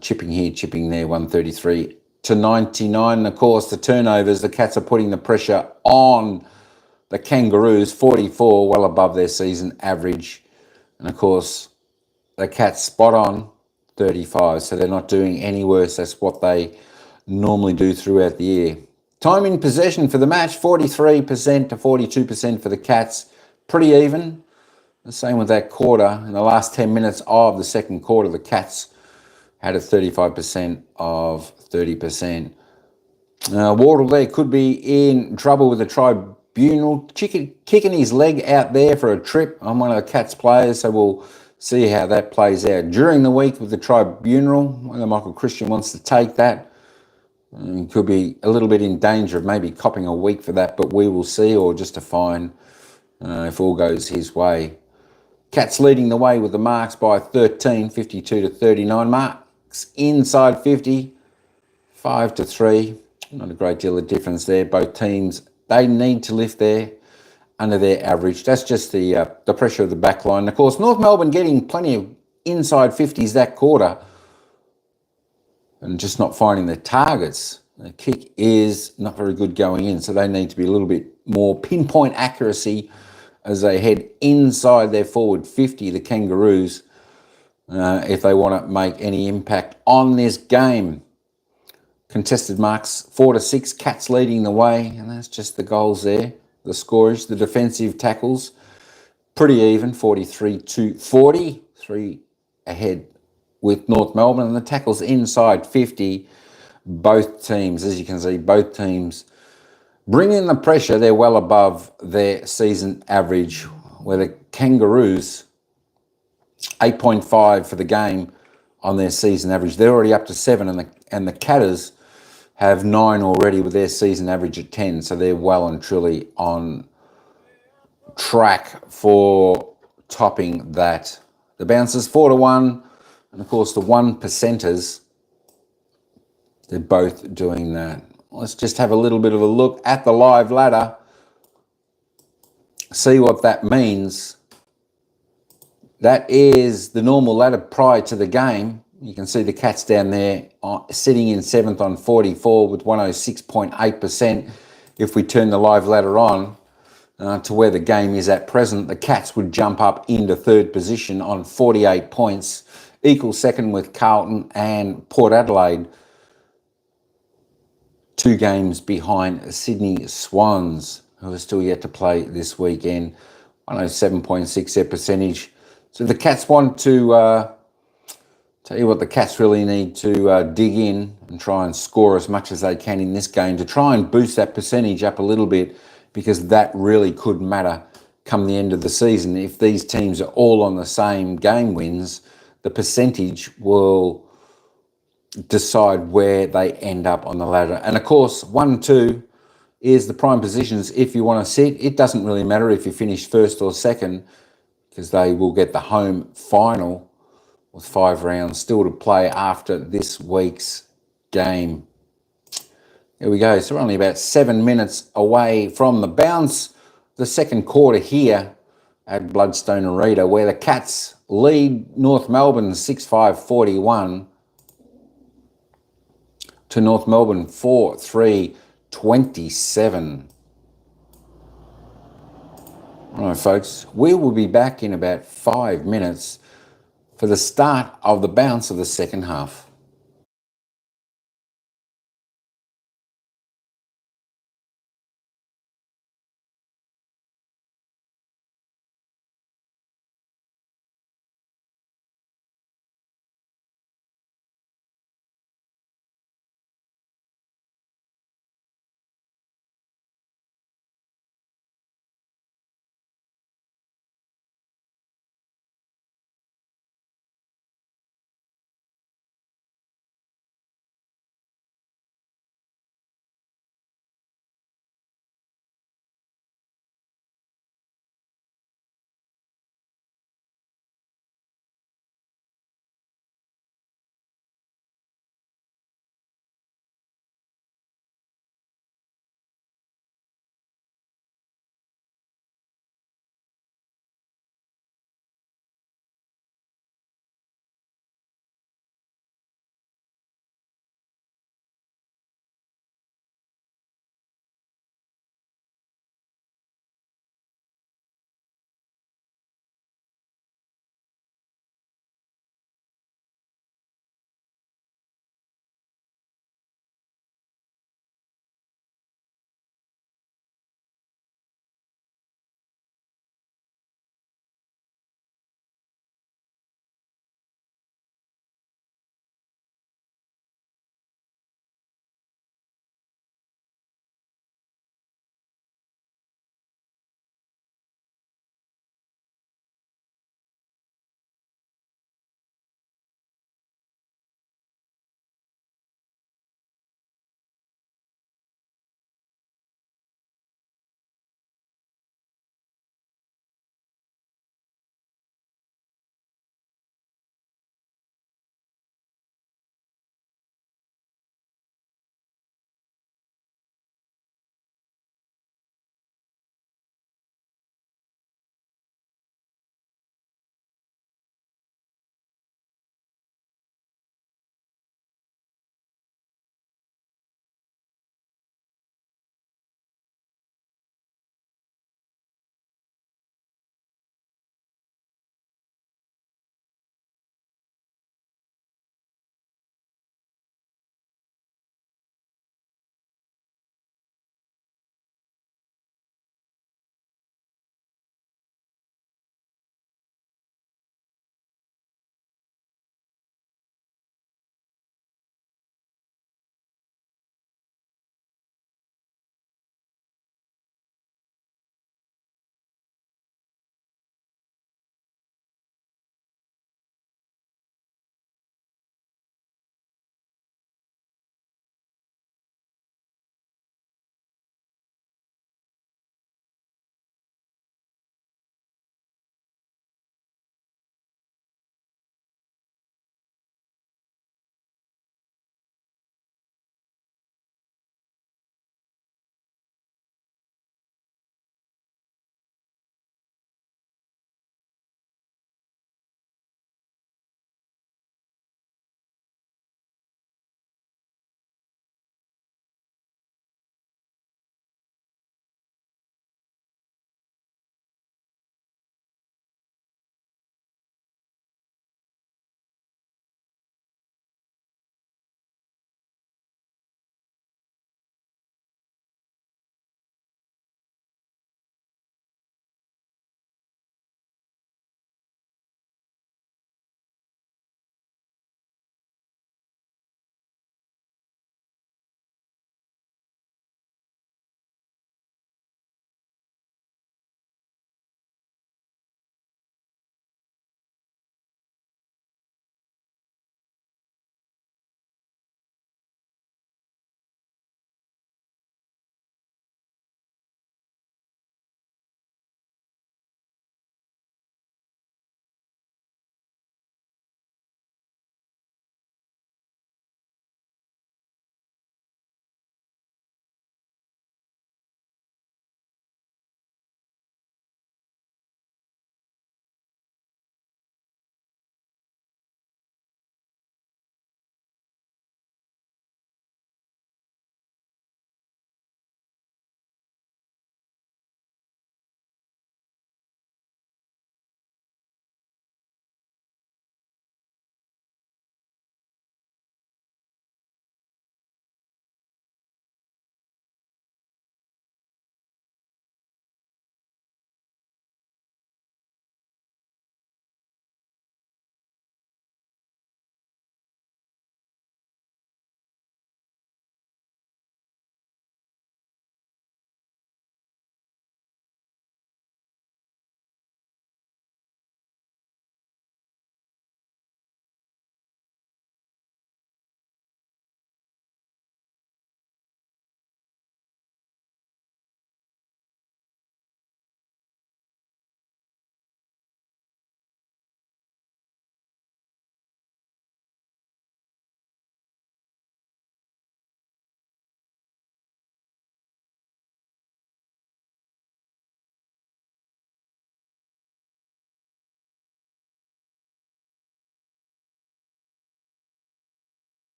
Chipping here, chipping there. 133-99. And of course, the turnovers. The Cats are putting the pressure on the Kangaroos. 44, well above their season average. And of course, the Cats spot on. 35, so they're not doing any worse. That's what they normally do throughout the year. Time in possession for the match, 43% to 42% for the Cats. Pretty even. The same with that quarter. In the last 10 minutes of the second quarter, the Cats had a 35% of 30%. Wardle there could be in trouble with the tribunal. Kicking his leg out there for a trip on one of the Cats players, so we'll see how that plays out during the week with the tribunal. Whether Michael Christian wants to take that. He could be a little bit in danger of maybe copping a week for that, but we will see, or just a fine if all goes his way. Cats leading the way with the marks by 13, 52-39. Marks inside 50, 5-3. Not a great deal of difference there. Both teams, they need to lift there under their average. That's just the pressure of the back line. Of course, North Melbourne getting plenty of inside 50s that quarter and just not finding their targets. The kick is not very good going in, so they need to be a little bit more pinpoint accuracy as they head inside their forward 50, the Kangaroos, if they want to make any impact on this game. Contested marks 4-6, Cats leading the way, and that's just the goals there. The scorers, the defensive tackles, pretty even, 43-40, 3 ahead with North Melbourne. And the tackles inside 50, both teams, as you can see, both teams bring in the pressure. They're well above their season average, where the Kangaroos, 8.5 for the game on their season average. They're already up to 7, and the Catters have 9 already with their season average at 10, so they're well and truly on track for topping that. The bouncers 4-1, and of course the 1%ers, they're both doing that. Let's just have a little bit of a look at the live ladder, see what that means. That is the normal ladder prior to the game. You can see the Cats down there sitting in 7th on 44 with 106.8%. If we turn the live ladder on to where the game is at present, the Cats would jump up into 3rd position on 48 points. equal second with Carlton and Port Adelaide, 2 games behind Sydney Swans, who are still yet to play this weekend. 107.6 their percentage. So the Cats want to, tell you what, the Cats really need to dig in and try and score as much as they can in this game to try and boost that percentage up a little bit, because that really could matter come the end of the season. If these teams are all on the same game wins, the percentage will decide where they end up on the ladder. And of course, 1 and 2 is the prime positions. If you want to sit, it doesn't really matter if you finish first or second, because they will get the home final with 5 rounds still to play after this week's game. There we go. So we're only about 7 minutes away from the bounce, the second quarter here at Blundstone Arena, where the Cats lead North Melbourne 6-5-41 to North Melbourne 4-3-27. All right, folks, we will be back in about 5 minutes for the start of the bounce of the second half.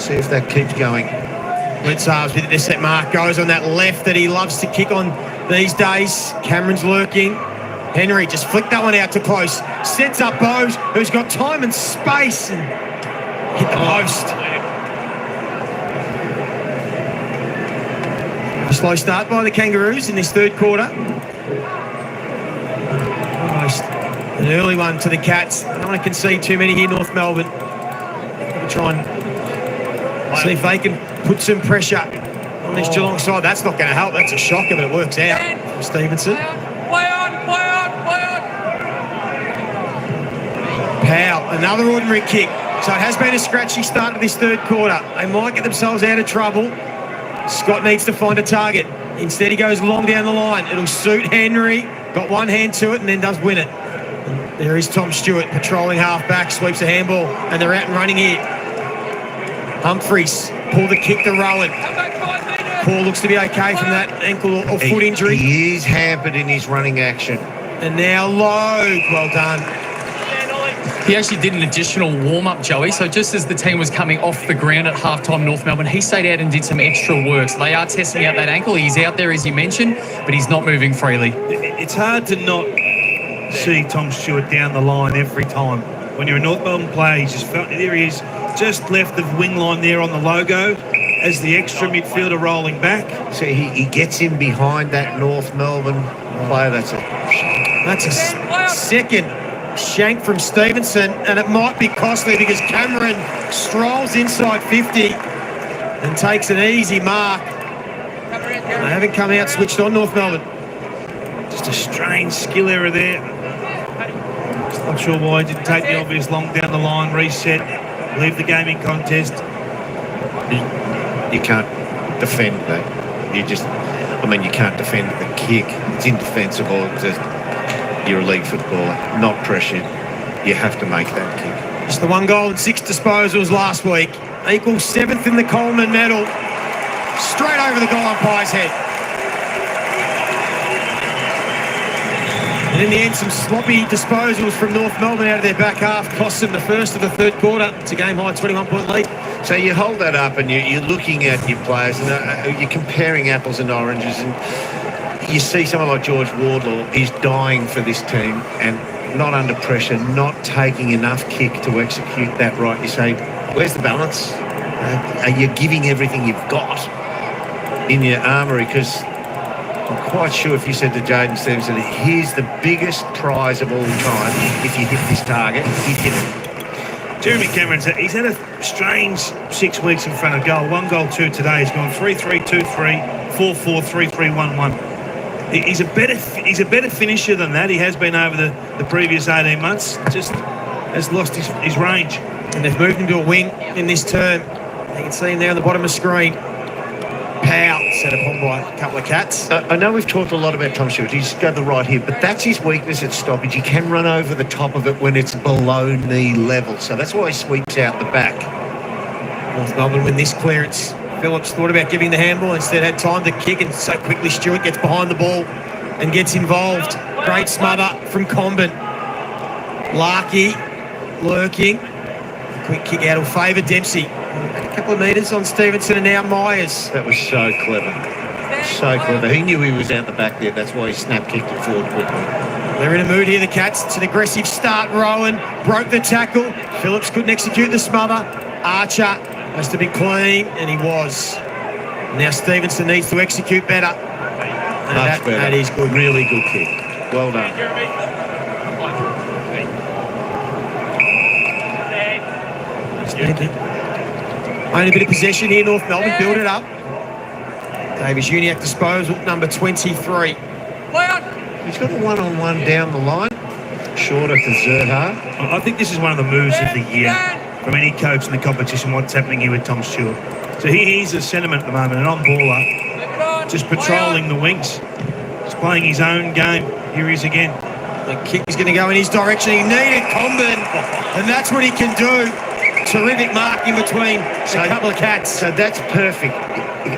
See if that keeps going. Blitzarves with intercept mark, goes on that left that he loves to kick on these days. Cameron's lurking. Henry just flicked that one out to close. Sets up Bose, who's got time and space, and hit the post. A slow start by the Kangaroos in this third quarter. Almost an early one to the Cats. No one can see too many here, North Melbourne. They'll try and see if they can put some pressure on this Geelong side. That's not going to help. That's a shocker, but it works out from Stevenson. Play on. Powell, another ordinary kick. So it has been a scratchy start to this third quarter. They might get themselves out of trouble. Scott needs to find a target. Instead, he goes long down the line. It'll suit Henry. Got one hand to it and then does win it. And there is Tom Stewart patrolling half back, sweeps a handball, and they're out and running here. Humphreys pull the kick to Rowan. Paul looks to be okay from that ankle or foot injury. He is hampered in his running action. And now Logue, well done. He actually did an additional warm-up, Joey. So just as the team was coming off the ground at halftime, North Melbourne, he stayed out and did some extra work. So they are testing out that ankle. He's out there, as you mentioned, but he's not moving freely. It's hard to not see Tom Stewart down the line every time. When you're a North Melbourne player, he's just there he is, just left the wing line there on the logo as the extra midfielder rolling back. So he gets in behind that North Melbourne player. That's a second shank from Stevenson, and it might be costly because Cameron strolls inside 50 and takes an easy mark. They haven't come out switched on, North Melbourne. Just a strange skill error there. Not sure why he didn't take the obvious long down the line, reset, leave the game in contest. You can't defend that. You can't defend the kick. It's indefensible. You're a league footballer, not pressured. You have to make that kick. Just the 1 goal and 6 disposals last week. Equals 7th in the Coleman medal. Straight over the goal umpire's head. And in the end, some sloppy disposals from North Melbourne out of their back half cost them the first of the third quarter. It's a game-high 21-point lead. So you hold that up and you're looking at your players and you're comparing apples and oranges, and you see someone like George Wardlaw is dying for this team and not under pressure, not taking enough kick to execute that right. You say, where's the balance? Are you giving everything you've got in your armoury? Because I'm quite sure if you said to Jaden Stevenson, here's the biggest prize of all time, if you hit this target, he'd hit it. Jeremy Cameron's he's had a strange 6 weeks in front of goal. 1 goal, 2 today. He's gone 3-3, 2-3, 4-4, 3-3, 1-1. He's a better finisher than that. He has been over the previous 18 months. Just has lost his range. And they've moved him to a wing in this term. You can see him there on the bottom of the screen. Powell set upon by a couple of Cats. I know we've talked a lot about Tom Stewart. He's got the right here, but that's his weakness at stoppage. He can run over the top of it when it's below knee level. So that's why he sweeps out the back. North Melbourne win this clearance. Phillips thought about giving the handball, instead had time to kick, and so quickly Stewart gets behind the ball and gets involved. Great smother from Comben. Larkey lurking. Quick kick out will favour Dempsey. A couple of metres on Stevenson and now Myers. That was so clever. So clever. He knew he was out the back there. That's why he snap kicked it forward quickly. They're in a mood here, the Cats. It's an aggressive start. Rowan broke the tackle. Phillips couldn't execute the smother. Archer has to be clean, and he was. Now Stevenson needs to execute better. And that is good. Really good kick. Well done. Only a bit of possession here, North Melbourne. Build it up. Davis Uniacke disposal, number 23. He's got a one-on-one down the line. Shorter to Zerha. I think this is one of the moves of the year from any coach in the competition, what's happening here with Tom Stewart. So he's a sentiment at the moment, an on-baller, just patrolling the wings. He's playing his own game. Here he is again. The kick is going to go in his direction. He needed Comben, and that's what he can do. Terrific mark in between a couple of Cats. So that's perfect.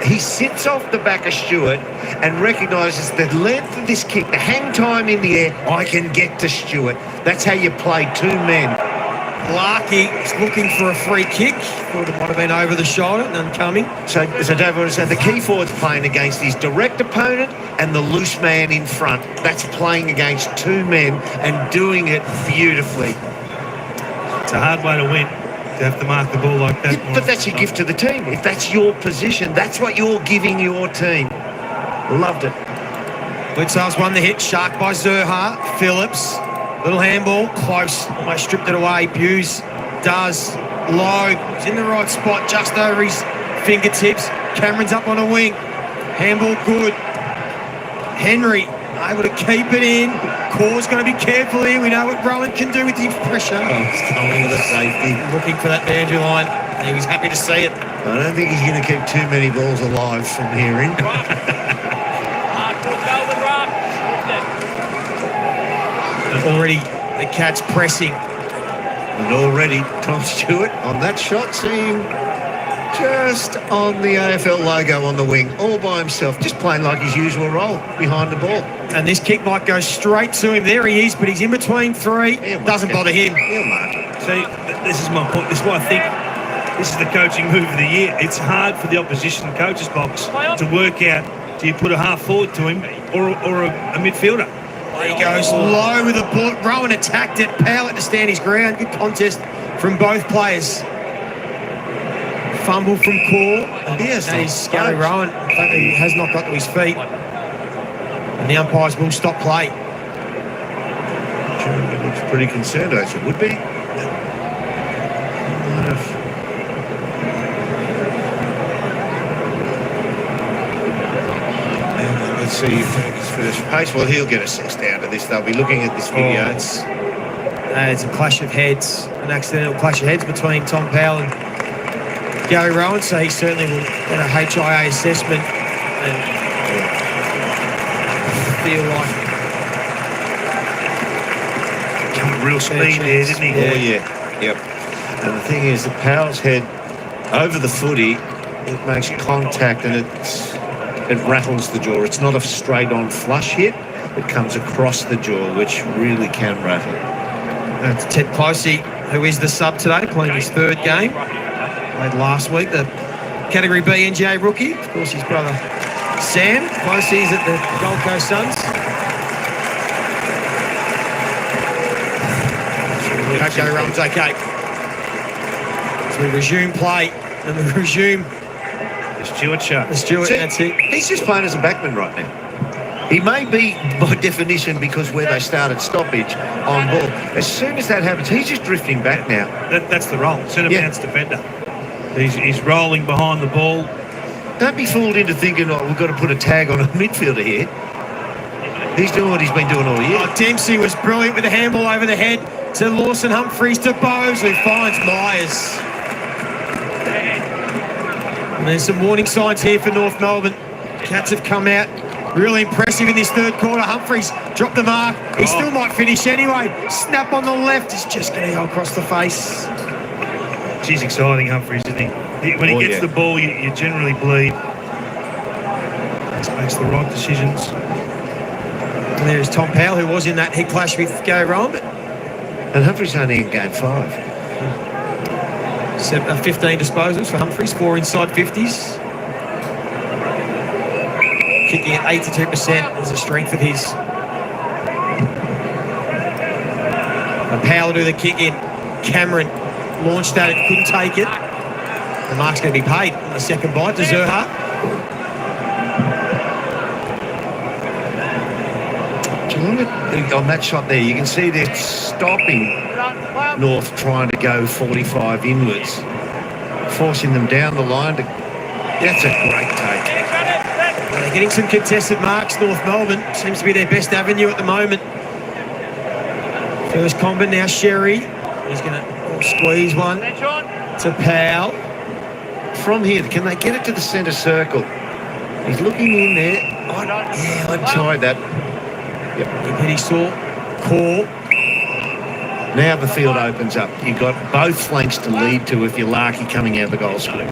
He sits off the back of Stewart and recognises the length of this kick, the hang time in the air, I can get to Stewart. That's how you play two men. Larky is looking for a free kick. Thought it might have been over the shoulder, none coming. So Dave, what I said, the key forward's playing against his direct opponent and the loose man in front. That's playing against two men and doing it beautifully. It's a hard way to win, to have to mark the ball like that. Yeah, but that's your gift to the team. If that's your position, that's what you're giving your team. Loved it. Blitzar's won the hit. Shark by Zerha. Phillips. Little handball. Close. Almost stripped it away. Buse does. Low. He's in the right spot. Just over his fingertips. Cameron's up on a wing. Handball good. Henry able to keep it in. Cor's going to be careful here. We know what Rowan can do with his pressure. He's going with a safety. Looking for that boundary line. He was happy to see it. I don't think he's going to keep too many balls alive from here in. Already the Cats pressing. And already Tom Stewart on that shot, seeing just on the AFL logo on the wing, all by himself, just playing like his usual role behind the ball. And this kick might go straight to him. There he is, but he's in between three. Doesn't bother him. He'll mark it. See, this is my point. This is why I think this is the coaching move of the year. It's hard for the opposition coach's box to work out, do you put a half forward to him or a midfielder? He goes low with a bullet. Rowan attacked it. Powell had to stand his ground. Good contest from both players. Fumble from Cor. Yes, that is Scally Rowan. In fact, he has not got to his feet. And the umpires will stop play. It looks pretty concerned, as it would be. Let's see if his first pace. Well, he'll get a 6 down to this. They'll be looking at this video. It's a clash of heads, an accidental clash of heads between Tom Powell and Gary Rowan. So he certainly will get a HIA assessment and feel like real speed there, didn't he? Oh yeah, yep. And the thing is, the Powell's head over the footy, it makes contact and it rattles the jaw. It's not a straight-on flush hit. It comes across the jaw, which really can rattle. That's Ted Closey, who is the sub today, playing his third game. Played last week, the Category B NGA rookie. Of course, his brother Sam Closey's at the Gold Coast Suns. Hope Gary Rowan's okay. So we resume play, and we resume Stewart shot. the Stewart, See, that's it. He's just playing as a backman right now. He may be, by definition, because where they started stoppage on ball. As soon as that happens, he's just drifting back now. That's the role. Centre bounce defender. He's rolling behind the ball. Don't be fooled into thinking, oh, we've got to put a tag on a midfielder here. He's doing what he's been doing all year. Oh, Dempsey was brilliant with the handball over the head to Lawson Humphries to Bowes, who finds Myers. And there's some warning signs here for North Melbourne. Cats have come out really impressive in this third quarter. Humphries dropped the mark. He still might finish anyway. Snap on the left. He's just going to go across the face. She's exciting, Humphries, isn't he? When he gets the ball, you generally bleed. He makes the right decisions. And there's Tom Powell, who was in that head clash with Gary Rowan. And Humphries only in game 5. 15 disposals for Humphries, 4 inside 50s. Kicking at 82% is a strength of his. And Powell do the kick in. Cameron launched at it, couldn't take it. The mark's going to be paid on the second bite to Zerha. On that shot there, you can see they're stopping North trying to go 45 inwards, forcing them down the line. That's a great take. They're getting some contested marks, North Melbourne. Seems to be their best avenue at the moment. First combo now, Sherry. He's going to squeeze one to Powell. From here, can they get it to the centre circle? He's looking in there. I'd try that. Yep. He saw Cor. Now the field opens up. You've got both flanks to lead to if you're Larky coming out of the goal square.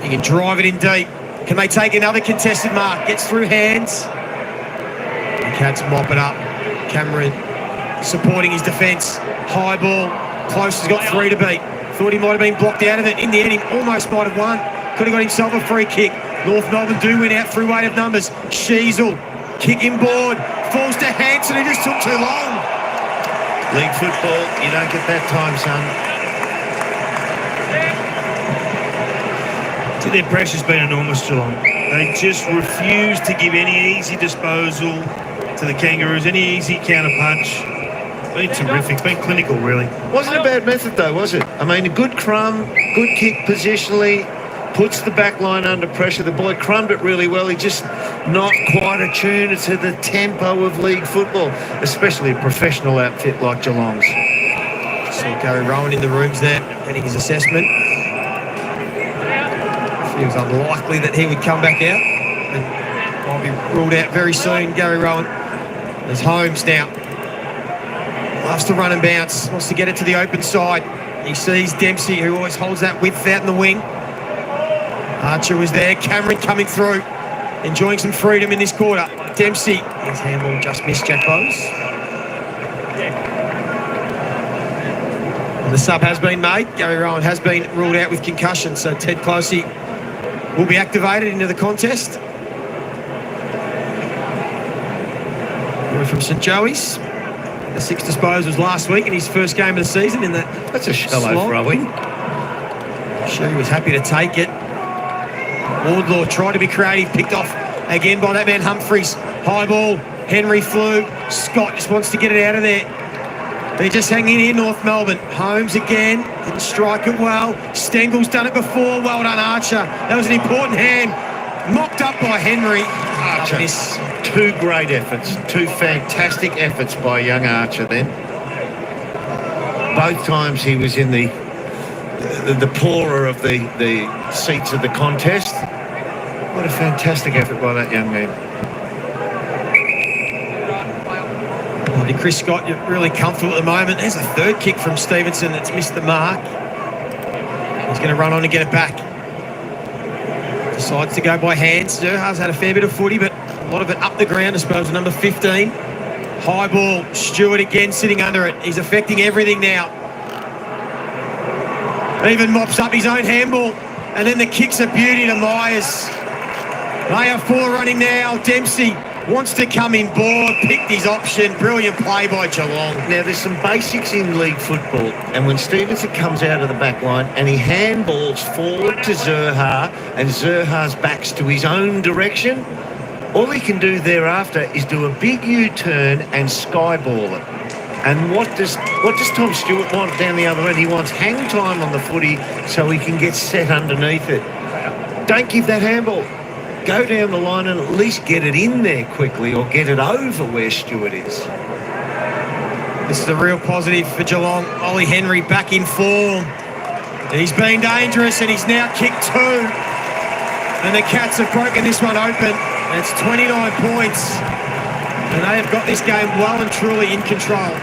You can drive it in deep. Can they take another contested mark? Gets through hands. The Cats mop it up. Cameron supporting his defence. High ball. Close has got 3 to beat. Thought he might have been blocked out of it. In the end, he almost might have won. Could have got himself a free kick. North Melbourne do win out through weight of numbers. Sheasel, kick inboard, falls to Hanson, who just took too long. League football, you don't get that time, son. Their pressure's been enormous, Geelong. They just refuse to give any easy disposal to the Kangaroos, any easy counter punch. Been terrific. It's been clinical, really. Wasn't a bad method, though, was it? I mean, a good crumb, good kick positionally, puts the back line under pressure. The boy crumbed it really well. He just not quite attuned to the tempo of league football, especially a professional outfit like Geelong's. So Gary Rowan in the rooms there, getting his assessment. Feels unlikely that he would come back out. And might be ruled out very soon, Gary Rowan. There's Holmes now. Loves to run and bounce, wants to get it to the open side. He sees Dempsey, who always holds that width out in the wing. Archer was there, Cameron coming through, enjoying some freedom in this quarter. Dempsey, his handball just missed Jack Bowes. The sub has been made. Gary Rowan has been ruled out with concussion, so Ted Closey will be activated into the contest. Boy from St Joey's. The 6 disposals last week in his first game of the season in that. That's a shallow throwing. Sure, he was happy to take it. Wardlaw tried to be creative, picked off again by that man Humphries. High ball, Henry flew. Scott just wants to get it out of there. They're just hanging in North Melbourne. Holmes again, didn't strike it well. Stengel's done it before, well done Archer. That was an important hand, mocked up by Henry. Archer, 2 great efforts, 2 fantastic efforts by young Archer then. Both times he was in the poorer of the seats of the contest. What a fantastic effort by that young man. Chris Scott, you're really comfortable at the moment. There's a 3rd kick from Stevenson that's missed the mark. He's going to run on and get it back. Decides to go by hands. Zerha's had a fair bit of footy, but a lot of it up the ground, I suppose, number 15. High ball, Stewart again sitting under it. He's affecting everything now. Even mops up his own handball. And then the kick's a beauty to Myers. They are 4 running now. Dempsey wants to come in board, picked his option. Brilliant play by Geelong. Now, there's some basics in league football, and when Stevenson comes out of the back line and he handballs forward to Zerha, and Zerha's backs to his own direction, all he can do thereafter is do a big U-turn and skyball it. And what does Tom Stewart want down the other end? He wants hang time on the footy so he can get set underneath it. Don't give that handball. Go down the line and at least get it in there quickly or get it over where Stewart is. This is a real positive for Geelong. Ollie Henry back in form. He's been dangerous and he's now kicked 2. And the Cats have broken this one open. It's 29 points. And they have got this game well and truly in control.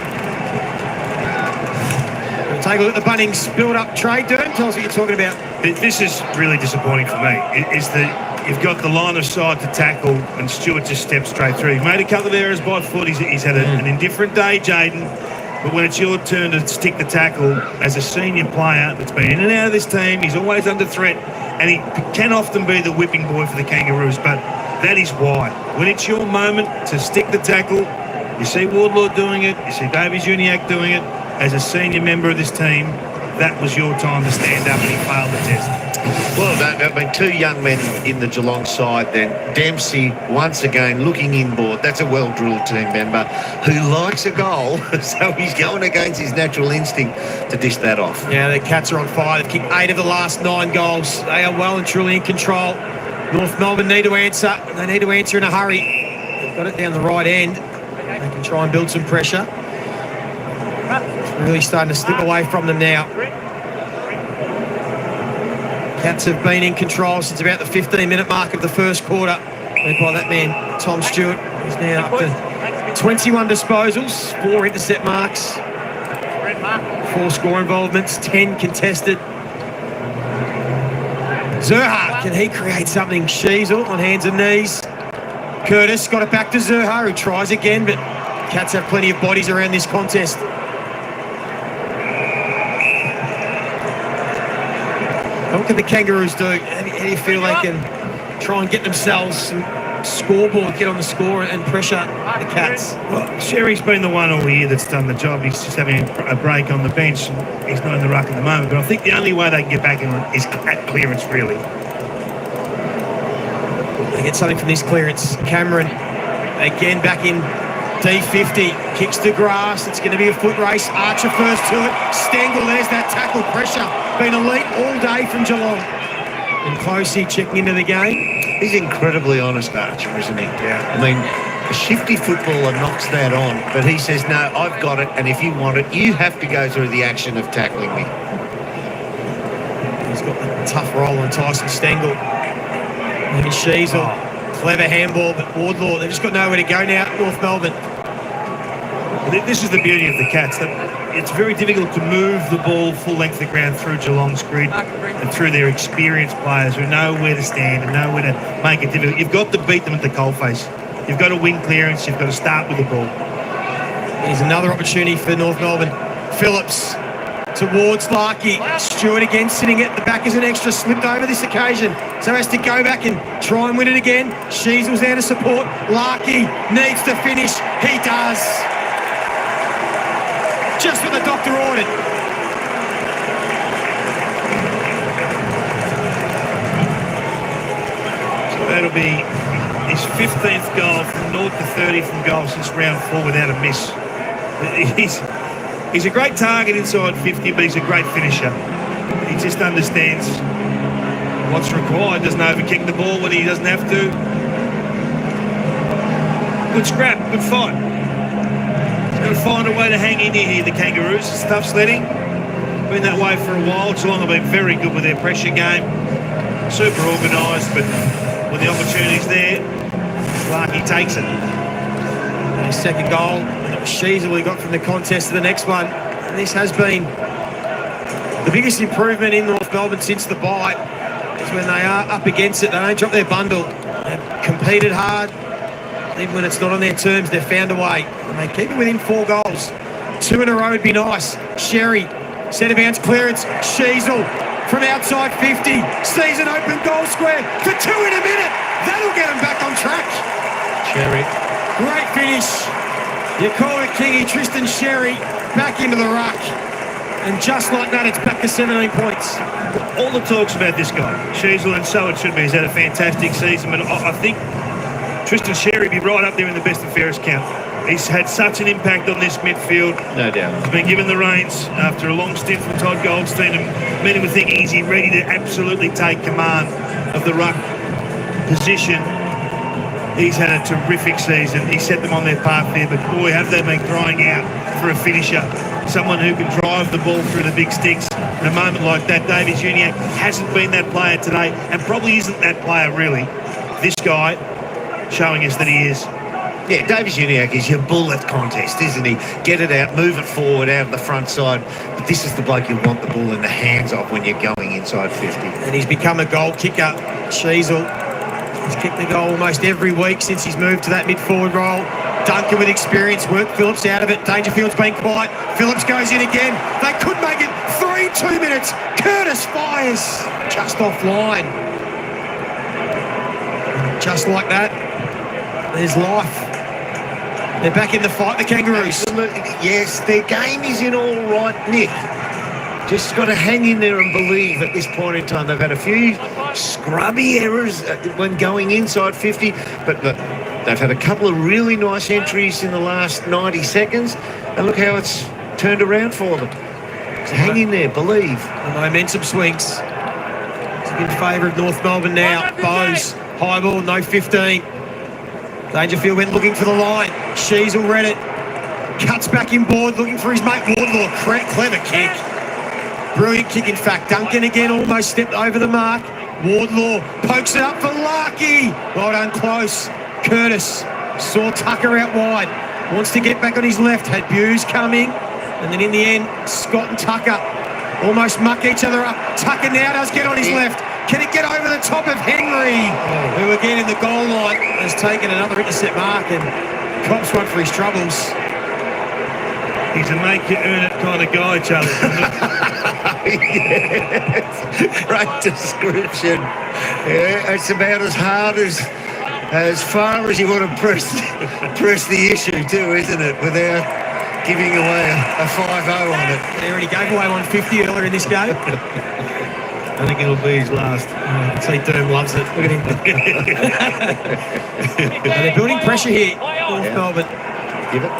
We'll take a look at the Bunnings build-up trade. Durham, tell us what you're talking about. This is really disappointing for me. Is that you've got the line of sight to tackle and Stewart just steps straight through. He's made a couple of errors by foot. He's had an indifferent day, Jaden. But when it's your turn to stick the tackle, as a senior player that's been in and out of this team, he's always under threat. And he can often be the whipping boy for the Kangaroos. But that is why. When it's your moment to stick the tackle, you see Wardlaw doing it, you see Davies Uniacke doing it. As a senior member of this team, that was your time to stand up and he failed the test. Well, I mean, 2 young men in the Geelong side then. Dempsey, once again, looking inboard. That's a well-drilled team member who likes a goal, so he's going against his natural instinct to dish that off. Yeah, the Cats are on fire. They've kicked 8 of the last 9 goals. They are well and truly in control. North Melbourne need to answer, and they need to answer in a hurry. They've got it down the right end. They can try and build some pressure. It's really starting to slip away from them now. Cats have been in control since about the 15-minute mark of the first quarter. Led by that man, Tom Stewart. He's now up to 21 disposals, 4 intercept marks, 4 score involvements, 10 contested. Zerha, can he create something? Sheasel on hands and knees. Curtis got it back to Zerha, who tries again, but Cats have plenty of bodies around this contest. What can the Kangaroos do? How do you feel they can try and get themselves some scoreboard, get on the score and pressure the Cats? Well, Sherry's been the one all year that's done the job. He's just having a break on the bench. He's not in the ruck at the moment, but I think the only way they can get back in is at clearance, really. They get something from this clearance. Cameron again back in D50, kicks the grass. It's going to be a foot race. Archer first to it. Stengel, there's that tackle pressure. Been elite all day from Geelong. And Closey checking into the game. He's incredibly honest, Archer, isn't he? Yeah. I mean, a shifty footballer knocks that on, but he says, no, I've got it, and if you want it, you have to go through the action of tackling me. He's got the tough roll on Tyson Stengel. And Sheasel, clever handball, but Wardlaw, they've just got nowhere to go now, North Melbourne. This is the beauty of the Cats, that it's very difficult to move the ball full length of the ground through Geelong's grid and through their experienced players who know where to stand and know where to make it difficult. You've got to beat them at the coalface. You've got to win clearance. You've got to start with the ball. Here's another opportunity for North Melbourne. Phillips towards Larkey. Stewart again sitting at the back as an extra, slipped over this occasion. So has to go back and try and win it again. Sheasel's there to support. Larkey needs to finish. He does. Just what the doctor ordered. So that'll be his 15th goal from 0 to 30 from goal since round 4 without a miss. He's a great target inside 50, but he's a great finisher. He just understands what's required, doesn't overkick the ball when he doesn't have to. Good scrap, good fight. He's got to find a way to hang in here, the Kangaroos. It's tough sledding. Been that way for a while. Geelong have been very good with their pressure game. Super organised, but when the opportunity's there, Larkey takes it. And his second goal, Sheasel he got from the contest to the next one. And this has been the biggest improvement in North Melbourne since the bye. Is when they are up against it, they don't drop their bundle. They've competed hard. Even when it's not on their terms, they've found a way. And they keep it within 4 goals. 2 in a row would be nice. Sherry, centre bounce clearance. Sheasel from outside 50. Sees an open goal square for 2 in a minute. That'll get them back on track. Sherry. Great finish. You call it Kingy, Tristan Sherry back into the ruck. And just like that, it's back to 17 points. All the talks about this guy, Sheasel, and so it should be. He's had a fantastic season, but I think Tristan Sherry be right up there in the best and fairest count. He's had such an impact on this midfield. No doubt. He's been given the reins after a long stint from Todd Goldstein, and many were thinking, is he ready to absolutely take command of the ruck position? He's had a terrific season. He set them on their path there, but boy, have they been crying out for a finisher. Someone who can drive the ball through the big sticks. In a moment like that, Davies Uniacke hasn't been that player today, and probably isn't that player really. This guy showing us that he is. Yeah, Davies Uniacke is your bull at contest, isn't he? Get it out, move it forward out of the front side. But this is the bloke you want the ball in the hands of when you're going inside 50. And he's become a goal kicker. Sheasel. He's kicked the goal almost every week since he's moved to that mid-forward role. Duncan with experience, worked Phillips out of it. Dangerfield's been quiet. Phillips goes in again. They could make it 2 minutes. Curtis fires just offline. Just like that, there's life. They're back in the fight, the Kangaroos. Absolutely. Yes, their game is in all right, Nick. Just got to hang in there and believe at this point in time. They've had a few scrubby errors when going inside 50, but look, they've had a couple of really nice entries in the last 90 seconds, and look how it's turned around for them. So hang in there, believe. The momentum swings. It's in favour of North Melbourne now. Bowes, high ball, no 15. Dangerfield went looking for the line. Sheasel read it. Cuts back in board, looking for his mate Wardlaw. Clever kick. Brilliant kick, in fact. Duncan again almost stepped over the mark. Wardlaw pokes it up for Larkey. Well done, close. Curtis saw Tucker out wide. Wants to get back on his left. Had Buse coming. And then in the end, Scott and Tucker almost muck each other up. Tucker now does get on his left. Can it get over the top of Henry? Who again in the goal line has taken another intercept mark and cops one for his troubles. He's a make-you-earn-it kind of guy, Charlie. Great description. Yeah, it's about as far as you want to press the issue too, isn't it? Without giving away a 5-0 on it. They already gave away 150 earlier in this game. I think it'll be his last. See, Durham loves it. Look at him. They're building pressure here, North Melbourne. Give it.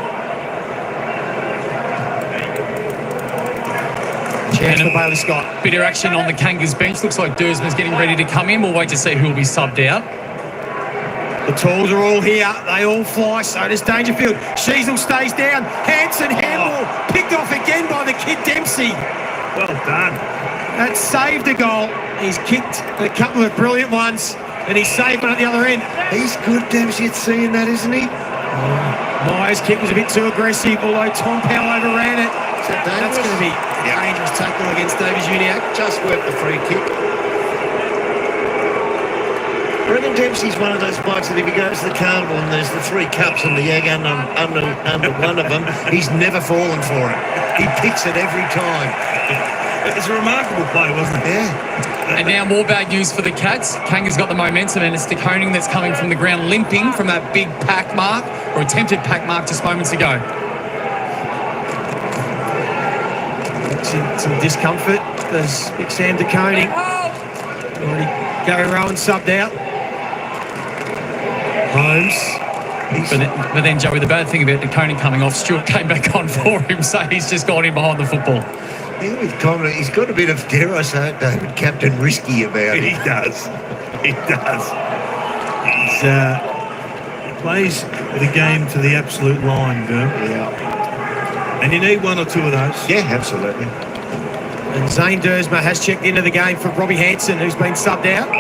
Chance for Bailey Scott. Bit of action on the Kangas bench. Looks like Dursman's getting ready to come in. We'll wait to see who will be subbed out. The tools are all here. They all fly. So does Dangerfield. Sheasel stays down. Hanson handball. Picked off again by the kid Dempsey. Well done. That saved a goal. He's kicked a couple of brilliant ones, and he's saved one at the other end. He's good, Dempsey, at seeing that, isn't he? Myers' kick was a bit too aggressive, although Tom Powell overran it. That's going to be a dangerous tackle against Davis Uniac. Just worth the free kick. I reckon Dempsey's one of those blokes that if he goes to the carnival and there's the 3 cups and the egg under one of them, he's never fallen for it. He picks it every time. It's a remarkable play, wasn't it? Yeah. And now more bad news for the Cats. Kanga's got the momentum, and it's De Koning that's coming from the ground limping from that big pack mark, or attempted pack mark just moments ago. Some discomfort. There's big Sam De Koning. Already Gary Rowan subbed out. Holmes. But then, Joey, the bad thing about De Koning coming off, Stewart came back on for him, so he's just gone in behind the football. Yeah, with Conor, he's got a bit of, dare I say it, David, Captain Risky about him. He does. He does. He plays the game to the absolute line, Bill. Yeah. And you need one or two of those. Yeah, absolutely. And Zane Dursma has checked into the game for Robbie Hanson, who's been subbed out.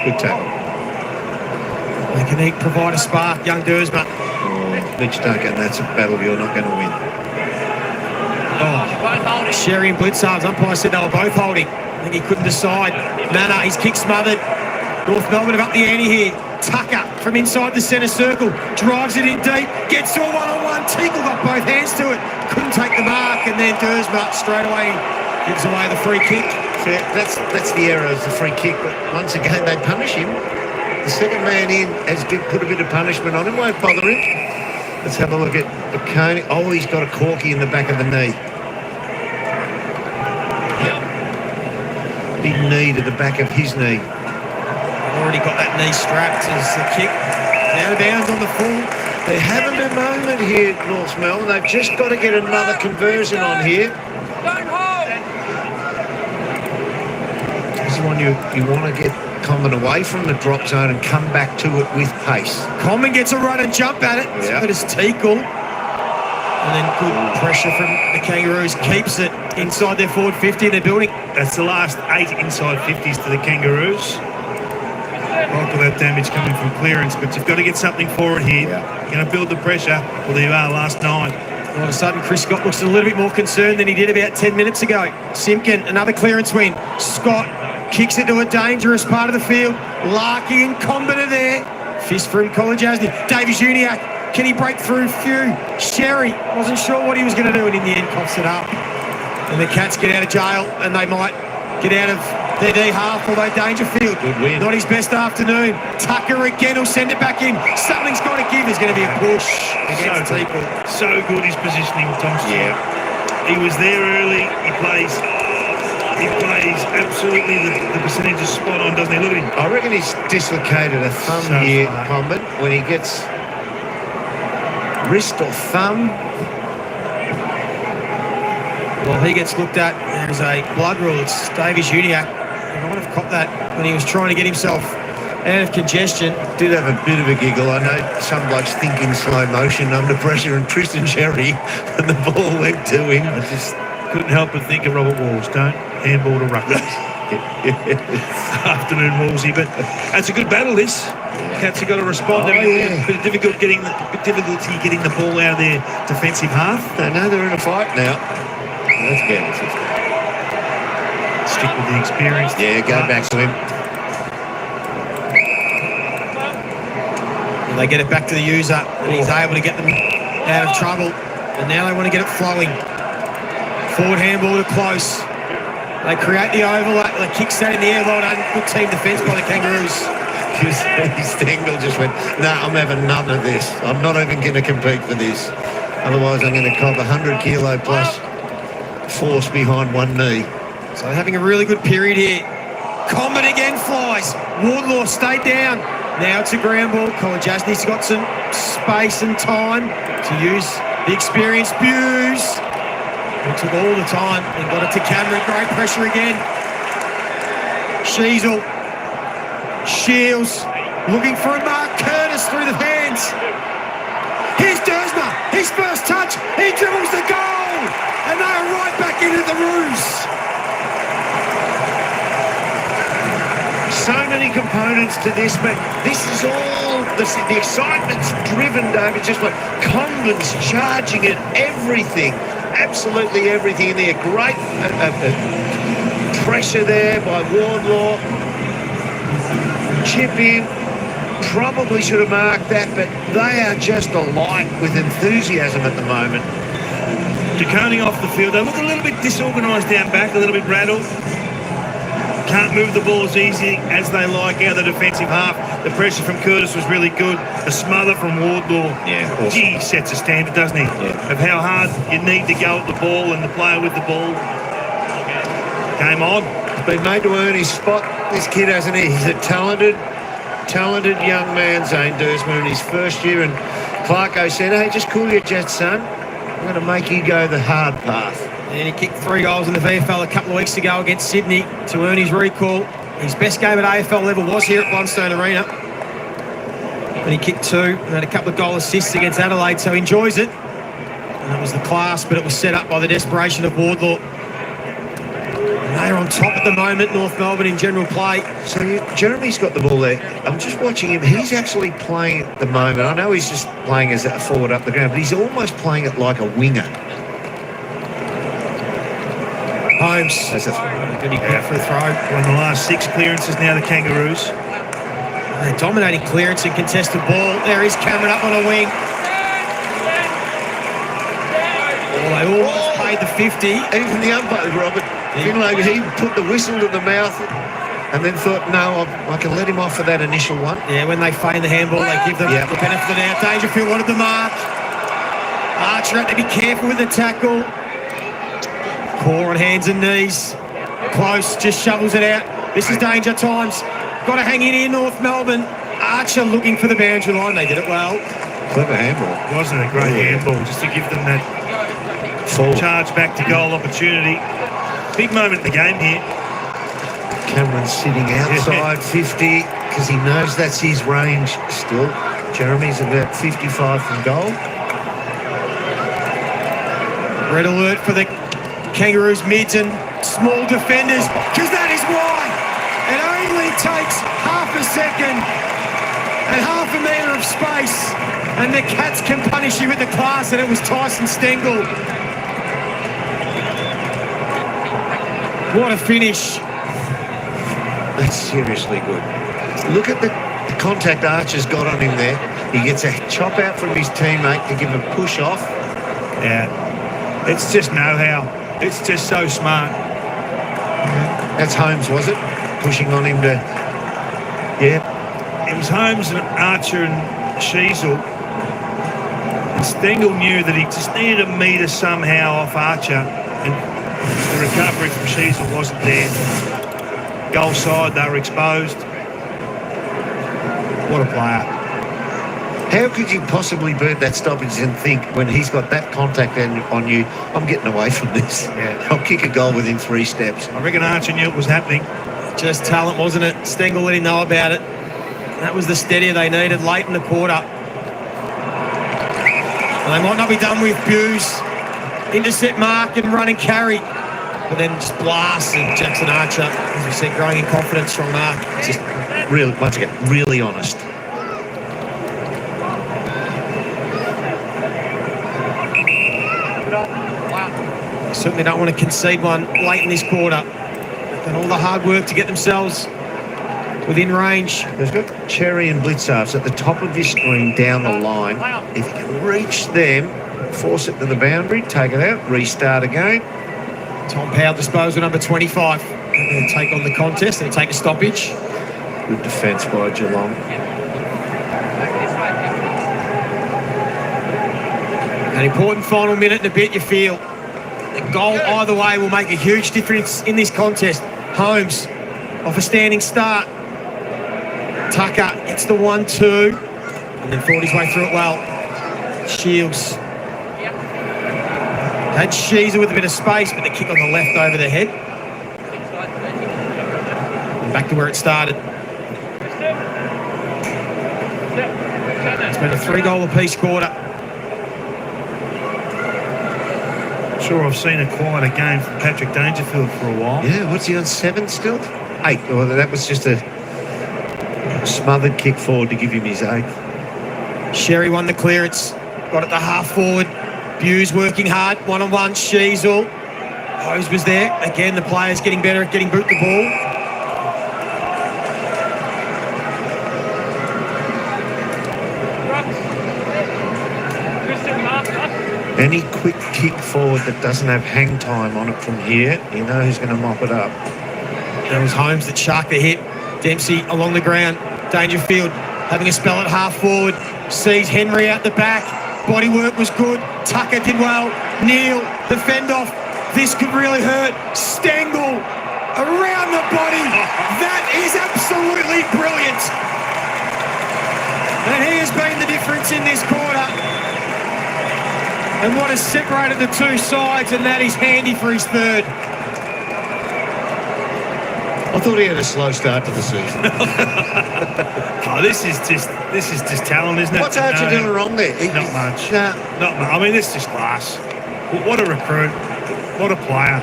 Good tackle. They can provide a spark, young Dursma. Mitch Duncan, that's a battle you're not going to win. Sherry and Blitzarves, umpire said they were both holding. I think he couldn't decide. Manor, his kick smothered. North Melbourne have up the ante here. Tucker from inside the centre circle. Drives it in deep. Gets to a one-on-one. Teagle got both hands to it. Couldn't take the mark. And then Dursma straight away gives away the free kick. Yeah, that's the error, is the free kick. But once again, they punish him. The second man in has put a bit of punishment on him. Won't bother him. Let's have a look at the Coney. Oh, he's got a corky in the back of the knee. Big knee to the back of his knee. Already got that knee strapped as the kick. Out of bounds on the full. They're having a moment here at North Melbourne. They've just got to get another conversion on here. This is one you want to get Common away from the drop zone and come back to it with pace. Common gets a run and jump at it. Yeah. So does Teagle. And then good pressure from the Kangaroos keeps it inside their forward 50. They're building. That's the last 8 inside 50s to the Kangaroos. Bulk of that damage coming from clearance, but you've got to get something for it here. You're going to build the pressure. Well, there you are, last 9. All of a sudden, Chris Scott looks a little bit more concerned than he did about 10 minutes ago. Simpkin, another clearance win. Scott kicks it to a dangerous part of the field. Larky and Combat are there. Fist for him, Colin Jasny. Davies Uniac, can he break through? Few. Sherry wasn't sure what he was going to do, and in the end, coughs it up. And the Cats get out of jail, and they might get out of their D half, although Dangerfield, not his best afternoon. Tucker again will send it back in. Something's got to give. There's going to be a push against people. So good his positioning, Thompson. Yeah. He was there early. He plays absolutely the percentage is spot on, doesn't he? Look at him. I reckon he's dislocated a thumb here, Combat, when he gets wrist or thumb. Well, he gets looked at. There's a blood rule. It's Davies Uniac. He might have caught that when he was trying to get himself out of congestion. Did have a bit of a giggle. I know some blokes think in slow motion under pressure, and Tristan Sherry, and the ball went to him. I just couldn't help but think of Robert Walls. Don't handball to ruckers. Afternoon, Woolsey, but it's a good battle. This Cats have got to respond. Bit difficult getting the ball out of their defensive half. I know they're in a fight now. Let's get it. Stick with the experience. Yeah, go back to him. And they get it back to the user, and he's able to get them out of trouble. And now they want to get it flowing. Forward handball to Close. They create the oval, the kick set in the air. Well done. Good team defence by the Kangaroos. Stengel just went, no, I'm having none of this. I'm not even going to compete for this. Otherwise, I'm going to cop 100 kilo plus force behind one knee. So they're having a really good period here. Combat again flies. Wardlaw stayed down. Now it's a ground ball. Colin Jasney's got some space and time to use the experienced Buse. It took all the time and got it to Cameron. Great pressure again. Sheasel. Shields. Looking for a mark. Curtis through the hands. Here's Dersma. His first touch. He dribbles the goal. And they are right back into the ruse. So many components to this, but this is all the excitement's driven, David. Just like Conlon's charging at everything, absolutely everything in there. Great pressure there by Wardlaw. Chip in, probably should have marked that, but they are just alight with enthusiasm at the moment. DeConing off the field. They look a little bit disorganised down back, a little bit rattled. Can't move the ball as easy as they like out of the defensive half. The pressure from Curtis was really good. The smother from Wardlaw. Yeah, awesome. Gee, sets a standard, doesn't he? Yeah. Of how hard you need to go at the ball and the player with the ball. Game on. He's been made to earn his spot, this kid, hasn't he? He's a talented young man, Zane Dersma, in his first year. And Clarko said, hey, just cool your jets, son. I'm going to make you go the hard path. And he kicked 3 goals in the VFL a couple of weeks ago against Sydney to earn his recall. His best game at AFL level was here at Blundstone Arena. And he kicked 2 and had a couple of goal assists against Adelaide, so he enjoys it. And that was the class, but it was set up by the desperation of Wardlaw. And they're on top at the moment, North Melbourne in general play. So Jeremy's got the ball there. I'm just watching him. He's actually playing at the moment. I know he's just playing as a forward up the ground, but he's almost playing it like a winger. Holmes. That's a good for a throw. One of the last 6 clearances now, the Kangaroos. They're dominating clearance and contested ball. There is Cameron up on a wing. Oh, they almost paid the 50. Even the umpire, Robert, Finlay, he put the whistle to the mouth and then thought, no, I can let him off for that initial one. Yeah, when they feign the handball, they give them the benefit of the doubt. Dangerfield wanted the mark. Archer had to be careful with the tackle. Core on hands and knees. Close, just shovels it out. This is danger times. Got to hang in here, North Melbourne. Archer looking for the boundary line. They did it well. Clever handball. Wasn't it a great handball just to give them that full charge back to goal opportunity. Big moment in the game here. Cameron's sitting outside 50 because he knows that's his range still. Jeremy's about 55 from goal. Red alert for the Kangaroos mids and small defenders, because that is why it only takes half a second and half a metre of space and the Cats can punish you with the class, and it was Tyson Stengel. What a finish. That's seriously good. Look at the contact Archer's got on him there. He gets a chop out from his teammate to give him a push off. Yeah, it's just know-how. It's just so smart. That's Holmes, was it? Pushing on him to... Yeah. It was Holmes and Archer and Sheasel. And Stengel knew that he just needed a metre somehow off Archer. And the recovery from Sheasel wasn't there. Goal side, they were exposed. What a player. How could you possibly burn that stoppage and think, when he's got that contact on you, I'm getting away from this. Yeah. I'll kick a goal within 3 steps. I reckon Archer knew it was happening. Just talent, wasn't it? Stengel let him know about it. That was the steadier they needed late in the quarter. And they might not be done with Buse. Intercept mark and run and carry. But then just blast, and Jackson Archer, as we said, growing in confidence, strong mark. Just really, once again, really honest. Certainly don't want to concede one late in this quarter. Done all the hard work to get themselves within range. They've got Cherry and Blitzarves at the top of your screen down the line. If you can reach them, force it to the boundary, take it out, restart again. Tom Powell disposal, number 25. He'll take on the contest and take a stoppage. Good defence by Geelong. An important final minute and a bit, you feel. A goal either way will make a huge difference in this contest. Holmes off a standing start. Tucker gets the 1-2 and then fought his way through it well. Shields. Had Sheezer with a bit of space, but the kick on the left over the head. And back to where it started. It's been a 3-goal apiece quarter. Sure, I've seen a quieter game from Patrick Dangerfield for a while. Yeah, what's he on, 7 still? 8. Well, that was just a smothered kick forward to give him his 8th. Sherry won the clearance, got it to half forward. Buse working hard, one-on-one, Sheezel. Hose was there. Again, the players getting better at getting boot the ball. Any quick kick forward that doesn't have hang time on it from here, you know who's going to mop it up. There was Holmes that sharked the hit. Dempsey along the ground. Dangerfield having a spell at half forward. Sees Henry out the back. Body work was good. Tucker did well. Neal, the fend off. This could really hurt. Stengel around the body. That is absolutely brilliant. And he has been the difference in this quarter. And what has separated the two sides, and that is handy for his 3rd. I thought he had a slow start to the season. Oh, this is just talent, isn't it? What's Archie doing wrong there? Not much. Not much. I mean, this is just class. What a recruit. What a player.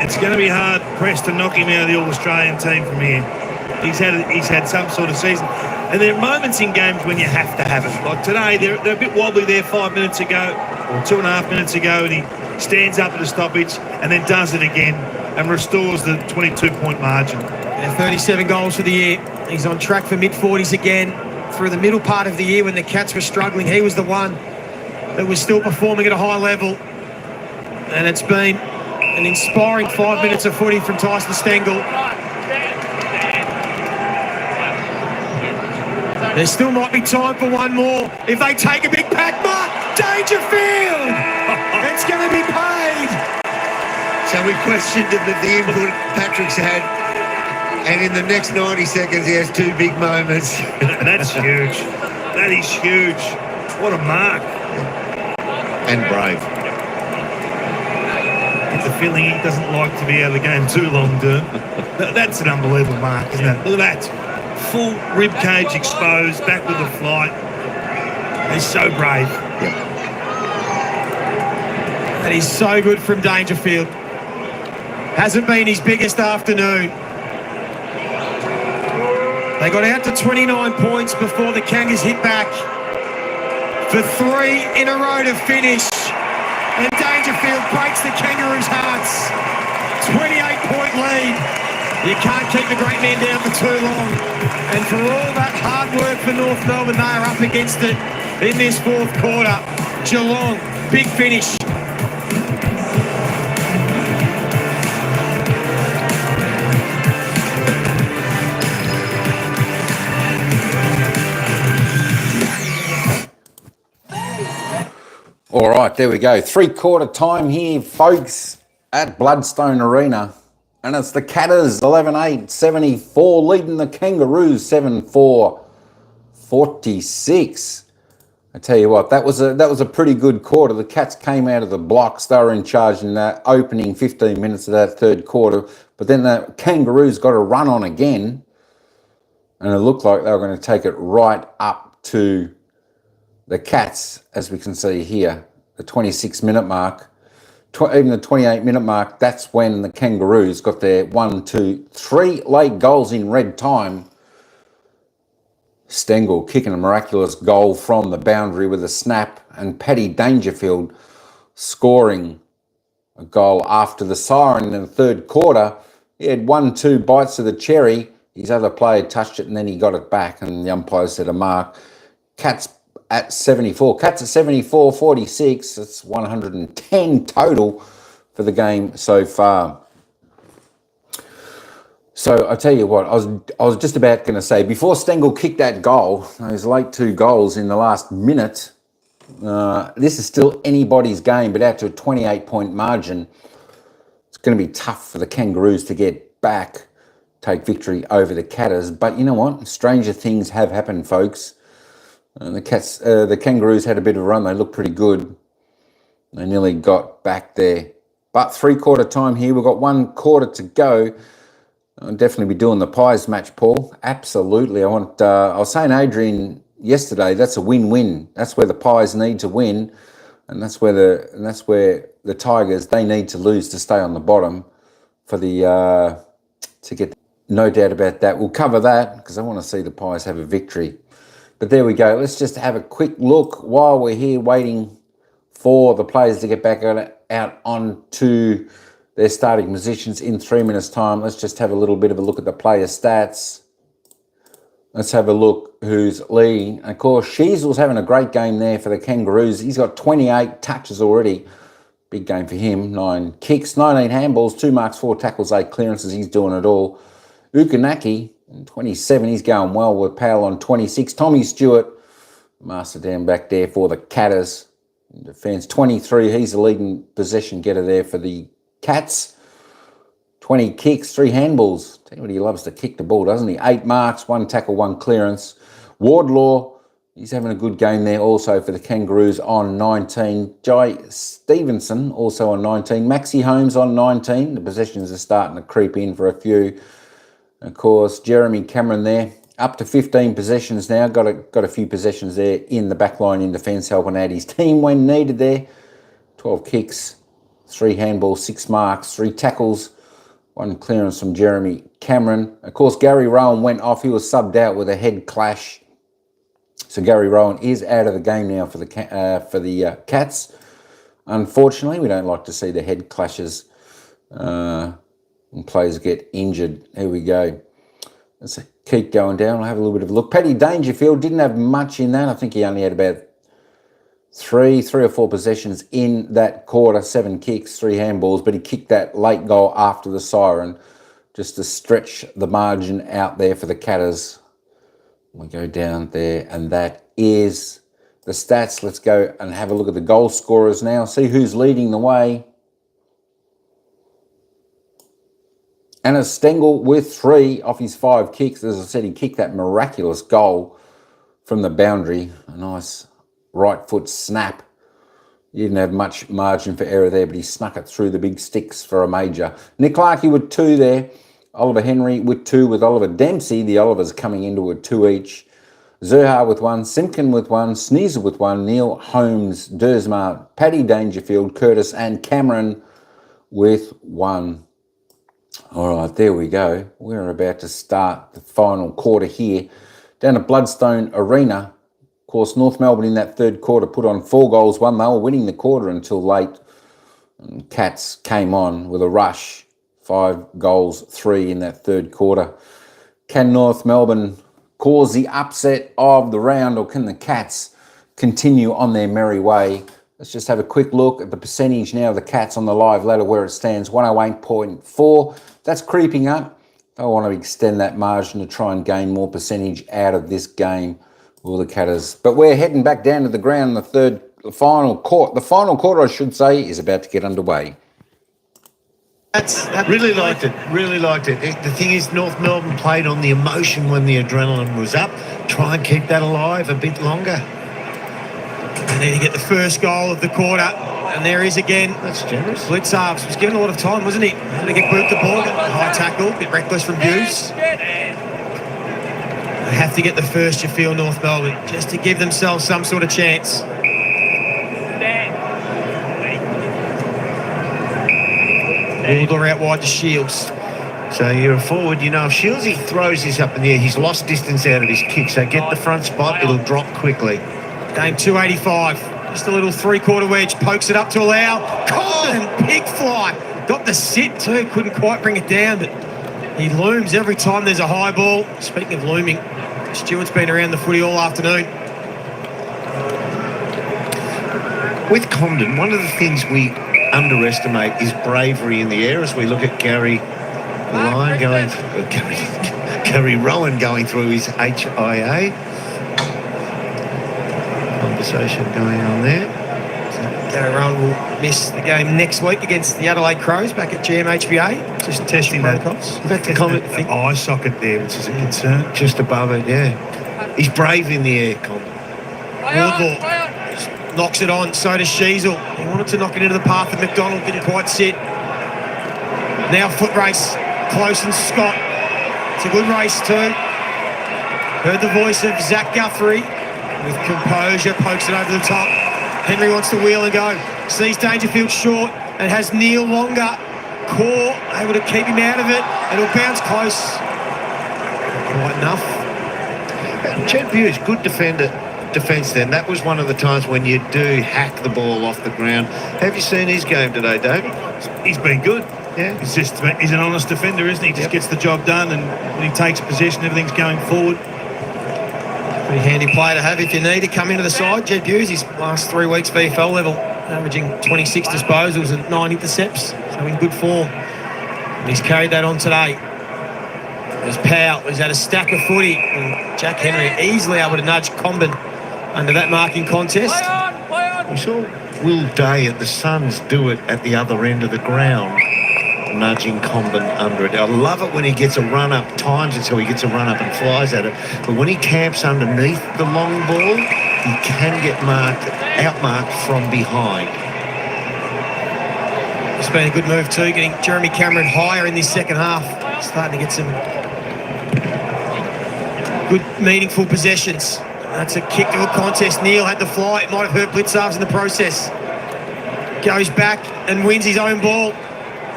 It's going to be hard pressed to knock him out of the All-Australian team from here. He's had some sort of season. And there are moments in games when you have to have it. Like today, they're a bit wobbly there 5 minutes ago, or 2.5 minutes ago, and he stands up at a stoppage and then does it again and restores the 22-point margin. Yeah, 37 goals for the year. He's on track for mid-40s again. Through the middle part of the year when the Cats were struggling, he was the one that was still performing at a high level. And it's been an inspiring 5 minutes of footy from Tyson Stengel. There still might be time for one more. If they take a big pack mark, Dangerfield! It's going to be paid! So we questioned the input Patrick's had, and in the next 90 seconds he has 2 big moments. That's huge. That is huge. What a mark. And brave. It's a feeling he doesn't like to be out of the game too long, Derm. That's an unbelievable mark, isn't it? Look at that. Full rib cage exposed, back with the flight. He's so brave. Yep. That is so good from Dangerfield. Hasn't been his biggest afternoon. They got out to 29 points before the Kangas hit back for 3 in a row to finish. And Dangerfield breaks the Kangaroos' hearts. 28-point lead. You can't keep the great man down for too long. And for all that hard work for North Melbourne, they are up against it in this 4th quarter. Geelong, big finish. All right, there we go. 3-quarter time here, folks, at Blundstone Arena. And it's the Catters, 11-8, 74, leading the Kangaroos, 7-4, 46. I tell you what, that was a pretty good quarter. The Cats came out of the blocks. They were in charge in that opening 15 minutes of that 3rd quarter. But then the Kangaroos got a run on again. And it looked like they were going to take it right up to the Cats, as we can see here, the 26-minute mark. Even the 28-minute mark, that's when the Kangaroos got their 1, 2, 3 late goals in red time. Stengel kicking a miraculous goal from the boundary with a snap, and Paddy Dangerfield scoring a goal after the siren in the 3rd quarter. He had 1, 2 bites of the cherry. His other player touched it and then he got it back, and the umpire said a mark. Cats at 74. Cats at 74.46. That's 110 total for the game so far. So I tell you what, I was just about going to say, before Stengel kicked that goal, those late 2 goals in the last minute, this is still anybody's game, but out to a 28-point margin. It's going to be tough for the Kangaroos to get back, take victory over the Catters. But you know what? Stranger things have happened, folks. The Kangaroos had a bit of a run. They looked pretty good. They nearly got back there. But 3/4 time here. We've got 1 quarter to go. I'll definitely be doing the Pies match, Paul. Absolutely. I was saying, Adrian, yesterday, that's a win-win. That's where the Pies need to win, and that's where the Tigers, they need to lose to stay on the bottom for the to get. No doubt about that. We'll cover that because I want to see the Pies have a victory. But there we go. Let's just have a quick look while we're here waiting for the players to get back out onto their starting positions in 3 minutes' time. Let's just have a little bit of a look at the player stats. Let's have a look who's leading. Of course, Sheasel's having a great game there for the Kangaroos. He's got 28 touches already. Big game for him. 9 kicks, 19 handballs, 2 marks, 4 tackles, 8 clearances. He's doing it all. Ukanaki, 27. He's going well with Powell on 26. Tommy Stewart, master down back there for the Catters. In defence, 23. He's the leading possession getter there for the Cats. 20 kicks, 3 handballs. Tell you what, he loves to kick the ball, doesn't he? 8 marks, 1 tackle, 1 clearance. Wardlaw, he's having a good game there also for the Kangaroos on 19. Jai Stevenson also on 19. Maxi Holmes on 19. The possessions are starting to creep in for a few. Of course, Jeremy Cameron there, up to 15 possessions now. Got a few possessions there in the back line in defence, helping out his team when needed there. 12 kicks, 3 handballs, 6 marks, 3 tackles, 1 clearance from Jeremy Cameron. Of course, Gary Rowan went off. He was subbed out with a head clash. So Gary Rowan is out of the game now for the Cats. Unfortunately, we don't like to see the head clashes and players get injured. Here we go. Let's keep going down. I'll have a little bit of a look. Paddy Dangerfield didn't have much in that. I think he only had about three or four possessions in that quarter. 7 kicks, 3 handballs, but he kicked that late goal after the siren just to stretch the margin out there for the Catters. We go down there, and that is the stats. Let's go and have a look at the goal scorers now. See who's leading the way. Anna Stengel with 3 off his 5 kicks. As I said, he kicked that miraculous goal from the boundary. A nice right foot snap. He didn't have much margin for error there, but he snuck it through the big sticks for a major. Nick Larkey with 2 there. Oliver Henry with 2 with Oliver Dempsey. The Olivers coming into with 2 each. Zerha with 1. Simpkin with 1. Sneezer with 1. Neil Holmes, Dersma, Paddy Dangerfield, Curtis and Cameron with 1. All right, there we go. We're about to start the final quarter here down at Blundstone Arena. Of course, North Melbourne in that third quarter put on 4 goals, 1. They were winning the quarter until late. And Cats came on with a rush. 5 goals, 3 in that third quarter. Can North Melbourne cause the upset of the round, or can the Cats continue on their merry way? Let's just have a quick look at the percentage now of the Cats on the live ladder where it stands, 108.4. That's creeping up. I want to extend that margin to try and gain more percentage out of this game for the Catters. But we're heading back down to the ground. The final quarter, I should say, is about to get underway. Really liked it. The thing is, North Melbourne played on the emotion when the adrenaline was up. Try and keep that alive a bit longer. They need to get the first goal of the quarter. And there he is again. That's generous. Blitzarves was given a lot of time, wasn't he? Had to get the ball. High tackle, a bit reckless from Hughes. They have to get the first, you feel, North Melbourne, just to give themselves some sort of chance. Wardlaw out wide to Shields. So you're a forward, you know, if Shieldsy throws this up in the air, he's lost distance out of his kick, so get the front spot, it'll drop quickly. Game 285, just a little 3/4 wedge, pokes it up to allow. Colton, big fly. Got the sit too, couldn't quite bring it down, but he looms every time there's a high ball. Speaking of looming, Stewart's been around the footy all afternoon. With Condon, one of the things we underestimate is bravery in the air, as we look at Gary Rowan going through his HIA. Conversation going on there. Gary Rowan will miss the game next week against the Adelaide Crows back at GMHBA. Just testing that. Eye socket there, which is a concern. Just above it, yeah. He's brave in the air, Condon. Wardlaw knocks it on, so does Sheasel. He wanted to knock it into the path of McDonald, didn't quite sit. Now foot race, Close and Scott. It's a good race too. Heard the voice of Zach Guthrie with composure, pokes it over the top. Henry wants to wheel and go. Sees Dangerfield short and has Neil longer. Core able to keep him out of it. It'll bounce close. Quite enough. Chad Hughes, good defence then. That was one of the times when you do hack the ball off the ground. Have you seen his game today, David? He's been good. Yeah. He's an honest defender, isn't he? Just gets the job done, and when he takes possession, everything's going forward. Pretty handy player to have if you need to come into the side. Jed Hughes, his last 3 weeks VFL level, averaging 26 disposals and 9 intercepts, so in good form. And he's carried that on today. There's Powell, who's had a stack of footy, and Jack Henry easily able to nudge Comben under that marking contest. We saw Will Day at the Suns do it at the other end of the ground, nudging Comben under it. I love it when he gets a run up, times it so he gets a run up and flies at it. But when he camps underneath the long ball, he can get outmarked from behind. It's been a good move too, getting Jeremy Cameron higher in this second half. Starting to get some good, meaningful possessions. That's a kick to a contest. Neil had the fly. It might have hurt Blitzarves in the process. Goes back and wins his own ball.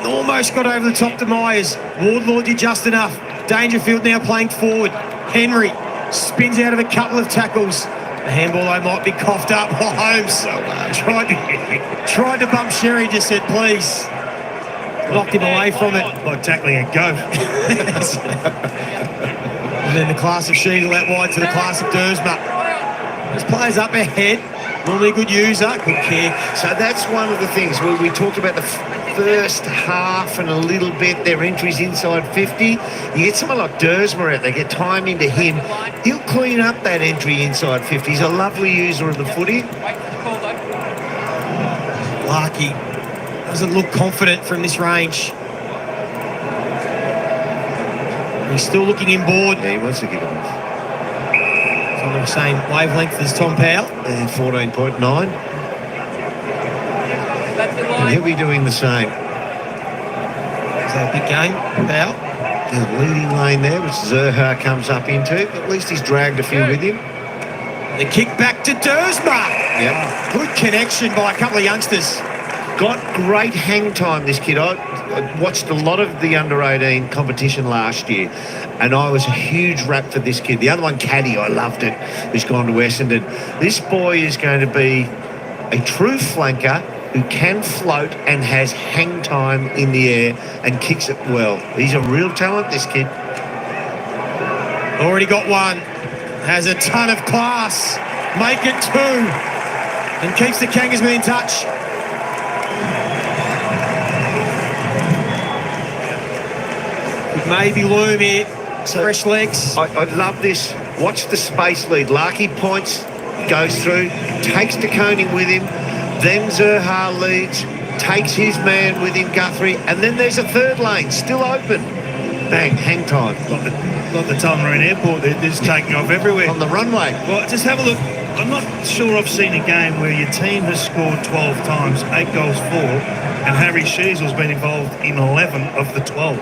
Almost got over the top to Myers. Wardlaw did just enough. Dangerfield now playing forward. Henry spins out of a couple of tackles. The handball though might be coughed up. Holmes tried to bump Sherry, just said please. Knocked him away from it. Like tackling a goat. And then the class of Sheasel out wide to the class of Dersma. There's players up ahead. Normally a good user, good kick. So that's one of the things where we talked about the first half and a little bit, their entries inside 50. You get someone like Dersma out there, get time into him. He'll clean up that entry inside 50. He's a lovely user of the footy. Larky doesn't look confident from this range. He's still looking inboard. Yeah, he wants to give it off. He's on the same wavelength as Tom Powell. And 14.9. And he'll be doing the same. Is that a big game, Powell? The leading lane there, which Zerha comes up into. At least he's dragged a few with him. The kick back to Dersma. Yep. Good connection by a couple of youngsters. Got great hang time, this kid. I watched a lot of the under-18 competition last year, and I was a huge rap for this kid. The other one, Caddy, I loved it, who's gone to Essendon. This boy is going to be a true flanker who can float and has hang time in the air and kicks it well. He's a real talent, this kid. Already got one. Has a ton of class. Make it 2. And keeps the Kangas in touch. Maybe loom here. Fresh legs. I love this. Watch the space lead. Larky points, goes through, takes DeConing with him. Then Zerha leads, takes his man with him, Guthrie, and then there's a third lane, still open. Bang, hang time. Like the Tullamarine Airport, they're just taking off everywhere. On the runway. Well, just have a look. I'm not sure I've seen a game where your team has scored 12 times, 8 goals for, and Harry Sheasel's been involved in 11 of the 12.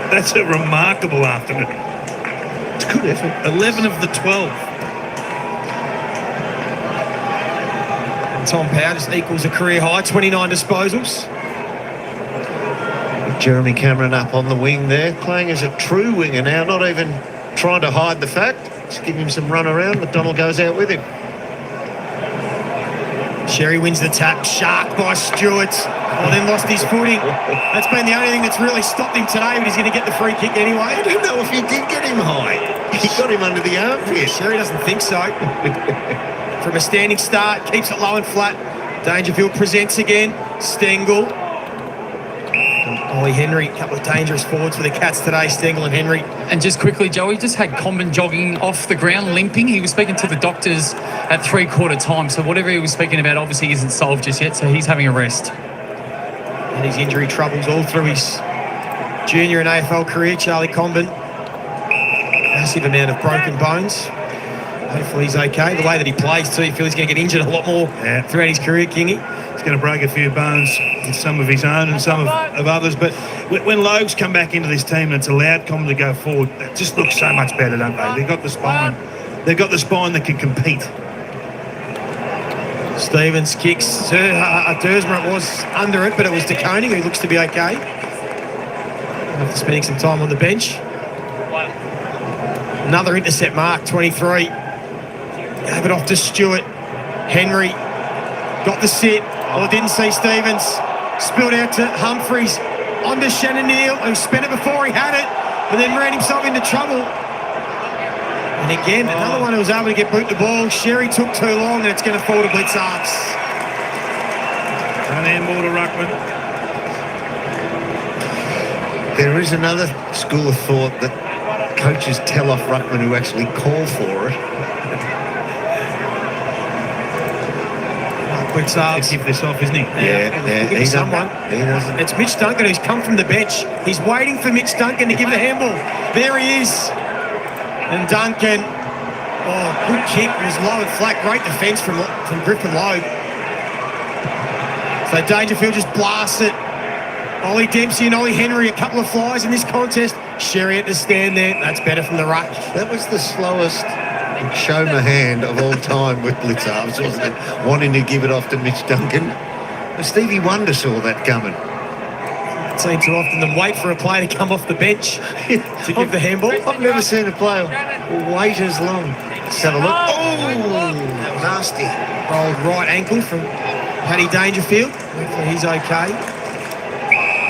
That's a remarkable afternoon. It's a good effort. 11 of the 12. And Tom Powell just equals a career high, 29 disposals. Jeremy Cameron up on the wing there, playing as a true winger now, not even trying to hide the fact. Just giving him some run around. McDonald goes out with him. Sherry wins the tap. Shark by Stewart. Well, then lost his footing. That's been the only thing that's really stopped him today, but he's going to get the free kick anyway. I don't know if he did get him high. He got him under the armpit. Sherry doesn't think so. From a standing start, keeps it low and flat. Dangerfield presents again. Stengel. Ollie Henry, a couple of dangerous forwards for the Cats today, Stengel and Henry. And just quickly, Joey, just had Comben jogging off the ground, limping. He was speaking to the doctors at 3/4 time, so whatever he was speaking about obviously isn't solved just yet, so he's having a rest. And his injury troubles all through his junior and AFL career, Charlie Comben. Massive amount of broken bones. Hopefully he's okay. The way that he plays too, you feel he's going to get injured a lot more throughout his career, Kingy. He's going to break a few bones, some of his own and some of others. But when Logues come back into this team and it's allowed Comben to go forward, it just looks so much better, don't they? They've got the spine. They've got the spine that can compete. Stevens kicks. Dersmer, it was under it, but it was De Koning, who looks to be okay. After spending some time on the bench. Another intercept mark, 23. Gave it off to Stewart. Henry got the sit. Oh, didn't see Stevens. Spilled out to Humphreys. On to Shannon Neal, who spent it before he had it, and then ran himself into trouble. And again, another one who was able to get boot the ball. Sherry took too long, and it's going to fall to Blitz Arts. One handball to Ruckman. There is another school of thought that coaches tell off Ruckman who actually call for it. Blitz Arts. Keep this off, isn't he? He someone. He doesn't. It's Mitch Duncan who's come from the bench. He's waiting for Mitch Duncan to give the handball. There he is. And Duncan, good kick, was low and flat. Great defence from Griffin Logue. So Dangerfield just blasts it. Ollie Dempsey and Ollie Henry, a couple of flies in this contest. Sherry at the stand there. That's better from the ruck. That was the slowest show my hand of all time with Blitz Arts, wasn't it? Wanting to give it off to Mitch Duncan. But Stevie Wonder saw that coming. Seen too often than wait for a player to come off the bench to give the handball. I've never seen a player wait as long. Let's have a look. Oh, nasty. Rolled right ankle from Paddy Dangerfield. Hopefully he's okay.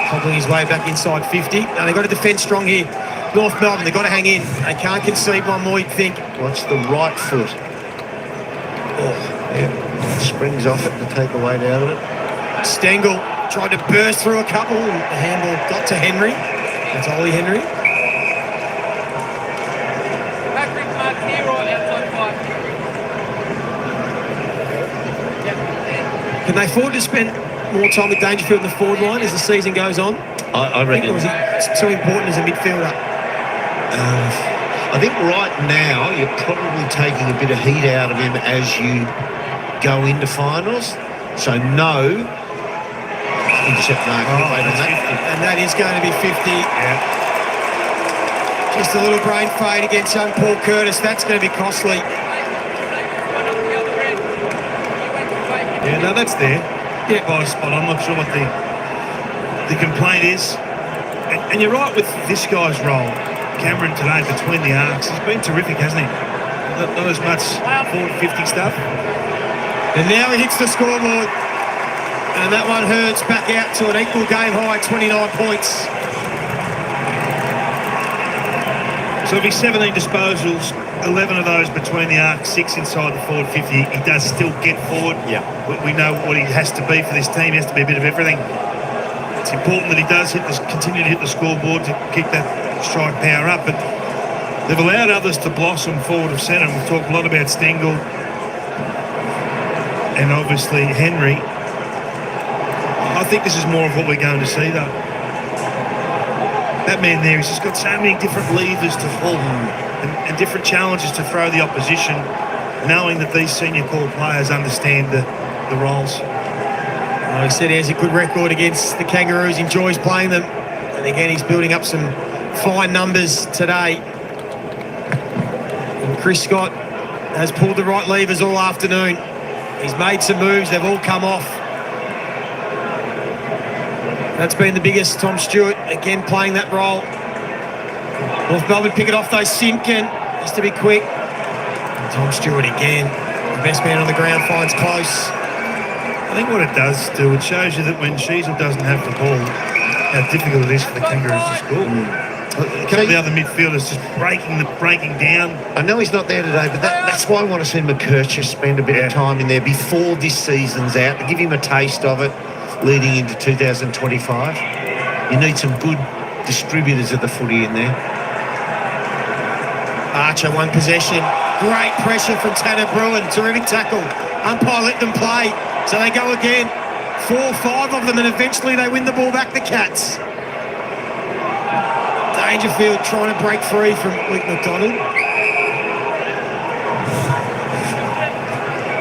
Hobbling his way back inside 50. Now they've got to defend strong here. North Melbourne, they've got to hang in. They can't concede one more, you'd think. Watch the right foot. Springs off it to take the weight out of it. Stengel tried to burst through a couple, and the handball got to Henry. That's Ollie Henry. Can they afford to spend more time with Dangerfield in the forward line as the season goes on? I reckon. It's too important as a midfielder. I think right now you're probably taking a bit of heat out of him as you go into finals. So no intercept mark. And that is going to be 50. Yeah. Just a little brain fade against young Paul Curtis. That's going to be costly. Yeah, no, that's there. Yeah, by spot. I'm not sure what the complaint is. And you're right with this guy's role, Cameron, today between the arcs. He's been terrific, hasn't he? Not as much forward 50 stuff. And now he hits the scoreboard. And that one hurts back out to an equal game high, 29 points. So if he's 17 disposals, 11 of those between the arc, 6 inside the forward 50. He does still get forward. Yeah. We know what he has to be for this team. He has to be a bit of everything. It's important that he does continue to hit the scoreboard to keep that strike power up. But they've allowed others to blossom forward of centre. We've talked a lot about Stengel and obviously Henry. I think this is more of what we're going to see, though. That man there, he's just got so many different levers to pull and different challenges to throw the opposition, knowing that these senior core players understand the roles. Well, he said he has a good record against the Kangaroos, enjoys playing them. And again, he's building up some fine numbers today. And Chris Scott has pulled the right levers all afternoon. He's made some moves, they've all come off. That's been the biggest. Tom Stewart, again, playing that role. North Melbourne pick it off, though. Simpkin has to be quick. And Tom Stewart again. The best man on the ground finds close. I think what it does, Stu, it shows you that when Sheasel doesn't have the ball, how difficult it is for the Kangaroos to score. A couple of the other midfielders just breaking down. I know he's not there today, but that's why I want to see McKercher spend a bit of time in there before this season's out, to give him a taste of it leading into 2025. You need some good distributors of the footy in there. Archer, one possession. Great pressure from Tanner Bruin. Terrific tackle. Umpire let them play. So they go again. 4-5 of them, and eventually they win the ball back, the Cats. Dangerfield trying to break free from Luke McDonald.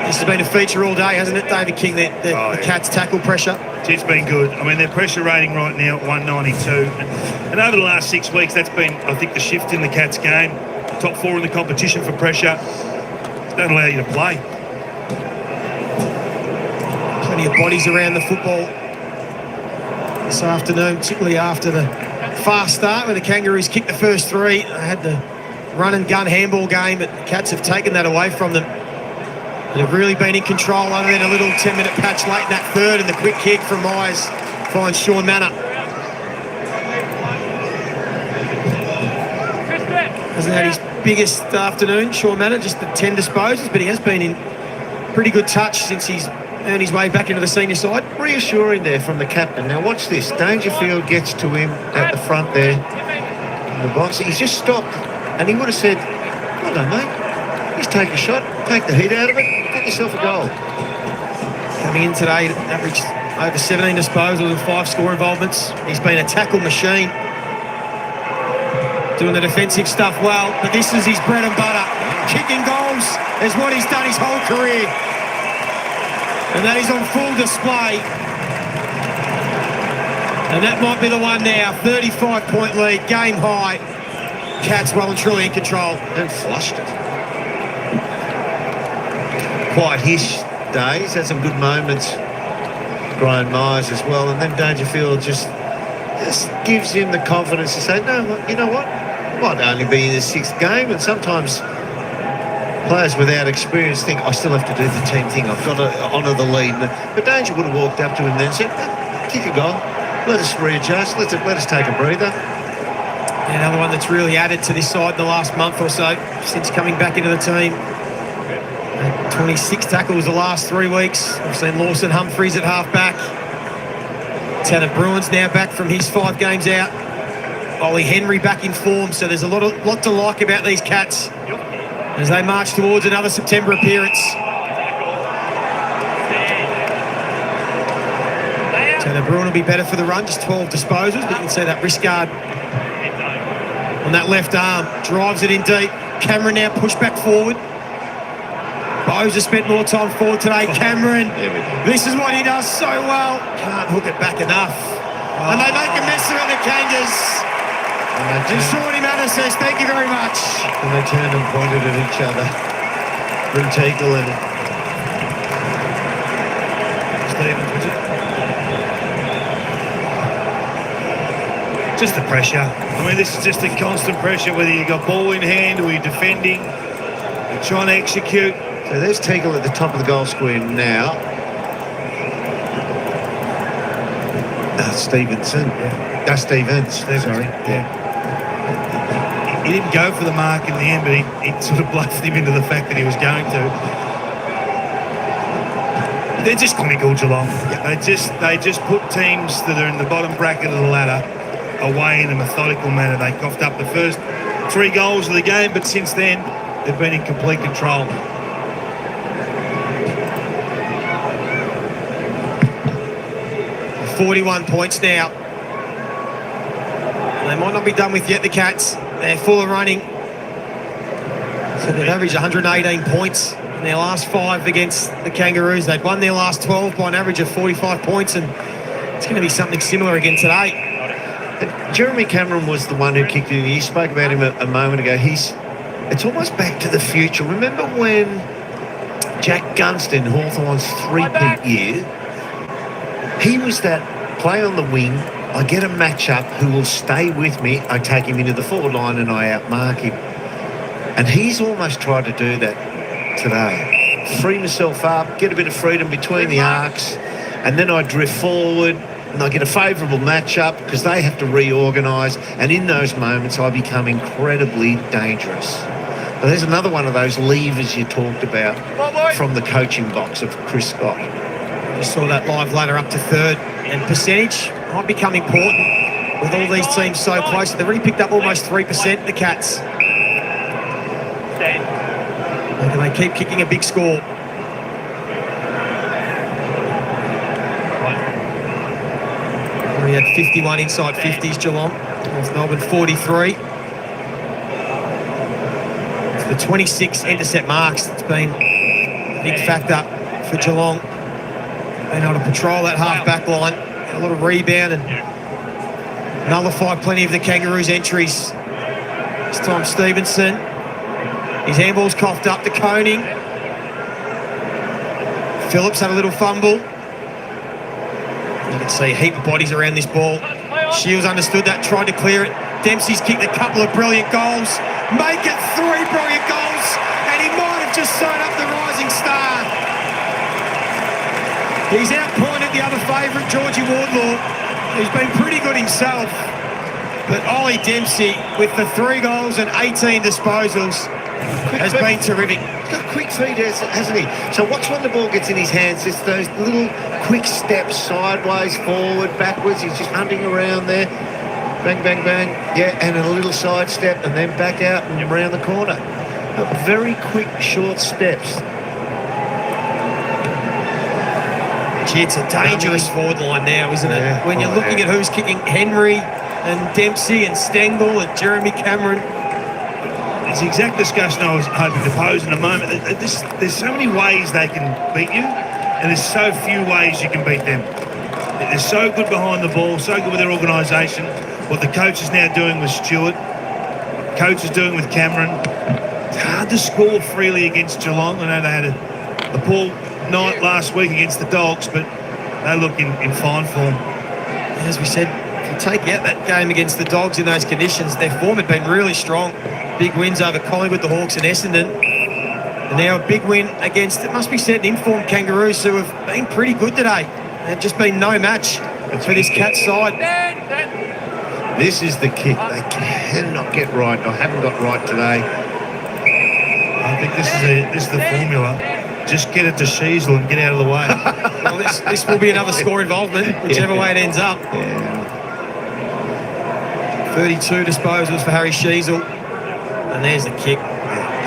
This has been a feature all day, hasn't it, David King, the Cats' tackle pressure? It's been good. I mean, their pressure rating right now at 192. And over the last 6 weeks, that's been, I think, the shift in the Cats' game. Top 4 in the competition for pressure. Don't allow you to play. Plenty of bodies around the football this afternoon, particularly after the fast start where the Kangaroos kicked the first 3. They had the run and gun handball game, but the Cats have taken that away from them. And have really been in control, other than a little 10-minute patch late in that third, and the quick kick from Myers finds Sean Manor. Hasn't had his biggest afternoon, Sean Manor, just the 10 disposals, but he has been in pretty good touch since he's earned his way back into the senior side. Reassuring there from the captain. Now watch this. Dangerfield gets to him at the front there in the box. He's just stopped, and he would have said, "Well done, mate. Just take a shot, take the heat out of it, get yourself a goal." Coming in today, averaged over 17 disposals and 5 score involvements. He's been a tackle machine, doing the defensive stuff well, but this is his bread and butter. Kicking goals is what he's done his whole career, and that is on full display. And that might be the one now. 35-point lead, game high. Cats well and truly in control. And flushed it. Quite hish days, had some good moments. Brian Myers as well, and then Dangerfield just gives him the confidence to say, no, you know what? Might only be in the 6th game, and sometimes players without experience think, I still have to do the team thing, I've got to honour the lead. But Danger would have walked up to him then and said, kick a goal, let us readjust, let us take a breather. Another one that's really added to this side in the last month or so since coming back into the team. 26 tackles the last 3 weeks. We've seen Lawson Humphreys at half-back. Tanner Bruin's now back from his 5 games out. Ollie Henry back in form, so there's a lot to like about these Cats as they march towards another September appearance. Tanner Bruin will be better for the run, just 12 disposals, but you can see that wrist guard on that left arm. Drives it in deep. Cameron now pushed back forward. Bowes has spent more time forward today. Cameron, this is what he does so well. Can't hook it back enough. And they make a mess around the Kangas. And Shawnee Manor says, thank you very much. And they turned and pointed at each other. Bruntegel and Stevens, was it? Just the pressure. I mean, this is just a constant pressure, whether you got ball in hand or you're defending, you're trying to execute. So there's Teagle at the top of the goal square now. Stevenson. Stevens. Sorry. Yeah. He didn't go for the mark in the end, but he sort of bluffed him into the fact that he was going to. They're just clinical, Geelong. They just put teams that are in the bottom bracket of the ladder away in a methodical manner. They coughed up the first 3 goals of the game, but since then they've been in complete control. 41 points now. They might not be done with yet, the Cats. They're full of running. So they've averaged 118 points in their last 5 against the Kangaroos. They've won their last 12 by an average of 45 points, and it's going to be something similar again today. Jeremy Cameron was the one who kicked it in. You spoke about him a moment ago. It's almost back to the future. Remember when Jack Gunston, Hawthorn's 3-peat year, he was that play on the wing, I get a match-up who will stay with me, I take him into the forward line and I outmark him. And he's almost tried to do that today. Free myself up, get a bit of freedom between the arcs, and then I drift forward, and they'll get a favourable matchup because they have to reorganise, and in those moments I become incredibly dangerous. But there's another one of those levers you talked about from the coaching box of Chris Scott. We saw that live ladder up to third, and percentage might become important with all these teams so close. They've already picked up almost 3%, the Cats. And they keep kicking a big score. We had 51 inside 50s, Geelong. North Melbourne 43. It's the 26 intercept marks. It's been a big factor for Geelong. Being able to patrol that half-back line. A lot of rebound and nullified plenty of the Kangaroos' entries. This time Stevenson. His handball's coughed up to Koning. Phillips had a little fumble. You can see a heap of bodies around this ball. Shields understood that, tried to clear it. Dempsey's kicked a couple of brilliant goals. Make it 3 brilliant goals, and he might have just sewn up the rising star. He's outpointed the other favourite, Georgie Wardlaw, who's been pretty good himself. But Ollie Dempsey, with the 3 goals and 18 disposals, has been terrific. He's got quick feet, hasn't he? So watch when the ball gets in his hands. It's those little quick steps, sideways, forward, backwards. He's just hunting around there. Bang, bang, bang. Yeah, and a little side step, and then back out and around the corner. Very quick, short steps. Gee, it's a dangerous forward line now, isn't it? Yeah. When you're looking at who's kicking Henry and Dempsey and Stengel and Jeremy Cameron. It's the exact discussion I was hoping to pose in a moment. There's so many ways they can beat you, and there's so few ways you can beat them. They're so good behind the ball, so good with their organisation. What the coach is now doing with Stewart, coach is doing with Cameron. It's hard to score freely against Geelong. I know they had a poor night last week against the Dogs, but they look in fine form. As we said, if you take out that game against the Dogs in those conditions, their form had been really strong. Big wins over Collingwood, the Hawks and Essendon. And now a big win against, it must be said, informed Kangaroos who have been pretty good today. They've just been no match for this Cats side. This is the kick they cannot get right, or haven't got right today. I think this is the formula. Just get it to Sheasel and get out of the way. Well, this will be another score involvement, whichever way it ends up. Yeah. 32 disposals for Harry Sheasel. And there's the kick.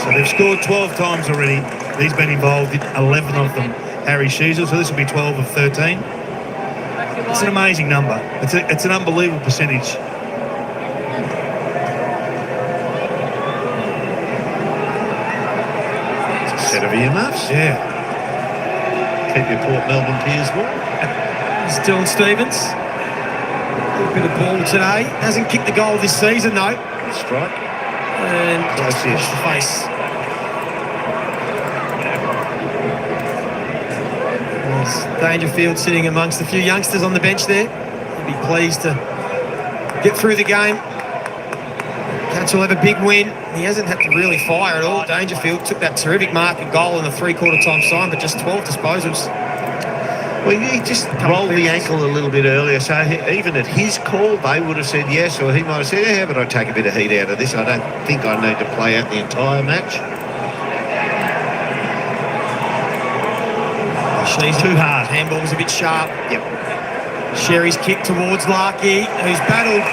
So they've scored 12 times already. He's been involved in 11 of them, Harry Sheasel, so this will be 12 of 13. It's an amazing number. It's an unbelievable percentage. It's a set of earmuffs. Yeah. Keep your Port Melbourne peers warm. It's Dylan Stevens. A little bit of ball today. Hasn't kicked the goal this season though. Strike. And just across the face. There's Dangerfield sitting amongst a few youngsters on the bench there. He'll be pleased to get through the game. Cats will have a big win. He hasn't had to really fire at all. Dangerfield took that terrific mark and goal in the 3/4 time time, but just 12 disposals. Well, he just rolled the ankle a little bit earlier, so even at his call, they would have said yes, or he might have said, yeah, but I'll take a bit of heat out of this. I don't think I need to play out the entire match. She's too hard. Handball was a bit sharp. Yep. Sherry's kick towards Larkey, who's battled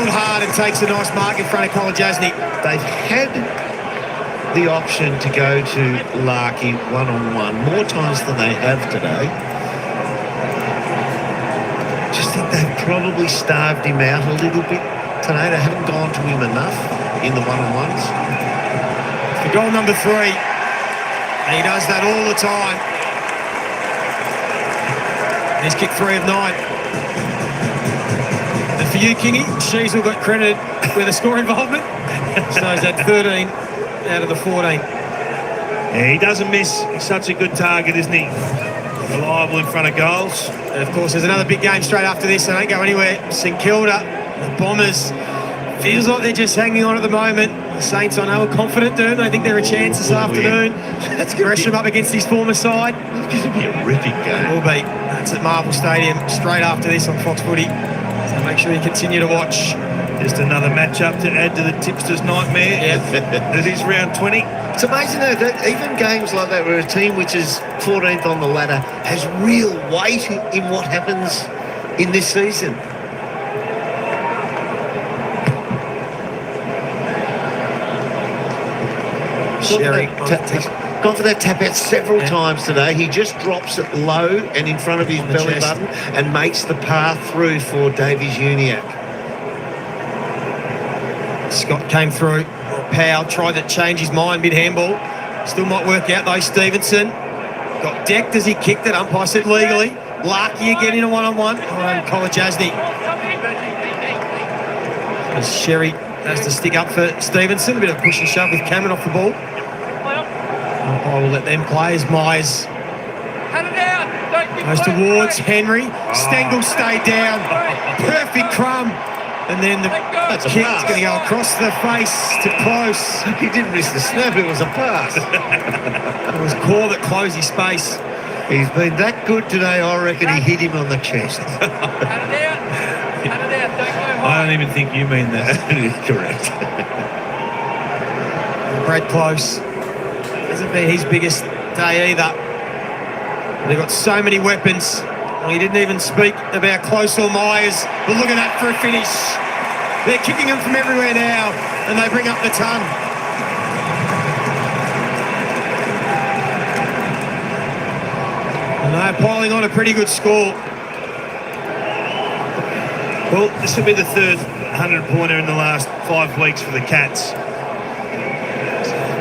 hard and takes a nice mark in front of Kolajasny. They've had the option to go to Larkey one-on-one more times than they have today. Just think they've probably starved him out a little bit today. They haven't gone to him enough in the one-on-ones. For goal number 3, and he does that all the time. He's kicked 3 of 9. And for you, Kingy, Sheasel got credited with a score involvement. So he's had 13 out of the 14. Yeah, he doesn't miss. He's such a good target, isn't he? Reliable in front of goals. And of course, there's another big game straight after this. They don't go anywhere. St Kilda, the Bombers. Feels like they're just hanging on at the moment. The Saints, I know, are confident, don't they? I think they're a chance this afternoon. Let's pressure them up against his former side. It's going to be a ripping game. It will be. Cats at Marvel Stadium straight after this on Fox Footy. So make sure you continue to watch. Just another match-up to add to the tipster's nightmare. It is round 20. It's amazing though that even games like that where a team which is 14th on the ladder has real weight in what happens in this season. Sherry Gone for that tap out several times today. He just drops it low and in front of his belly button and makes the path through for Davies Uniacke. Scott came through. Powell tried to change his mind mid-handball. Still might work out though. Stevenson got decked as he kicked it. Umpire said legally. Larky again in a one-on-one. Kolajasny. As Sherry has to stick up for Stevenson. A bit of push and shove with Cameron off the ball. Umpire will let them play as Myers goes towards Henry. Stengel stayed down. Perfect crumb. And then the kick's going to go across the face to Close. He didn't miss the snap, it was a pass. It was Core that closed his space. He's been that good today, I reckon he hit him on the chest. I don't even think you mean that. Correct. Brad Close hasn't been his biggest day either. They've got so many weapons. Well, he didn't even speak about Close or Myers, but look at that for a finish. They're kicking them from everywhere now, and they bring up the ton. And they're piling on a pretty good score. Well, this will be the third 100-pointer in the last 5 weeks for the Cats.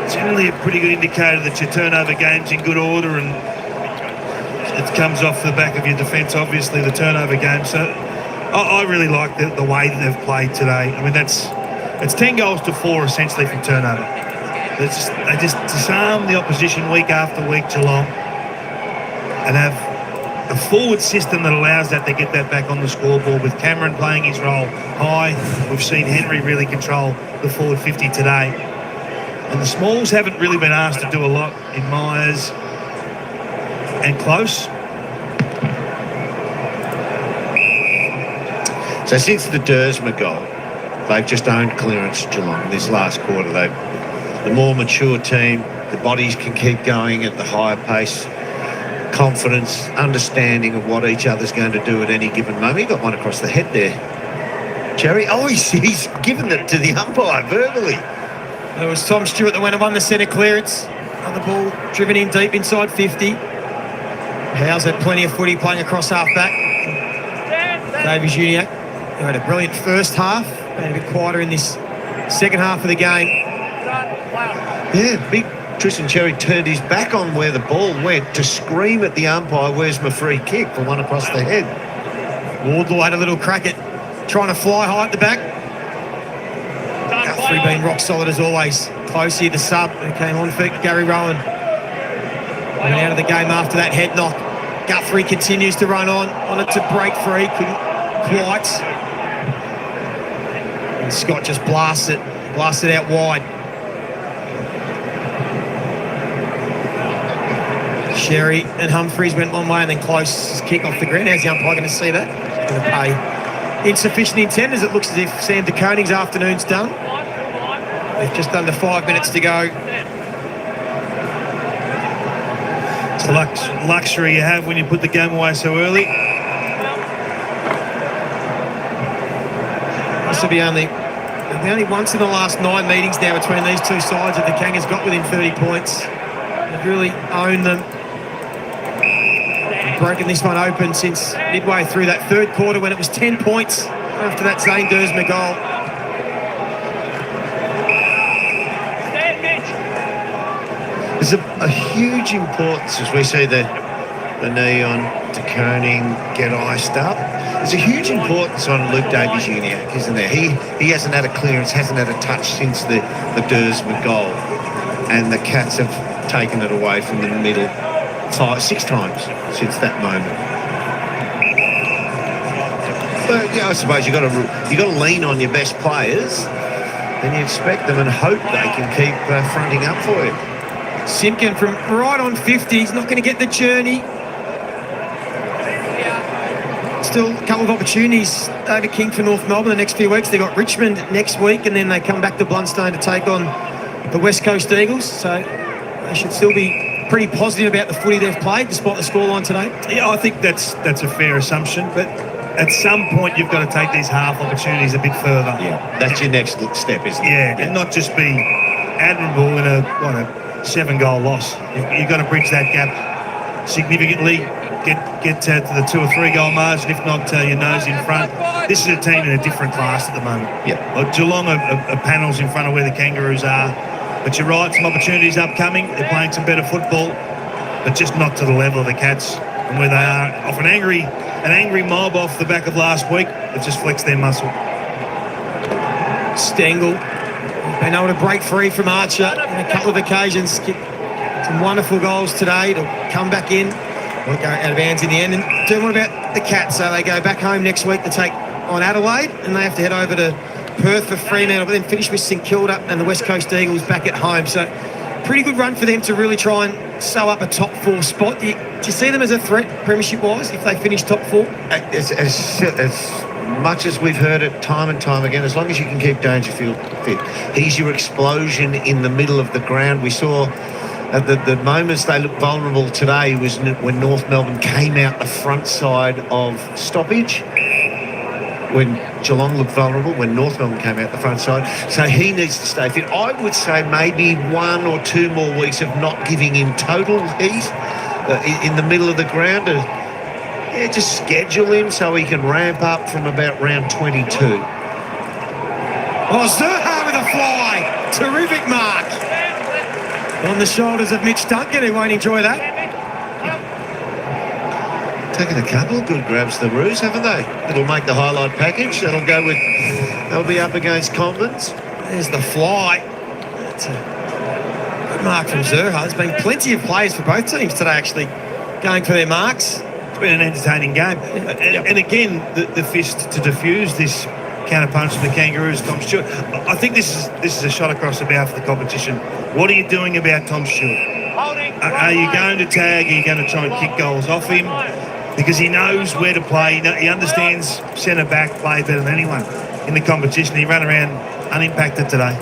It's generally a pretty good indicator that your turnover game's in good order, and it comes off the back of your defence, obviously, the turnover game. So I really like the way that they've played today. I mean, it's 10 goals to 4 essentially from turnover. They just disarm the opposition week after week, Geelong, and have a forward system that allows that to get that back on the scoreboard, with Cameron playing his role high. We've seen Henry really control the forward 50 today. And the Smalls haven't really been asked to do a lot in Myers and Close. So since the Dersma goal, they've just owned clearance, Geelong, this last quarter. The more mature team, the bodies can keep going at the higher pace, confidence, understanding of what each other's going to do at any given moment. He got one across the head there, Jerry. Oh, he's given it to the umpire verbally. It was Tom Stewart that went and won the centre clearance. Another ball driven in deep inside 50. Howes had plenty of footy playing across half-back. Davies Uniacke, who had a brilliant first half, and a bit quieter in this second half of the game. Yeah, big Tristan Cherry turned his back on where the ball went to scream at the umpire, "Where's my free kick?" for one across the head. Wardlaw had a little crack at trying to fly high at the back. Guthrie being rock solid as always. Close here, the sub, who came on for Gary Rowan. Went out of the game after that head knock. Guthrie continues to run on it to break free, couldn't quite. And Scott just blasts it out wide. Sherry and Humphreys went one way, and then Close kick off the ground. How's the umpire going to see that? Going to pay insufficient intent, as it looks as if Sam De Koning's afternoon's done. With just under 5 minutes to go. It's a luxury you have when you put the game away so early. This will be only once in the last 9 meetings now between these two sides that the Kangas got within 30 points. They've really owned them. They've broken this one open since midway through that third quarter, when it was 10 points after that Zane Dersma goal. There's a huge importance as we see the knee on De Koning get iced up. There's a huge importance on Luke Davies Uniacke, isn't there? He hasn't had a clearance, hasn't had a touch since the Dersma goal, and the Cats have taken it away from the middle 5-6 times since that moment. But yeah, I suppose you got to lean on your best players, and you expect them and hope they can keep fronting up for you. Simpkin from right on 50, he's not going to get the journey. still a couple of opportunities. David King for North Melbourne the next few weeks. They've got Richmond next week, and then they come back to Blundstone to take on the West Coast Eagles. So they should still be pretty positive about the footy they've played, despite the scoreline today. Yeah, I think that's a fair assumption, but at some point you've got to take these half opportunities a bit further. Yeah, that's your next step, isn't it? Yeah, and not just be admirable in a 7-goal loss. You've got to bridge that gap significantly, get to the 2 or 3 goal margin, if not your nose in front. This is a team in a different class at the moment. Yeah. Geelong are panels in front of where the Kangaroos are, but you're right, some opportunities upcoming. They're playing some better football, but just not to the level of the Cats and where they are. Off an angry mob off the back of last week, it just flexed their muscle. Stengel been able to break free from Archer on a couple of occasions. Kicked some wonderful goals today to come back in. Won't go out of bounds in the end. And doing what about the Cats? So they go back home next week to take on Adelaide, and they have to head over to Perth for Fremantle, but then finish with St Kilda and the West Coast Eagles back at home. So pretty good run for them to really try and sew up a top 4 spot. Do you see them as a threat, premiership-wise, if they finish top 4? As much as we've heard it time and time again, as long as you can keep Dangerfield fit. He's your explosion in the middle of the ground. We saw at the moments they looked vulnerable today was when North Melbourne came out the front side of stoppage, when Geelong looked vulnerable, when North Melbourne came out the front side. So he needs to stay fit. I would say maybe 1 or 2 more weeks of not giving him total heat in the middle of the ground. Just schedule him so he can ramp up from about round 22. Oh, Zerha with a fly. Terrific mark. On the shoulders of Mitch Duncan, who won't enjoy that. Taking a couple of good grabs, the Roos, haven't they? It'll make the highlight package. They'll be up against Commons. There's the fly. That's a good mark from Zerha. There's been plenty of players for both teams today, actually, going for their marks. It's been an entertaining game. And again, the fist to diffuse this counter-punch from the Kangaroos, Tom Stewart. I think this is a shot across the bow for the competition. What are you doing about Tom Stewart? Are you going to tag? Are you going to try and kick goals off him? Because he knows where to play. He understands centre-back play better than anyone in the competition. He ran around unimpacted today.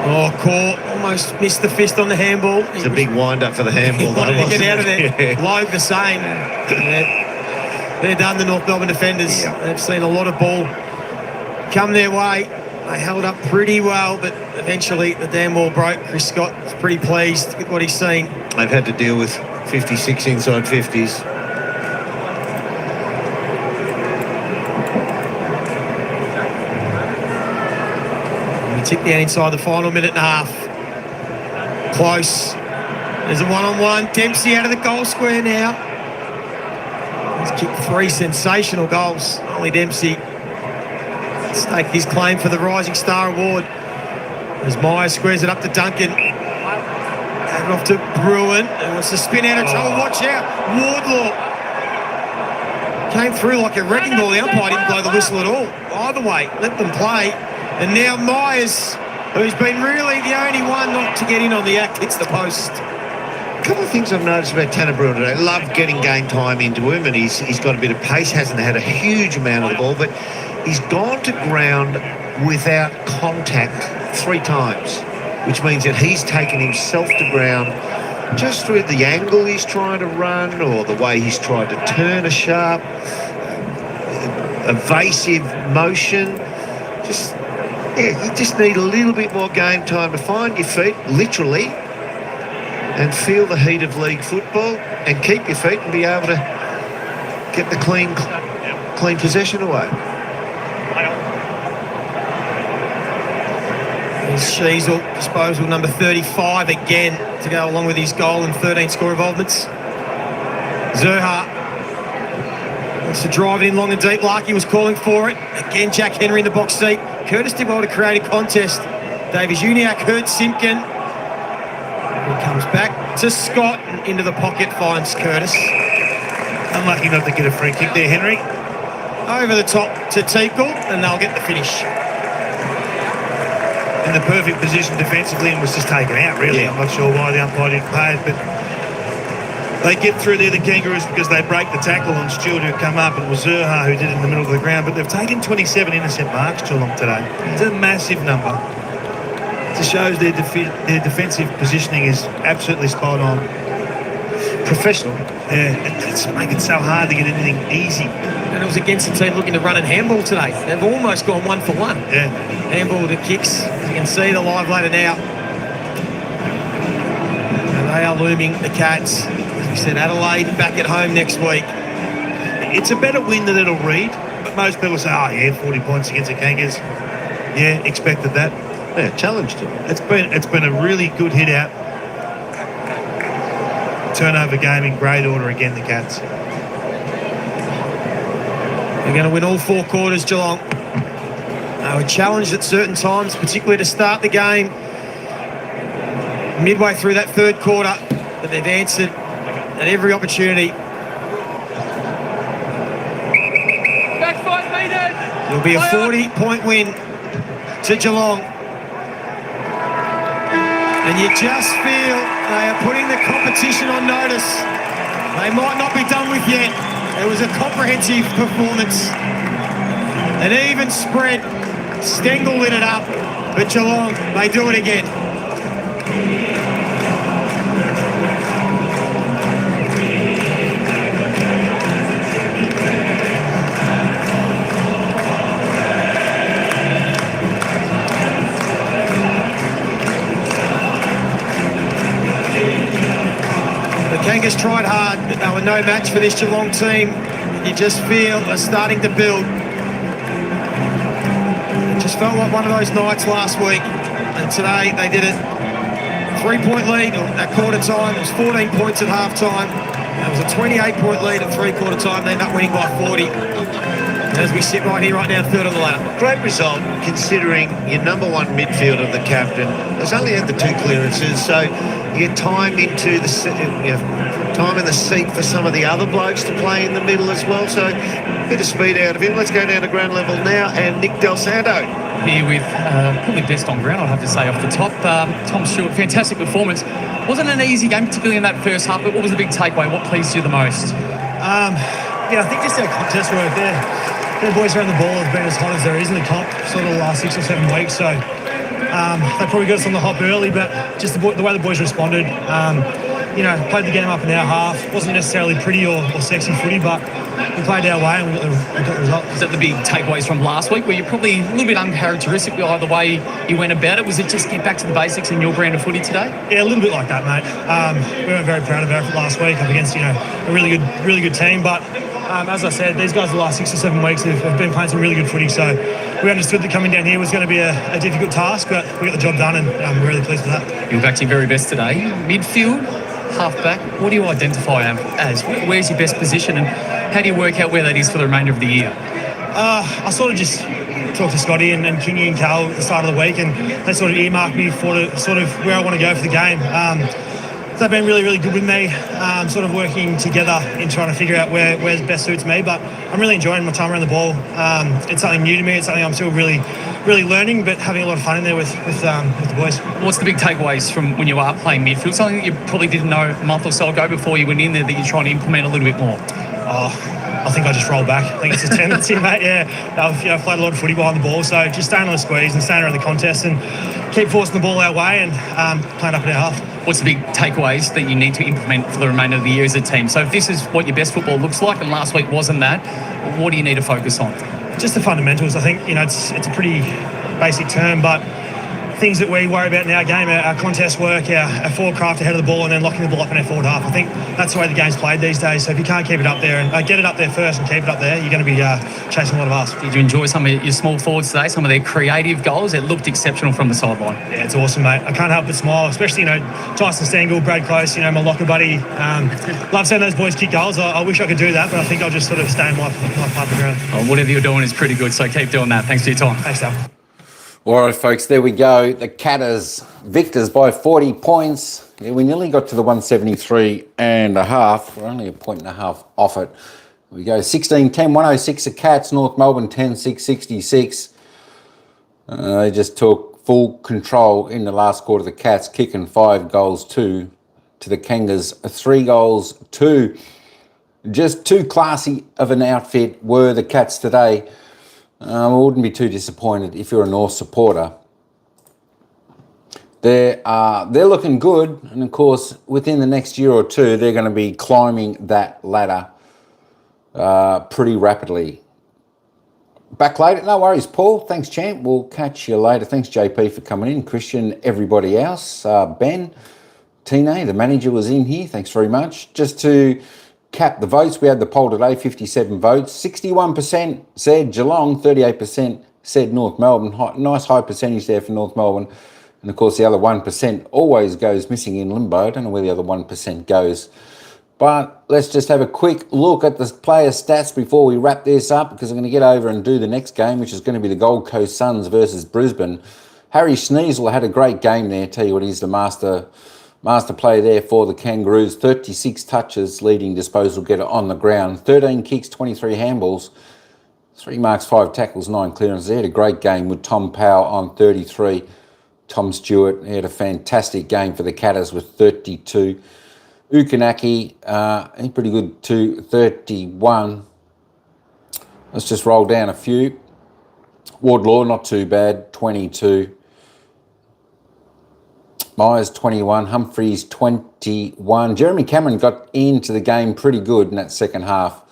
Oh, Court almost missed the fist on the handball. It's a big wind-up for the handball. He wanted to get out of there. Logue the same. They're done, the North Melbourne defenders. Yeah. They've seen a lot of ball come their way. They held up pretty well, but eventually the damn ball broke. Chris Scott was pretty pleased with what he's seen. They've had to deal with 56 inside 50s. Tick down inside the final minute and a half. Close. There's a one-on-one. Dempsey out of the goal square now. He's kicked 3 sensational goals. Only Dempsey staked his claim for the Rising Star Award. As Myers squares it up to Duncan. Hand it off to Bruin. And wants to spin out of trouble. Watch out. Wardlaw came through like a wrecking ball. The umpire didn't blow the whistle at all. Either way, let them play. And now Myers, who's been really the only one not to get in on the act, hits the post. A couple of things I've noticed about Tanner Bruin today. Love getting game time into him, and he's got a bit of pace, hasn't had a huge amount of the ball, but he's gone to ground without contact 3 times, which means that he's taken himself to ground just through the angle he's trying to run or the way he's tried to turn a sharp, evasive motion. You just need a little bit more game time to find your feet, literally, and feel the heat of league football and keep your feet and be able to get the clean possession away. Sheasel, disposal number 35 again to go along with his goal and 13 score involvements. Zerha wants to drive it in long and deep. Larkey was calling for it. Again, Jack Henry in the box seat. Curtis did well to create a contest. Davies Uniacke hurt Simpkin. He comes back to Scott and into the pocket finds Curtis. Unlucky not to get a free kick there, Henry. Over the top to Teakle, and they'll get the finish. In the perfect position defensively and was just taken out, really. Yeah. I'm not sure why the umpire didn't pay it, but They get through there, the Kangaroos, because they break the tackle on Stewart who come up, and it was Zerha who did it in the middle of the ground. But they've taken 27 intercept marks, Geelong, today. It's a massive number. It shows their defensive positioning is absolutely spot on. Professional. Yeah, it's making it so hard to get anything easy. And it was against a team looking to run and handball today. They've almost gone 1 for 1. Yeah. Handball to kicks. As you can see the live later now. And they are looming, the Cats. As we said, Adelaide back at home next week. It's a better win than it'll read. But most people say, oh yeah, 40 points against the Kangas. Yeah, expected that. Yeah, challenged them. It's been a really good hit out. Turnover game in great order again, the Cats. They're going to win all 4 quarters, Geelong. They were challenged at certain times, particularly to start the game. Midway through that 3rd quarter, but they've answered at every opportunity. Back 5 metres. It'll be a 40-point win to Geelong. And you just feel they are putting the competition on notice. They might not be done with yet. It was a comprehensive performance. An even spread. Stengel lit it up. But Geelong, they do it again. Kangas tried hard, but they were no match for this Geelong team. You just feel they're starting to build. It just felt like one of those nights last week, and today they did it. 3-point lead at quarter time. It was 14 points at half time. It was a 28-point lead at 3-quarter time. They ended up winning by 40. As we sit right here, right now, 3rd on the ladder. Great result, considering your number 1 midfielder, the captain, has only had the 2 clearances, so you get time into the time in the seat for some of the other blokes to play in the middle as well. So a bit of speed out of him. Let's go down to ground level now, and Nick Del Santo. Here with probably best on ground, I'd have to say, off the top. Tom Stewart, fantastic performance. Wasn't an easy game, particularly in that first half, but what was the big takeaway? What pleased you the most? Yeah, I think just our contest work there. The boys around the ball have been as hot as there is in the comp sort of the last 6 or 7 weeks, so they probably got us on the hop early, but just the way the boys responded, played the game up in our half. Wasn't necessarily pretty or sexy footy, but we played our way and we got the result. Is that the big takeaways from last week, where you're probably a little bit uncharacteristic by the way you went about it? Was it just get back to the basics in your brand of footy today? Yeah, a little bit like that, mate. We weren't very proud of our effort last week up against a really good team, but as I said, these guys the last 6 or 7 weeks have been playing some really good footy, so we understood that coming down here was going to be a difficult task, but we got the job done, and we're really pleased with that. You were back to your very best today. Midfield, half-back, what do you identify as? Where's your best position, and how do you work out where that is for the remainder of the year? I sort of just talked to Scotty and Kingy and Cal at the start of the week, and they sort of earmarked me for sort of where I want to go for the game. They've been really, really good with me, sort of working together in trying to figure out where's best suits me. But I'm really enjoying my time around the ball. It's something new to me. It's something I'm still really, really learning, but having a lot of fun in there with the boys. What's the big takeaways from when you are playing midfield? Something that you probably didn't know a month or so ago before you went in there that you're trying to implement a little bit more? I think I just roll back. I think it's a tendency, mate. Yeah, I've played a lot of footy behind the ball, so just staying on the squeeze and staying around the contest and keep forcing the ball our way and playing up at our half. What's the big takeaways that you need to implement for the remainder of the year as a team? So if this is what your best football looks like, and last week wasn't that, what do you need to focus on? Just the fundamentals. I think it's a pretty basic term, but things that we worry about in our game, our contest work, our forward craft ahead of the ball, and then locking the ball up in our forward half. I think that's the way the game's played these days. So if you can't keep it up there and get it up there first and keep it up there, you're going to be chasing a lot of us. Did you enjoy some of your small forwards today, some of their creative goals? It looked exceptional from the sideline. Yeah, it's awesome, mate. I can't help but smile, especially, Tyson Stengel, Brad Close, my locker buddy. Love seeing those boys kick goals. I wish I could do that, but I think I'll just sort of stay in my part of the ground. Oh, whatever you're doing is pretty good, so keep doing that. Thanks for your time. Thanks, Dale. All right, folks, there we go. The Catters victors by 40 points. Yeah, we nearly got to the 173.5. We're only a point and a half off it. We go 16-10, 106 the Cats, North Melbourne 10-6, 66. They just took full control in the last quarter. The Cats kicking 5 goals to to the Kangas, 3 goals, 2. Just too classy of an outfit were the Cats today. I wouldn't be too disappointed if you're a North supporter. They're looking good, and of course, within the next year or two, they're going to be climbing that ladder pretty rapidly. Back later, no worries, Paul. Thanks, champ. We'll catch you later. Thanks, JP, for coming in. Christian, everybody else. Ben, Tine, the manager, was in here. Thanks very much. Just to cap the votes, we had the poll today, 57 votes. 61% said Geelong, 38% said North Melbourne. Nice high percentage there for North Melbourne. And, of course, the other 1% always goes missing in limbo. I don't know where the other 1% goes. But let's just have a quick look at the player stats before we wrap this up, because I'm going to get over and do the next game, which is going to be the Gold Coast Suns versus Brisbane. Harry Sneasel had a great game there. Tell you what, he's the master player there for the Kangaroos. 36 touches, leading disposal getter on the ground. 13 kicks, 23 handballs. 3 marks, 5 tackles, 9 clearances. He had a great game with Tom Powell on 33. Tom Stewart, he had a fantastic game for the Catters with 32. Ukanaki, he's pretty good too, 31. Let's just roll down a few. Wardlaw, not too bad, 22. Myers, 21. Humphreys, 21. Jeremy Cameron got into the game pretty good in that second half.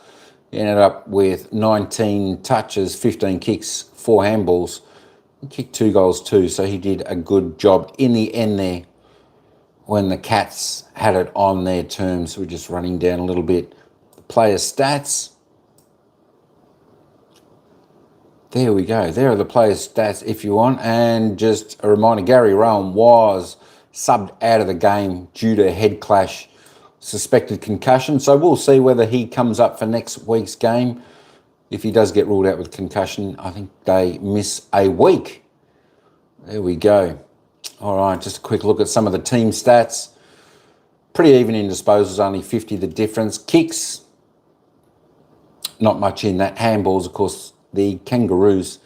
He ended up with 19 touches, 15 kicks, 4 handballs. He kicked 2 goals too, so he did a good job in the end there when the Cats had it on their terms. We're just running down a little bit. The player stats. There we go. There are the player stats if you want. And just a reminder, Gary Rowan was subbed out of the game due to a head clash, suspected concussion. So we'll see whether he comes up for next week's game. If he does get ruled out with concussion, I think they miss a week. There we go. All right, just a quick look at some of the team stats. Pretty even in disposals, only 50 the difference. Kicks, not much in that. Handballs, of course, the Kangaroos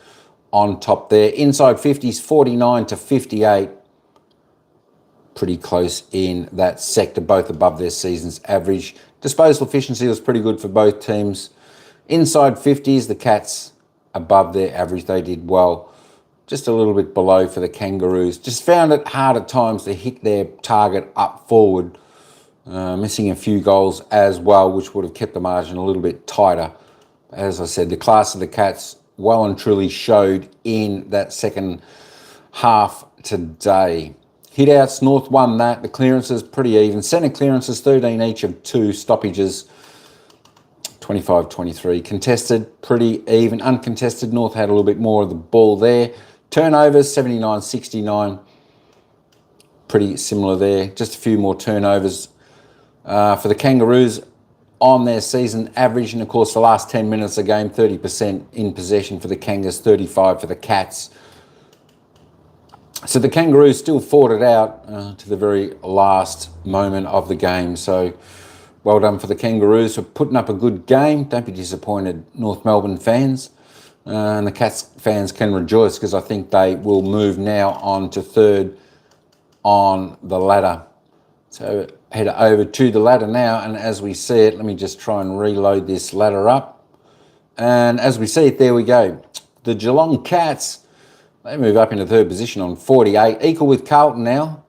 on top there. Inside 50s, 49 to 58. Pretty close in that sector, both above their season's average. Disposal efficiency was pretty good for both teams. Inside 50s, the Cats above their average. They did well. Just a little bit below for the Kangaroos. Just found it hard at times to hit their target up forward. Missing a few goals as well, which would have kept the margin a little bit tighter. As I said, the class of the Cats well and truly showed in that second half today. Hit-outs, North won that. The clearances, pretty even. Centre clearances, 13 each of 2 stoppages. 25-23. Contested, pretty even. Uncontested, North had a little bit more of the ball there. Turnovers, 79-69. Pretty similar there. Just a few more turnovers for the Kangaroos on their season average. And, of course, the last 10 minutes of the game, 30% in possession for the Kangas, 35% for the Cats. So the Kangaroos still fought it out to the very last moment of the game. So well done for the Kangaroos for putting up a good game. Don't be disappointed, North Melbourne fans. And the Cats fans can rejoice, because I think they will move now on to third on the ladder. So head over to the ladder now, and as we see it, let me just try and reload this ladder up. And as we see it, there we go. The Geelong Cats, they move up into third position on 48, equal with Carlton now.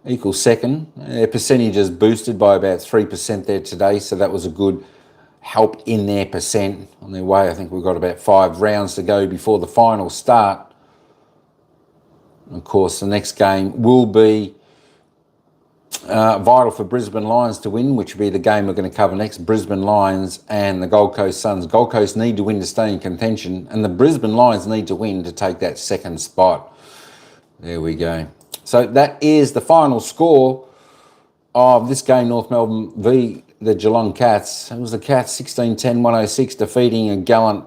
Equal second. Their percentage is boosted by about 3% there today, so that was a good help in their percent on their way. I think we've got about 5 rounds to go before the final start. And of course, the next game will be vital for Brisbane Lions to win, which will be the game we're going to cover next. Brisbane Lions and the Gold Coast Suns. Gold Coast need to win to stay in contention, and the Brisbane Lions need to win to take that second spot. There we go. So that is the final score of this game, North Melbourne v the Geelong Cats. It was the Cats 16-10-106 defeating a gallant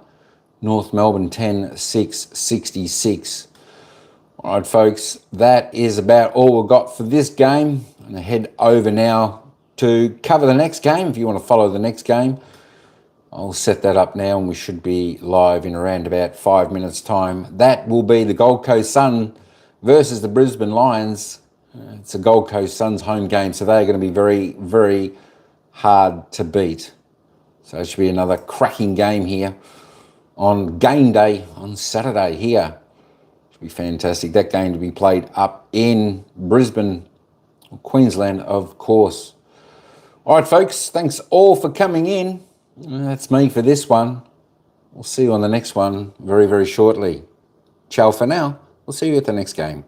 North Melbourne 10-6-66. All right, folks, that is about all we've got for this game. I'm going to head over now to cover the next game. If you want to follow the next game, I'll set that up now, and we should be live in around about 5 minutes' time. That will be the Gold Coast Sun versus the Brisbane Lions. It's a Gold Coast Suns home game, so they're going to be very, very hard to beat. So it should be another cracking game here on game day on Saturday here. Should be fantastic. That game to be played up in Brisbane, Queensland, of course. All right, folks, thanks all for coming in. That's me for this one. We'll see you on the next one very, very shortly. Ciao for now. We'll see you at the next game.